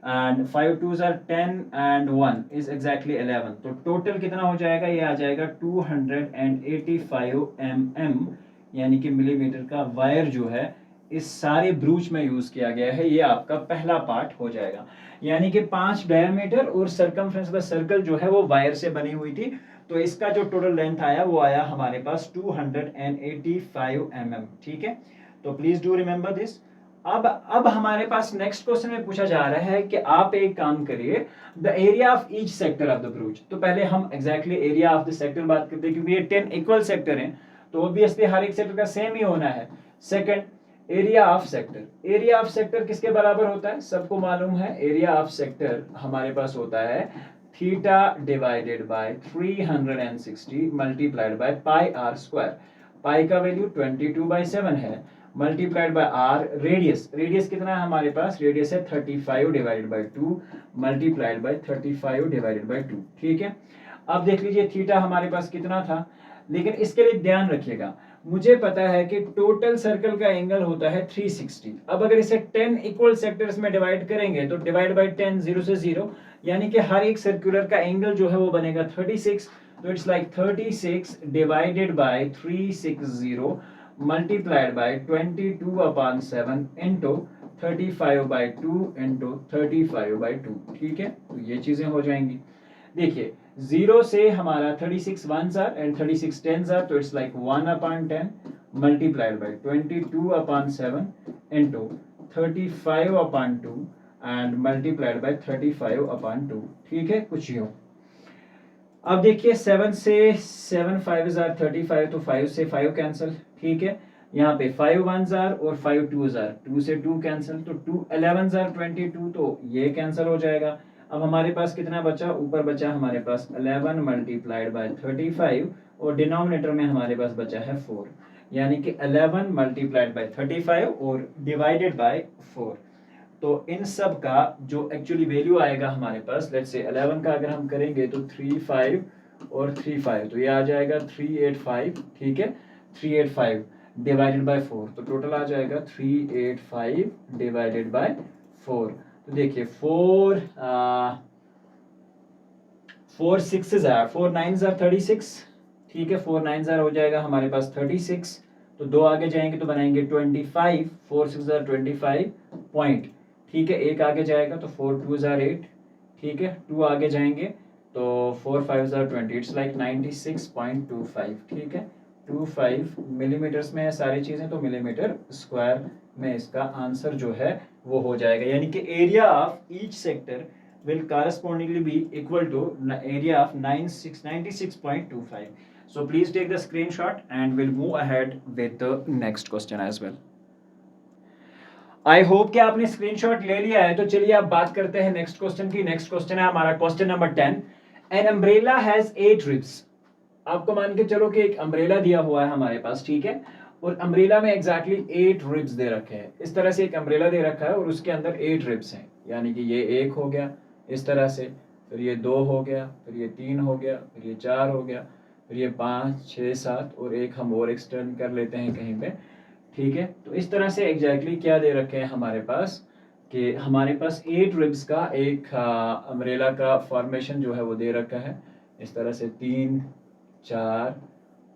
एंड 5 2 10 एंड 1 इज एग्जैक्टली 11, तो टोटल कितना हो जाएगा, ये आ जाएगा 285 mm, यानी कि मिलीमीटर का वायर जो है इस सारे ब्रूच में यूज किया गया है। ये आपका पहला पार्ट हो जाएगा, यानी कि 5 डायमीटर और सरकमफ्रेंस द सर्कल जो है वो वायर से बनी हुई थी, तो इसका जो टोटल लेंथ आया वो आया हमारे पास 285 mm, ठीक है। तो प्लीज डू रिमेंबर दिस। अब हमारे पास नेक्स्ट क्वेश्चन में पूछा जा रहा है कि आप एक काम करिए, the area of each sector of the ब्रूच। तो पहले हम exactly area of the sector बात करते हैं, क्योंकि ये 10 इक्वल सेक्टर हैं तो ऑब्वियसली हर एक सेक्टर का सेम ही होना है। Second, area of sector, area of sector किसके बराबर होता है, सबको मालूम है, एरिया ऑफ सेक्टर हमारे पास होता है theta divided by 360 multiplied by pi r square. Pi का वैल्यू 22/7 है, multiplied by r radius, radius कितना है हमारे पास, रेडियस है 35 divided by 2 multiplied by 35 divided by 2, ठीक है। अब देख लीजिए थीटा हमारे पास कितना था, लेकिन इसके लिए ध्यान रखिएगा, मुझे पता है कि टोटल सर्कल का एंगल होता है 360। अब अगर इसे 10 इक्वल सेक्टर्स में डिवाइड करेंगे तो डिवाइड बाय 10 0 से 0, यानी कि हर एक सर्कुलर का एंगल जो है वो बनेगा 36। तो it's like 36 divided by 360 multiplied by 22/7 into 35/2 into 35/2, ठीक है। तो ये चीजें हो जाएंगी। देखिए 0 से हमारा 36 1s are and 36 10s are, तो it's like 1/10 multiplied by 22/7 into 35/2 and multiplied by 35/2, ठीक है। कुछ यूं। अब देखिए 7 से 7 5s are 35, तो 5 से 5 कैंसिल, ठीक है। यहाँ पे 5 1s are और 5 2s are, 2 से 2 कैंसिल, तो 2 11s are 22, तो ये कैंसिल हो जाएगा। अब हमारे पास कितना बचा, ऊपर बचा हमारे पास 11 मल्टीप्लाइड बाय 35 और डिनोमिनेटर में हमारे पास बचा है 4, यानी कि 11 मल्टीप्लाइड बाय 35 और डिवाइडेड बाय 4। तो इन सब का जो एक्चुअली वैल्यू आएगा हमारे पास, लेट्स से 11 का अगर हम करेंगे तो 35 और 35, तो ये आ जाएगा 385, ठीक है। 385 डिवाइडेड बाय 4, तो टोटल आ जाएगा 385 डिवाइडेड बाय 4। तो देखिए 4 6 are 4 9s are 36, ठीक है। 4 9s are हो जाएगा हमारे पास 36, तो दो आगे जाएंगे तो बनाएंगे 25, 4 6 are 25 पॉइंट, ठीक है। एक आगे जाएगा तो 4 2s are 8, ठीक है। 2 आगे जाएंगे तो 4 5s are 20, इट्स लाइक 96.25, ठीक है। 25 मिलीमीटर्स में है सारी चीजें, तो मिलीमीटर स्क्वायर में इसका आंसर जो है वो हो जाएगा, यानी कि area of each sector will correspondingly be equal to area of 96.25. So please take the screenshot and we'll move ahead with the next question as well. I hope कि आपने स्क्रीनशॉट ले लिया है। तो चलिए अब बात करते हैं नेक्स्ट क्वेश्चन की। नेक्स्ट क्वेश्चन है हमारा question number 10। An umbrella has 8 ribs. आपको मान के चलो कि एक अम्ब्रेला दिया हुआ है हमारे पास, ठीक है, और अम्ब्रेला में एग्जैक्टली 8 रिब्स दे रखे हैं। इस तरह से एक अम्ब्रेला दे रखा है और उसके अंदर 8 रिब्स हैं, यानी कि ये 1 हो गया इस तरह से, फिर ये 2 हो गया, फिर ये 3 हो गया, फिर ये 4 हो गया, फिर ये 5 6 7 और एक हम और एक्सटेंड कर लेते हैं कहीं पे, ठीक है। तो इस तरह से एग्जैक्टली क्या दे रखे हैं हमारे पास कि हमारे पास 8 रिब्स का एक अम्ब्रेला का फॉर्मेशन जो है वो दे रखा है। इस तरह से 3 4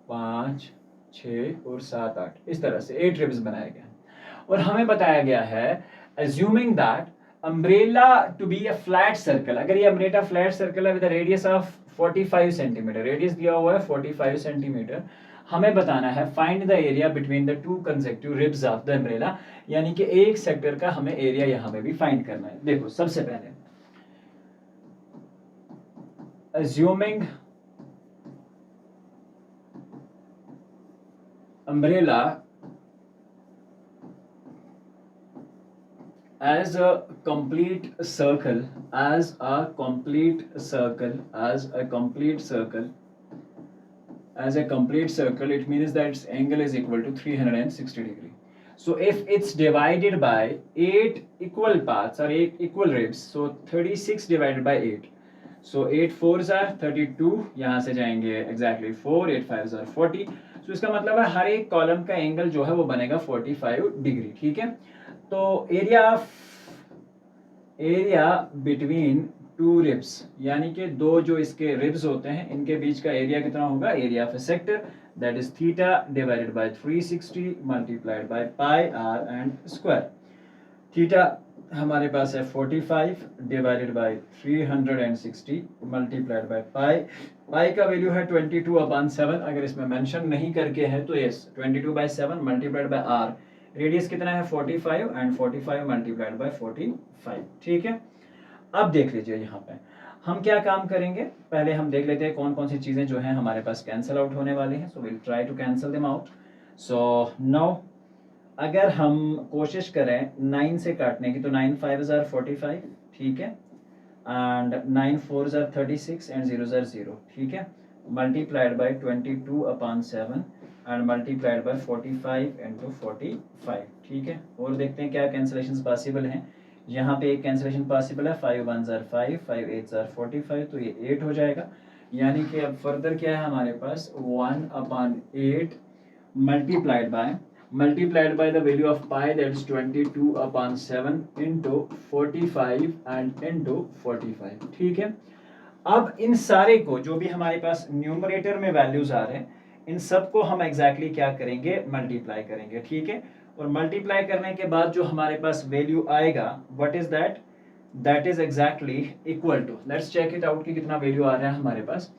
5 6 और 7 8, इस तरह से 8 रिब्स बनाए गए हैं। और हमें बताया गया है assuming that umbrella to be a flat circle, अगर ये अम्ब्रेला फ्लैट सर्कल है with radius of 45 centimetre, radius दिया हुआ है 45 सेंटीमीटर, हमें बताना है find the area between the two consecutive ribs of the umbrella, यानी कि एक सेक्टर का हमें एरिया यहां पे भी फाइंड करना है। देखो सबसे पहले assuming umbrella as a complete circle, as a complete circle, as a complete circle, as a complete circle, it means that its angle is equal to 360 degree. So if it's divided by 8 equal parts or 8 equal ribs, so 36 divided by 8, so 8 4s are 32, यहाँ से जाएंगे exactly 4, 8 5s are 40, so इसका मतलब है हर एक column का angle जो है वो बनेगा 45 डिग्री, ठीक है। तो एरिया बिटवीन टू रिब्स, यानी कि दो जो इसके रिब्स होते हैं इनके बीच का एरिया कितना होगा, area of a sector, that is theta divided by 360 multiplied by pi r and square. Theta हमारे पास है 45 divided by 360 multiplied by pi, pi का वैल्यू है 22/7, अगर इसमें मेंशन नहीं करके है तो yes 22/7 multiplied by r, radius कितना है 45 एंड 45 मल्टीप्लाइड बाय 45, ठीक है। अब देख लीजिए यहाँ पे हम क्या काम करेंगे, पहले हम देख लेते हैं कौन कौन सी चीजें जो हैं हमारे पास कैंसिल आउट होने वाली हैं। So will try to cancel them out. So now अगर हम कोशिश करें 9 से काटने की, तो 9 5s are 45, ठीक है, and 9 4s are 36 and 0s are 0, ठीक है, multiplied bye 22/7 and multiplied by 45 into 45, ठीक है। और देखते हैं क्या कैंसिलेशन पॉसिबल हैं। यहाँ पे एक कैंसिलेशन पॉसिबल है, 5 1 ज़ार 5, 5 8 ज़ार 45, तो ये 8 हो जाएगा। यानी कि अब फर्दर क्या है हमारे पास, 1/8 multiplied by the value of pi, that is 22/7 into 45 and into 45, ठीक है। अब इन सारे को, जो भी हमारे पास न्यूमरेटर में वैल्यूज आ रहे हैं, इन सबको हम एग्जैक्टली क्या करेंगे, मल्टीप्लाई करेंगे, ठीक है। और मल्टीप्लाई करने के बाद जो हमारे पास वैल्यू आएगा, what is that, that is exactly equal to, let's check it out कि कितना वैल्यू आ रहा है हमारे पास।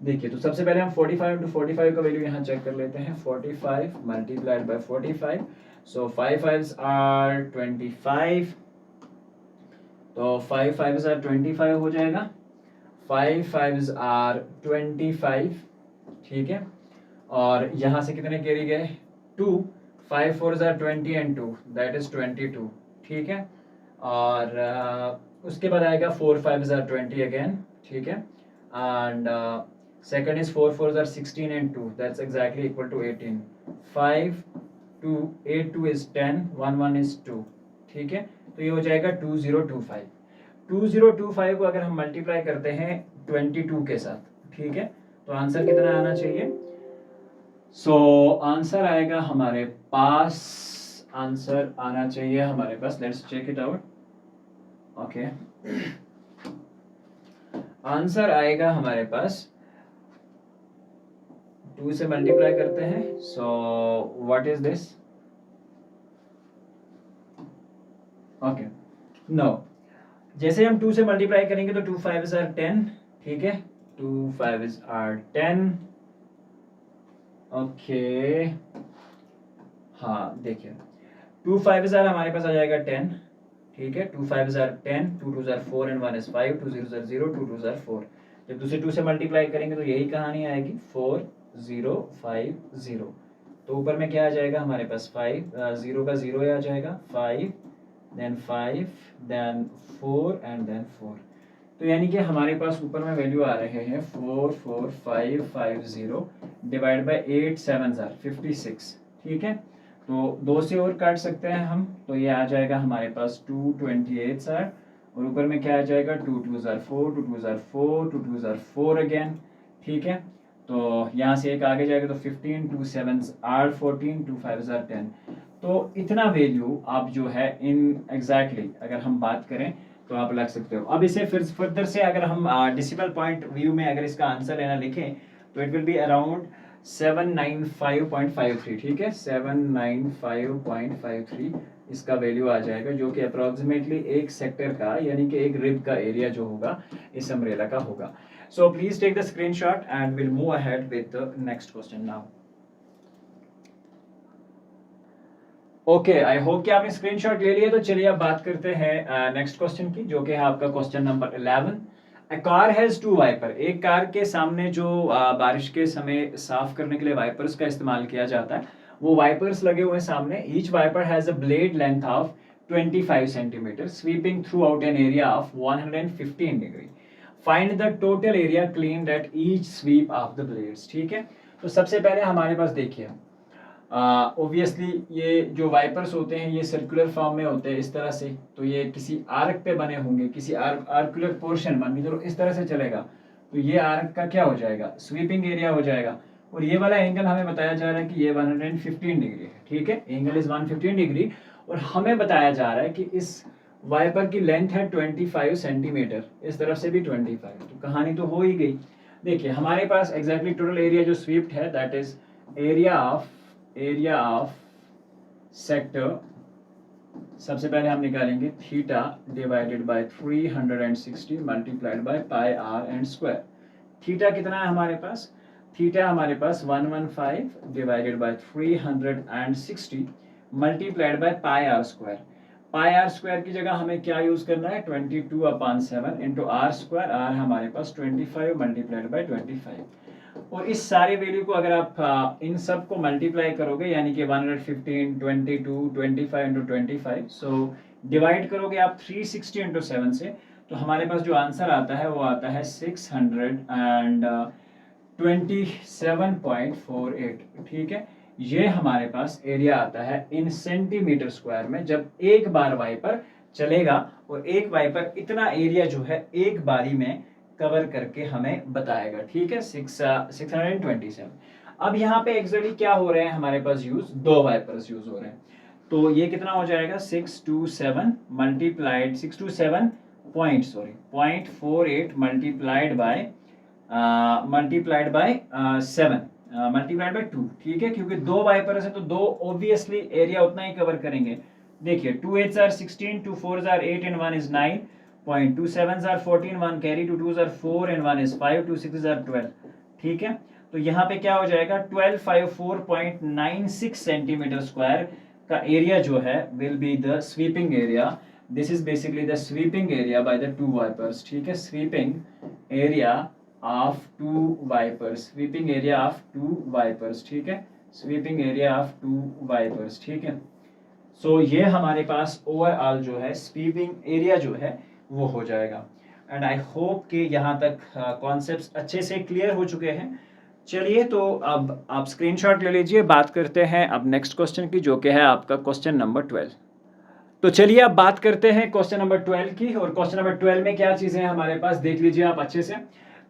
देखिए, तो सबसे पहले हम 45 इंटू 45 का वैल्यू यहाँ चेक कर लेते हैं। 45 multiplied by 45, so 5 5s are 25, तो 5 5s आर 25 हो जाएगा। 5 5s आर 25, ठीक है। और यहाँ से कितने कैरी गए, 2, 5 4s are 20 and 2 that is 22, ठीक है। और उसके बाद आएगा 4 5s आर 20 अगेन, ठीक है। And second is 4 4s are 16 and 2, that's exactly equal to 18। 5 2 8 2 is 10, 1 1 is 2, ठीक है। तो ये हो जाएगा 2025। 2025 को अगर हम मल्टीप्लाई करते हैं 22 के साथ, ठीक है, तो आंसर कितना आना चाहिए। सो आंसर आएगा हमारे पास, आंसर आना चाहिए हमारे पास, let's check it out. Okay, answer आएगा हमारे पास, 2 से मल्टीप्लाई करते हैं, so what is this, okay, no, जैसे हम 2 से मल्टीप्लाई करेंगे तो 2 5s आर 10, ठीक है, 2 5s आर 10, ओके। हाँ देखिए, 2 5s आर हमारे पास आ जाएगा 10, ठीक है, 2 5s are 10, 2 2s are 4 and 1 is 5, 2 0s are 0, 2 2s are 4। जब दूसरे 2 से मल्टीप्लाई करेंगे तो यही कहानी आएगी, 4 0 5 0। तो ऊपर में क्या आ जाएगा हमारे पास, 5, 0 का 0 आ जाएगा, 5 देन 5 देन 4 एंड देन 4। तो यानी कि हमारे पास ऊपर में वैल्यू आ रहे हैं 4 4 5 5 0 डिवाइड बाय 8 7 आर 56, ठीक है। तो 2 से और काट सकते हैं हम, तो ये आ जाएगा हमारे पास 228 आर, और ऊपर में क्या आ जाएगा, 2 2s are 4, 2 2s are 4, 2 2s are 4 again, ठीक है। तो यहाँ से एक आगे जाएगा तो 15, 2 7s आर 14, 2 5s आर 10। तो इतना वैल्यू आप जो है इन एग्जैक्टली अगर हम बात करें तो आप लग सकते हो। अब इसे फिर फर्दर से अगर हम डेसिमल पॉइंट व्यू में अगर इसका आंसर लेना लिखें तो इट विल बी अराउंड 795.53, ठीक है, 795.53 इसका वैल्यू आ जाएगा, जो कि अप्रोक्सीमेटली एक सेक्टर का यानी कि एक रिब का एरिया जो होगा इस अम्ब्रेला का होगा। So please take the screenshot and will move ahead with the next question now. Okay, I hope कि आपने स्क्रीनशॉट ले लिया। तो चलिए अब बात करते हैं नेक्स्ट क्वेश्चन की, जो कि है आपका question number 11। A car has 2 wiper, एक कार के सामने जो बारिश के समय साफ करने के लिए वाइपर्स का इस्तेमाल किया जाता है, वो वाइपर्स लगे हुए हैं सामने। Each wiper has a blade length of 25 centimetre sweeping throughout an area of 115 degree. Find the total area cleaned at each sweep of the blades, ठीक है। तो सबसे पहले हमारे पास देखिए, ऑब्वियसली ये जो वाइपर्स होते हैं ये सर्कुलर फॉर्म में होते हैं इस तरह से, तो ये किसी आर्क पे बने होंगे, किसी आर्कुलर पोर्शन, मान लीजिए इस तरह से चलेगा तो ये आर्क का क्या हो जाएगा, स्वीपिंग एरिया हो जाएगा। और ये वाला एंगल हमें बताया जा रहा है कि ये 115 डिग्री है, ठीक है, एंगल इज 115 डिग्री। और हमें बताया जा रहा है कि इस वाइपर की लेंथ है 25 सेंटीमीटर, इस तरफ से भी 25, तो कहानी तो हो ही गई। देखिए हमारे पास एग्जैक्टली टोटल एरिया जो स्वीप्ड है that is area of sector, सबसे पहले हम निकालेंगे theta divided by 360 multiplied by pi r and square. Theta कितना है हमारे पास, थीटा हमारे पास 115 divided by 360 multiplied by pi are square. Pi are square की जगह हमें क्या यूज करना है, 22/7 इंटू आर स्क्वायर, आर हमारे पास 25 मल्टीप्लाइड बाय 25। और इस सारे वैल्यू को अगर आप इन सब को मल्टीप्लाई करोगे यानी कि 115 22 25 इंटू 25, सो डिवाइड करोगे आप 360 इंटू 7 से, तो हमारे पास जो आंसर आता है वो आता है 612 27.48, ठीक है। ये हमारे पास एरिया आता है इन सेंटीमीटर स्क्वायर में जब एक बार वाइपर चलेगा, और एक वाइपर इतना एरिया जो है एक बारी में कवर करके हमें बताएगा, ठीक है। 627। अब यहाँ पे एक्चुअली क्या हो रहे हैं हमारे पास यूज, दो वाइपर्स यूज हो रहे हैं, तो ये कितना हो जाएगा 627 multiplied 627 point 0.48 multiplied by 7 multiplied by 2, ठीक है। क्योंकि दो वाइपर्स है तो दो ऑब्वियसली एरिया उतना ही कवर करेंगे। देखिए 2 8s are 16, 2 4s are 8 and 1 is 9, 2 7s are 14, 1 carry, 2 2s are 4 and 1 is 5, 2 6s are 12, ठीक है। तो यहाँ पे क्या हो जाएगा 1254.96 सेंटीमीटर स्क्वायर का एरिया जो है will be the sweeping area. This is basically the sweeping area by the two wipers, ठीक है। Sweeping area of two wipers, sweeping area of two wipers, ठीक है। Sweeping area of two wipers, ठीक है। सो ये हमारे पास ओवरऑल जो है स्वीपिंग एरिया जो है वो हो जाएगा। एंड आई होप कि यहाँ तक कॉन्सेप्ट्स अच्छे से क्लियर हो चुके हैं। चलिए तो अब आप स्क्रीनशॉट ले लीजिए, बात करते हैं अब नेक्स्ट क्वेश्चन की, जो कि है आपका क्वेश्चन नंबर 12। तो चलिए अब बात करते हैं क्वेश्चन नंबर 12 की, और क्वेश्चन नंबर 12 में क्या चीजें हैं हमारे पास देख लीजिए आप अच्छे से।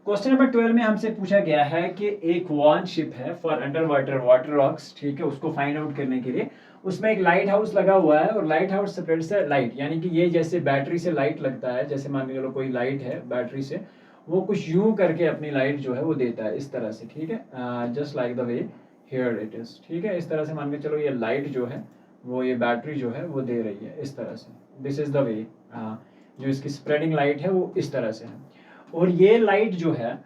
क्वेश्चन नंबर 12 में हमसे पूछा गया है कि एक वॉन शिप है फॉर अंडर वाटर रॉक्स, ठीक है, उसको फाइंड आउट करने के लिए उसमें एक लाइट हाउस लगा हुआ है, और लाइट हाउस सेपरेट से लाइट, यानी कि ये जैसे बैटरी से लाइट लगता है, जैसे मान के चलो कोई लाइट है बैटरी से, वो कुछ यूं करके अपनी लाइट जो है वो देता है इस तरह से, ठीक है, just like the way here it is, ठीक है। इस तरह से मान के चलो ये लाइट जो है वो ये बैटरी जो है वो दे रही है इस तरह से, दिस इज द वे, जो इसकी स्प्रेडिंग लाइट है वो इस तरह से है। और ये लाइट जो है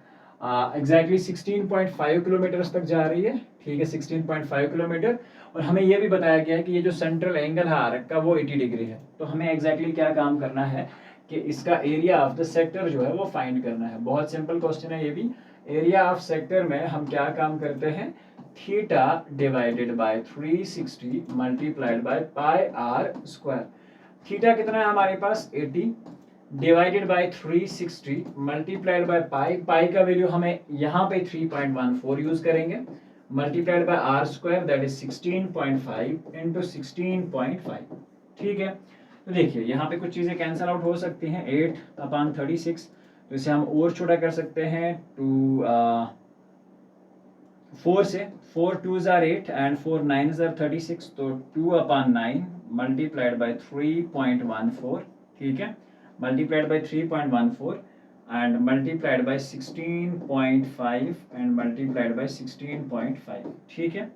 एग्जैक्टली 16.5 किलोमीटर तक जा रही है, ठीक है, 16.5 किलोमीटर। और हमें ये भी बताया गया है कि ये जो सेंट्रल एंगल है आर्क का वो 80 डिग्री है। तो हमें एग्जैक्टली क्या काम करना है कि इसका एरिया ऑफ द सेक्टर जो है वो फाइंड करना है। बहुत सिंपल क्वेश्चन है ये भी। एरिया ऑफ सेक्टर में हम क्या काम करते हैं, theta divided by 360 multiplied by pi are square. Theta कितना है हमारे पास 80 divided by 360 multiplied by pi, pi का वैल्यू हमें यहाँ पे 3.14 यूज करेंगे, multiplied by r square that is 16.5 into 16.5, ठीक है। तो देखिए यहाँ पे कुछ चीजें कैंसल आउट हो सकती हैं, 8/36, तो इसे हम और छोटा कर सकते हैं 4 से, 4 2s are 8 and 4 9s are 36, तो 2/9 मल्टीप्लाइड बाय 3.14, ठीक है, multiplied by 3.14 and multiplied by 16.5 and multiplied by 16.5, ठीक है।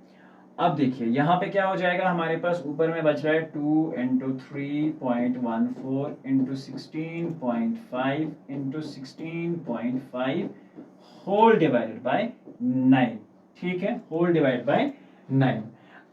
अब देखिए यहाँ पे क्या हो जाएगा हमारे पास, ऊपर में बच रहा है 2 into 3.14 into 16.5 into 16.5 whole divided by 9, ठीक है, होल डिवाइड बाय 9।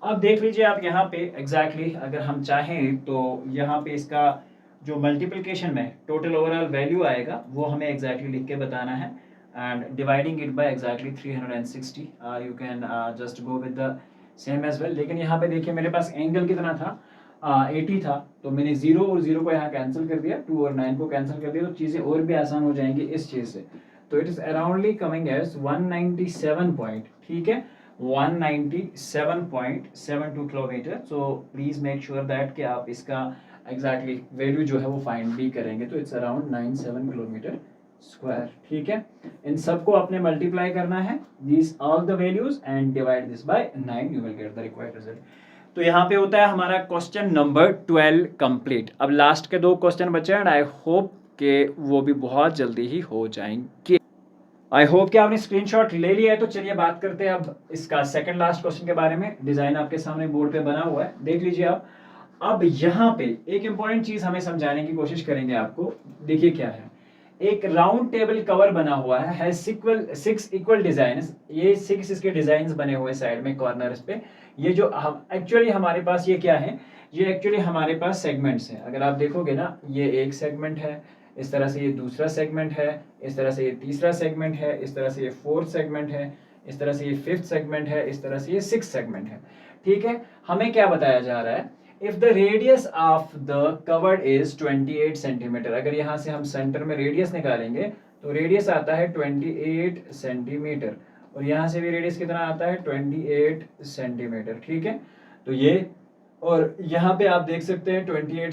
अब देख लीजिए आप यहाँ पे एग्जैक्टली अगर हम चाहें तो यहाँ पे इसका जो मल्टीप्लिकेशन में टोटल ओवरऑल वैल्यू आएगा वो हमें एग्जैक्टली लिख के बताना है, and dividing it by exactly 360, you can just go with the same as well. लेकिन यहाँ पे देखिए मेरे पास एंगल कितना था, 80 था, तो मैंने 0 और 0 को यहाँ कैंसिल कर दिया, 2 और 9 को कैंसिल कर दिया, तो चीज़ें और भी आसान हो जाएंगी इस चीज़ से। तो it is aroundly coming as 197 point, ठीक है, 197.72 kilometre. So please make sure that कि आप इसका एग्जैक्टली वैल्यू जो है वो फाइंड भी करेंगे, तो इट्स अराउंड 97 किलोमीटर स्क्वायर, ठीक है। इन सबको आपने मल्टीप्लाई करना है this all the values and divide this by 9, you will get the required result. तो यहाँ पे होता है हमारा क्वेश्चन नंबर 12 कंप्लीट। अब लास्ट के 2 क्वेश्चन बचे हैं एंड आई होप कि वो भी बहुत जल्दी ही हो जाएंगे। आई होप कि आपने स्क्रीनशॉट ले लिया है। तो चलिए बात करते हैं अब इसका सेकंड लास्ट क्वेश्चन के बारे में। डिजाइन आपके सामने बोर्ड पे बना हुआ है, देख लीजिए आप। अब यहाँ पे एक इंपॉर्टेंट चीज हमें समझाने की कोशिश करेंगे आपको। देखिए क्या है, एक राउंड टेबल कवर बना हुआ है, 6 इक्वल डिजाइन, ये 6 इसके डिजाइन बने हुए साइड में कॉर्नर्स पे। ये जो हम एक्चुअली हमारे पास ये क्या है, ये एक्चुअली हमारे पास सेगमेंट्स हैं। अगर आप देखोगे ना, ये एक सेगमेंट है, इस तरह से ये दूसरा सेगमेंट है, इस तरह से ये तीसरा सेगमेंट है, इस तरह से ये 4th सेगमेंट है, इस तरह से ये 5th सेगमेंट है, इस तरह से ये 6th सेगमेंट है, ठीक है। हमें क्या बताया जा रहा है, if the radius of the covered is 28 centimetre. अगर यहाँ से हम सेंटर में रेडियस निकालेंगे तो रेडियस आता है 28 सेंटीमीटर, और यहाँ से भी रेडियस कितना आता है 28 सेंटीमीटर, ठीक है। तो ये, और यहाँ पे आप देख सकते हैं 28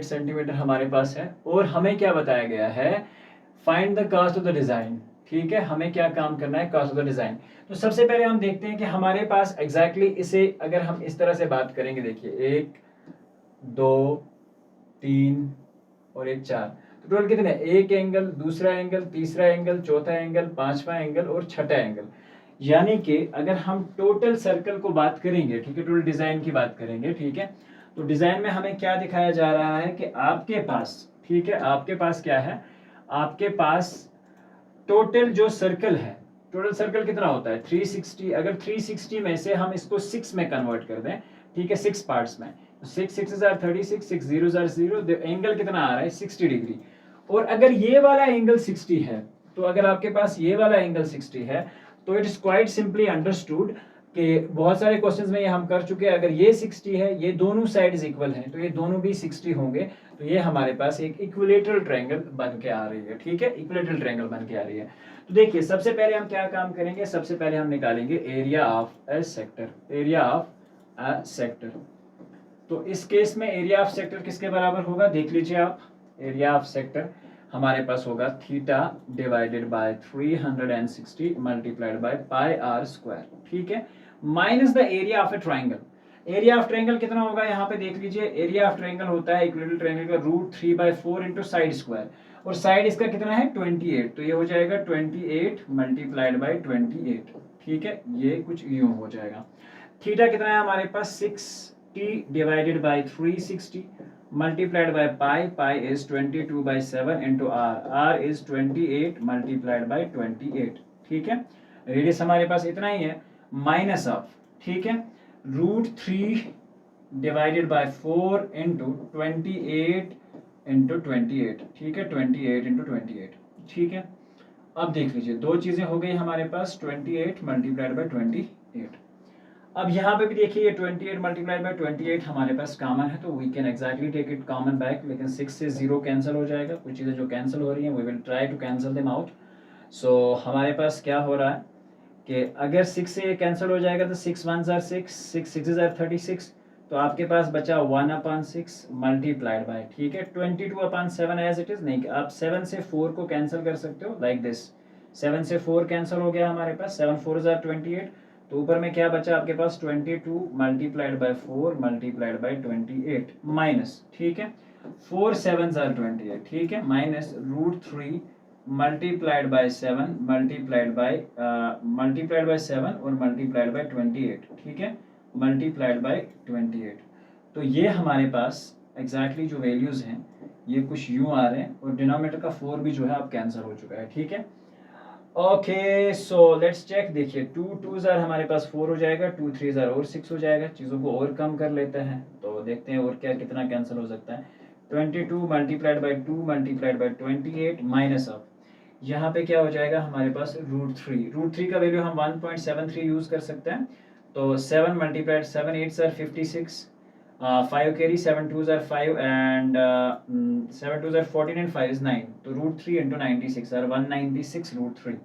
सेंटीमीटर हमारे पास है। और हमें क्या बताया गया है, find the cost of the design, ठीक है। हमें क्या काम करना है, कॉस्ट ऑफ द डिज़ाइन। तो सबसे पहले हम देखते हैं कि हमारे पास एग्जैक्टली इसे अगर हम इस तरह से बात करेंगे, देखिए 1 2 3 और एक 4, तो टोटल कितने, एक एंगल, दूसरा एंगल, तीसरा एंगल, चौथा एंगल, पांचवा एंगल और छठा एंगल। यानी कि अगर हम टोटल सर्कल को बात करेंगे, ठीक है, टोटल डिजाइन की बात करेंगे, ठीक है, तो डिजाइन में हमें क्या दिखाया जा रहा है कि आपके पास, ठीक है, आपके पास क्या है, आपके पास टोटल जो सर्कल है, टोटल सर्कल कितना होता है 360। अगर 360 में से हम इसको 6 में कन्वर्ट कर दें, ठीक है, 6 पार्ट्स में, 6 6 आर 36, 6 0 आर 0, एंगल कितना आ रहा है 60 डिग्री। और अगर ये वाला एंगल 60 है, तो अगर आपके पास ये वाला एंगल 60 है, तो it is quite simply understood कि बहुत सारे क्वेश्चंस में ये हम कर चुके हैं, अगर ये 60 है, ये दोनों साइड्स इक्वल हैं, तो ये दोनों भी 60 होंगे, तो ये हमारे पास एक इक्विलेटरल ट्रायंगल बन के आ रही है, ठीक है, इक्विलेटरल ट्रायंगल बन के आ रही है। तो देखिए सबसे पहले हम क्या काम करेंगे, सबसे पहले हम निकालेंगे area of a sector, area of a sector. तो इस केस में एरिया ऑफ सेक्टर किसके बराबर होगा, देख लीजिए आप, एरिया ऑफ सेक्टर हमारे पास होगा theta divided by 360 multiplied by pi are square, ठीक है, minus the area of a triangle. Area of triangle कितना होगा, यहाँ पे देख लीजिए, एरिया ऑफ ट्राइंगल होता है इक्विलेटरल ट्राइंगल का √3/4 इंटू साइड स्क्वायर, और साइड इसका कितना है 28, तो ये हो जाएगा 28 मल्टीप्लाइड बाय 28, ठीक है, ये कुछ यूं हो जाएगा। थीटा कितना है हमारे पास 6t divided by 360 multiplied by pi is 22/7 into r is 28 multiplied by 28, ठीक है, रेडियस हमारे पास इतना ही है, माइनस ऑफ, ठीक है, √3 डिवाइडेड बाय 4 इंटू 28 इंटू 28, ठीक है, 28 इंटू 28, ठीक है। अब देख लीजिए दो चीजें हो गई हमारे पास, 28 मल्टीप्लाइड बाय 28। अब यहाँ पे भी देखिए ये 28 मल्टीप्लाइड बाय 28 हमारे पास कॉमन है, तो we can exactly take it common back, लेकिन 6 से 0 कैंसिल हो जाएगा, कुछ चीज़ें जो कैंसिल हो रही हैं we will try to cancel them out. So हमारे पास क्या हो रहा है कि अगर 6 से ये कैंसिल हो जाएगा तो 6 1s are 6, 6 6s are 36, तो आपके पास बचा 1/6 मल्टीप्लाइड बाय, ठीक है, 22/7 एज इट इज। नहीं, आप 7 से 4 को कैंसिल कर सकते हो लाइक दिस, 7 से 4 कैंसिल हो गया हमारे पास, 7 4s are 28, तो ऊपर में क्या बचा आपके पास 22 multiplied by 4 multiplied by 28 minus, ठीक है, 4 7s are 28, ठीक है, minus √3 multiplied bye 7 multiplied by 7 और मल्टीप्लाइड बाय 28, ठीक है, मल्टीप्लाइड बाय 28। तो ये हमारे पास एग्जैक्टली जो वैल्यूज हैं ये कुछ यूं आ रहे हैं, और डिनोमिनेटर का 4 भी जो है अब कैंसिल हो चुका है, ठीक है। ओके, सो लेट्स चेक, देखिए 2 2s are हमारे पास 4 हो जाएगा, 2 3s are और 6 हो जाएगा, चीज़ों को और कम कर लेते हैं, तो देखते हैं और क्या कितना कैंसिल हो सकता है। 22 multiplied by 2 multiplied bye 28 minus of, यहाँ पे क्या हो जाएगा हमारे पास √3 का वैल्यू हम 1.73 यूज़ कर सकते हैं, तो 7 multiplied 7 8s are 56, 5 carry, 7 2s are 5 and 7 2s are 14 and 5 is 9, तो √3 इंटू 96 are 196 √3,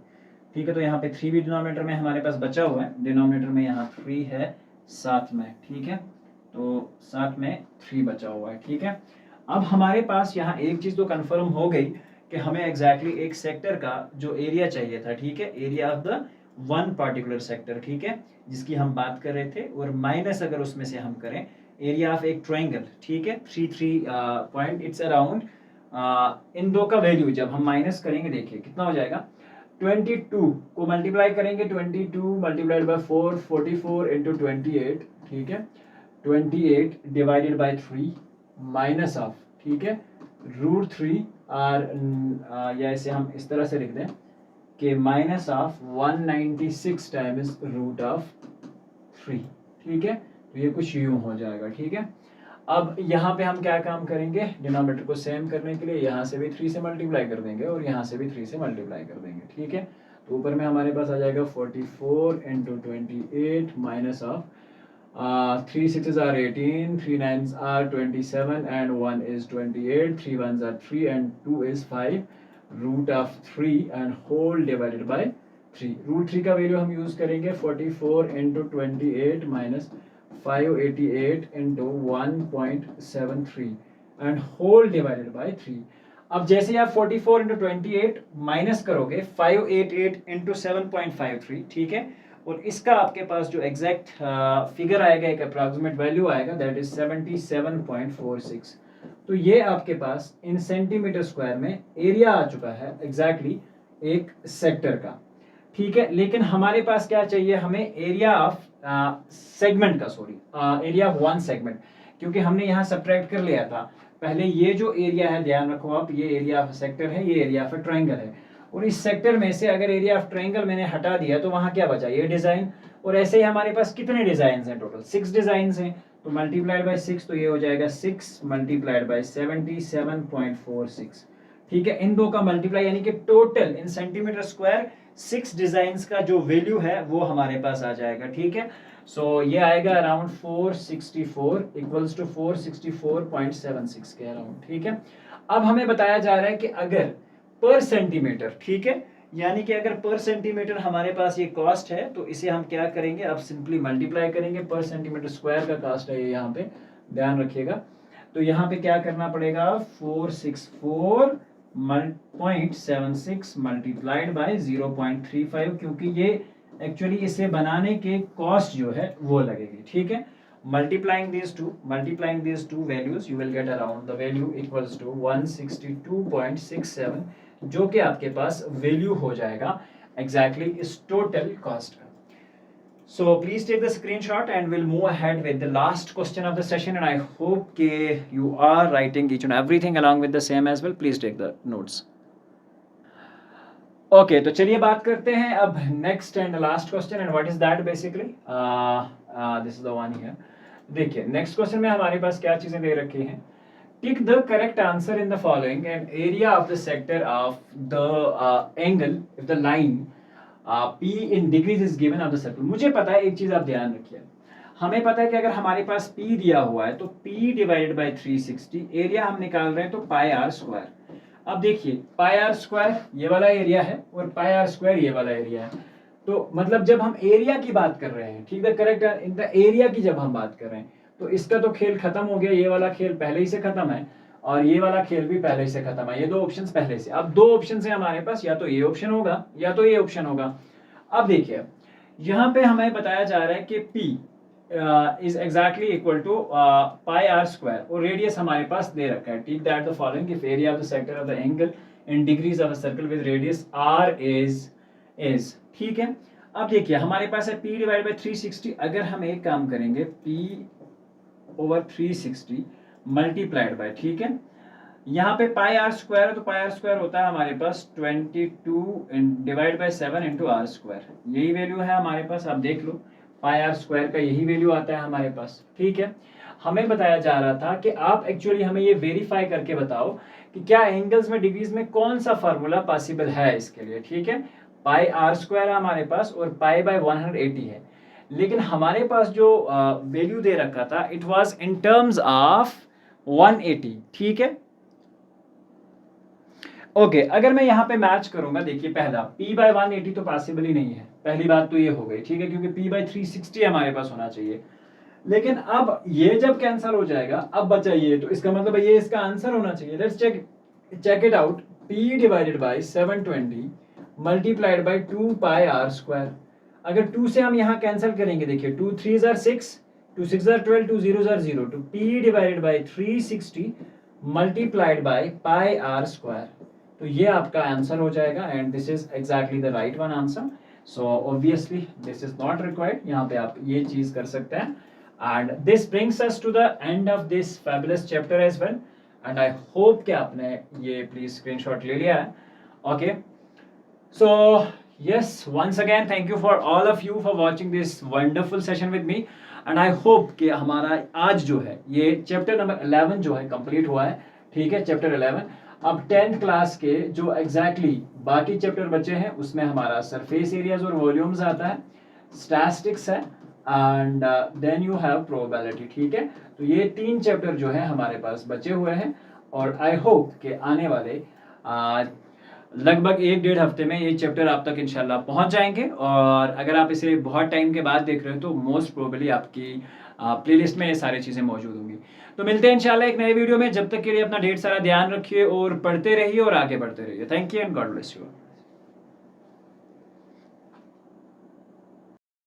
ठीक है। तो यहाँ पे 3 भी डिनोमिनेटर में हमारे पास बचा हुआ है, डिनोमिनेटर में यहाँ 3 है साथ में, ठीक है, तो साथ में 3 बचा हुआ है, ठीक है। अब हमारे पास यहाँ एक चीज़ तो कंफर्म हो गई कि हमें एग्जैक्टली एक सेक्टर का जो एरिया चाहिए था, ठीक है, area of the one particular sector, ठीक है, जिसकी हम बात कर रहे थे, और माइनस अगर उसमें से हम करें एरिया ऑफ एक ट्रायंगल, ठीक है, 3 पॉइंट इट्स अराउंड, इन दो का वैल्यू जब हम माइनस करेंगे देखिए कितना हो जाएगा, 22 को मल्टीप्लाई करेंगे, 22 मल्टीप्लाइड बाय 4 44 इंटू 28, ठीक है, 28 डिवाइडेड बाय 3 माइनस ऑफ, ठीक है, √3 आर, या इसे हम इस तरह से लिख दें कि माइनस ऑफ 196 टाइम्स √3, ठीक है, तो ये कुछ यूं हो जाएगा, ठीक है। अब यहाँ पे हम क्या काम करेंगे, डिनोमिनेटर को सेम करने के लिए यहाँ से भी 3 से मल्टीप्लाई कर देंगे और यहाँ से भी 3 से मल्टीप्लाई कर देंगे, ठीक है। तो ऊपर में हमारे पास आ जाएगा 44 into 28 minus of 3 6s are 18, 3 9s are 27 and 1 is 28, 3 1s are 3 and 2 is 5 √3 and whole divided by √3 का वैल्यू हम यूज करेंगे 44 into 28 minus 588 into 1.73 and whole divided by 3। अब जैसे ही आप 44 इंटू 28 माइनस करोगे 588 इंटू 7.53, ठीक है, और इसका आपके पास जो एग्जैक्ट फिगर आएगा, एक अप्रॉक्सीमेट वैल्यू आएगा, दैट इज 77.46। तो ये आपके पास इन सेंटीमीटर स्क्वायर में एरिया आ चुका है एग्जैक्टली एक सेक्टर का, ठीक है। लेकिन हमारे पास क्या चाहिए, हमें एरिया ऑफ सेगमेंट का, sorry area of one segment, क्योंकि हमने यहाँ सब्ट्रैक्ट कर लिया था पहले। ये जो एरिया है, ध्यान रखो आप, ये एरिया ऑफ सेक्टर है, ये एरिया ऑफ ट्रायंगल है, और इस सेक्टर में से अगर एरिया ऑफ ट्रायंगल मैंने हटा दिया तो वहां क्या बचा, ये डिजाइन। और ऐसे ही हमारे पास कितने डिजाइन हैं, टोटल 6 डिजाइन हैं, तो मल्टीप्लाइड बाय 6, तो ये हो जाएगा 6 मल्टीप्लाइड बाय 77.46, ठीक है। इन दो का मल्टीप्लाई, यानी कि टोटल इन सेंटीमीटर स्क्वायर 6 डिजाइन का जो वैल्यू है वो हमारे पास आ जाएगा, ठीक है। सो ये आएगा अराउंड 464 इक्वल्स टू 464.76 के अराउंड, ठीक है। अब हमें बताया जा रहा है कि अगर पर सेंटीमीटर, ठीक है, यानी कि अगर पर सेंटीमीटर हमारे पास ये कॉस्ट है, तो इसे हम क्या करेंगे, अब सिंपली मल्टीप्लाई करेंगे। पर सेंटीमीटर स्क्वायर का कॉस्ट है ये, यहाँ पे ध्यान रखिएगा। तो यहाँ पे क्या करना पड़ेगा, 464.76 मल्टीप्लाइड बाय 0.35, क्योंकि ये एक्चुअली इसे बनाने के कॉस्ट जो है वो लगेगी, ठीक है। multiplying these two values you will get around the value equals to 162.67, जो कि आपके पास वैल्यू हो जाएगा एग्जैक्टली इस टोटल कॉस्ट का। So please take the screenshot and we'll move ahead with the last question of the session, and I hope you are writing each and everything along with the same as well. Please take the notes. Okay, तो चलिए बात करते हैं अब next and the last question, and what is that basically? This is the one here. देखिए next question में हमारे पास क्या चीजें दे रखी हैं। Tick the correct answer in the following and area of the sector of the angle if the line P in degrees is given of the circle। मुझे पता है, एक चीज आप ध्यान रखिए, हमें पता है कि अगर हमारे पास P दिया हुआ है तो P डिवाइडेड बाय 360, एरिया हम निकाल रहे हैं तो पाई आर स्क्वायर। अब देखिए पाई आर स्क्वायर ये वाला एरिया है और पाई आर स्क्वायर ये वाला एरिया है, तो मतलब जब हम एरिया की बात कर रहे हैं, ठीक है, करेक्ट इन द एरिया की जब हम बात कर रहे हैं, तो इसका तो खेल खत्म हो गया, ये वाला खेल पहले ही से खत्म है और ये वाला खेल भी पहले से खत्म है, ये दो ऑप्शंस पहले से। अब दो ऑप्शन है हमारे पास, या तो ये ऑप्शन होगा या तो ये ऑप्शन होगा। अब देखिए यहाँ पे हमें बताया जा रहा है कि P is exactly equal to pi are square और रेडियस हमारे पास दे रखा है। Take that the following, if area of the sector of the angle in degrees of a circle with radius r is, ठीक है। अब देखिए हमारे पास है P डिवाइड बाय 360, अगर हम एक काम करेंगे P ओवर 360 मल्टीप्लाइड बाय, ठीक है, यहाँ पे पाई आर स्क्वायर है तो पाई आर स्क्वायर होता है हमारे पास 22 divide by 7 into r square, यही वैल्यू है हमारे पास। आप देख लो पाई आर स्क्वायर का यही वैल्यू आता है हमारे पास, ठीक है। हमें बताया जा रहा था कि आप एक्चुअली हमें ये वेरीफाई करके बताओ कि क्या एंगल्स में डिग्रीज में कौन सा फार्मूला पॉसिबल है इसके लिए, ठीक है। पाई आर स्क्वायर है हमारे पास और पाई बाय 180 है, लेकिन हमारे पास जो वैल्यू दे रखा था it was in terms of 180, ठीक है। ओके अगर मैं यहाँ पे मैच करूंगा, देखिए पहला P बाय 180 तो पॉसिबल ही नहीं है, पहली बात तो ये हो गई, ठीक है, क्योंकि P बाय 360 हमारे पास होना चाहिए। लेकिन अब ये जब कैंसिल हो जाएगा, अब बचा ये, तो इसका मतलब ये इसका आंसर होना चाहिए। Let's check it out, P divided by 720 multiplied by 2 pi are square. अगर 2 से हम यहाँ कैंसिल करेंगे, देखिए 2 3 आर 6, 2 6 आर 12, 2 0 आर 0, तो P divided by 360 multiplied by pi are square, तो ये आपका आंसर हो जाएगा and this is exactly the right one answer. So obviously this is not required, यहाँ पे आप ये चीज कर सकते हैं। And this brings us to the end of this fabulous chapter as well, and I hope कि आपने ये प्लीज स्क्रीनशॉट ले लिया है। Okay so yes, once again thank you for all of you for watching this wonderful session with me, and I hope कि हमारा आज जो है ये चैप्टर नंबर 11 जो है कंप्लीट हुआ है, ठीक है, चैप्टर 11। अब 10th क्लास के जो एग्जैक्टली बाकी चैप्टर बचे हैं उसमें हमारा सरफेस एरियाज और वॉल्यूम्स आता है, स्टैटिस्टिक्स है and then you have probability, ठीक है। तो ये 3 चैप्टर जो है हमारे पास बचे हुए हैं और आई होप कि आने वाले लगभग 1 डेढ़ हफ्ते में ये चैप्टर आप तक इंशाल्लाह पहुँच जाएँगे और अगर आप इसे बहुत टाइम के बाद देख रहे हो तो मोस्ट प्रोबेबली आपकी प्लेलिस्ट में ये सारी चीज़ें मौजूद होंगी। तो मिलते हैं इंशाल्लाह एक नए वीडियो में, जब तक के लिए अपना ढेर सारा ध्यान रखिए और पढ़ते रहिए और आगे बढ़ते रहिए। Thank you and God bless you.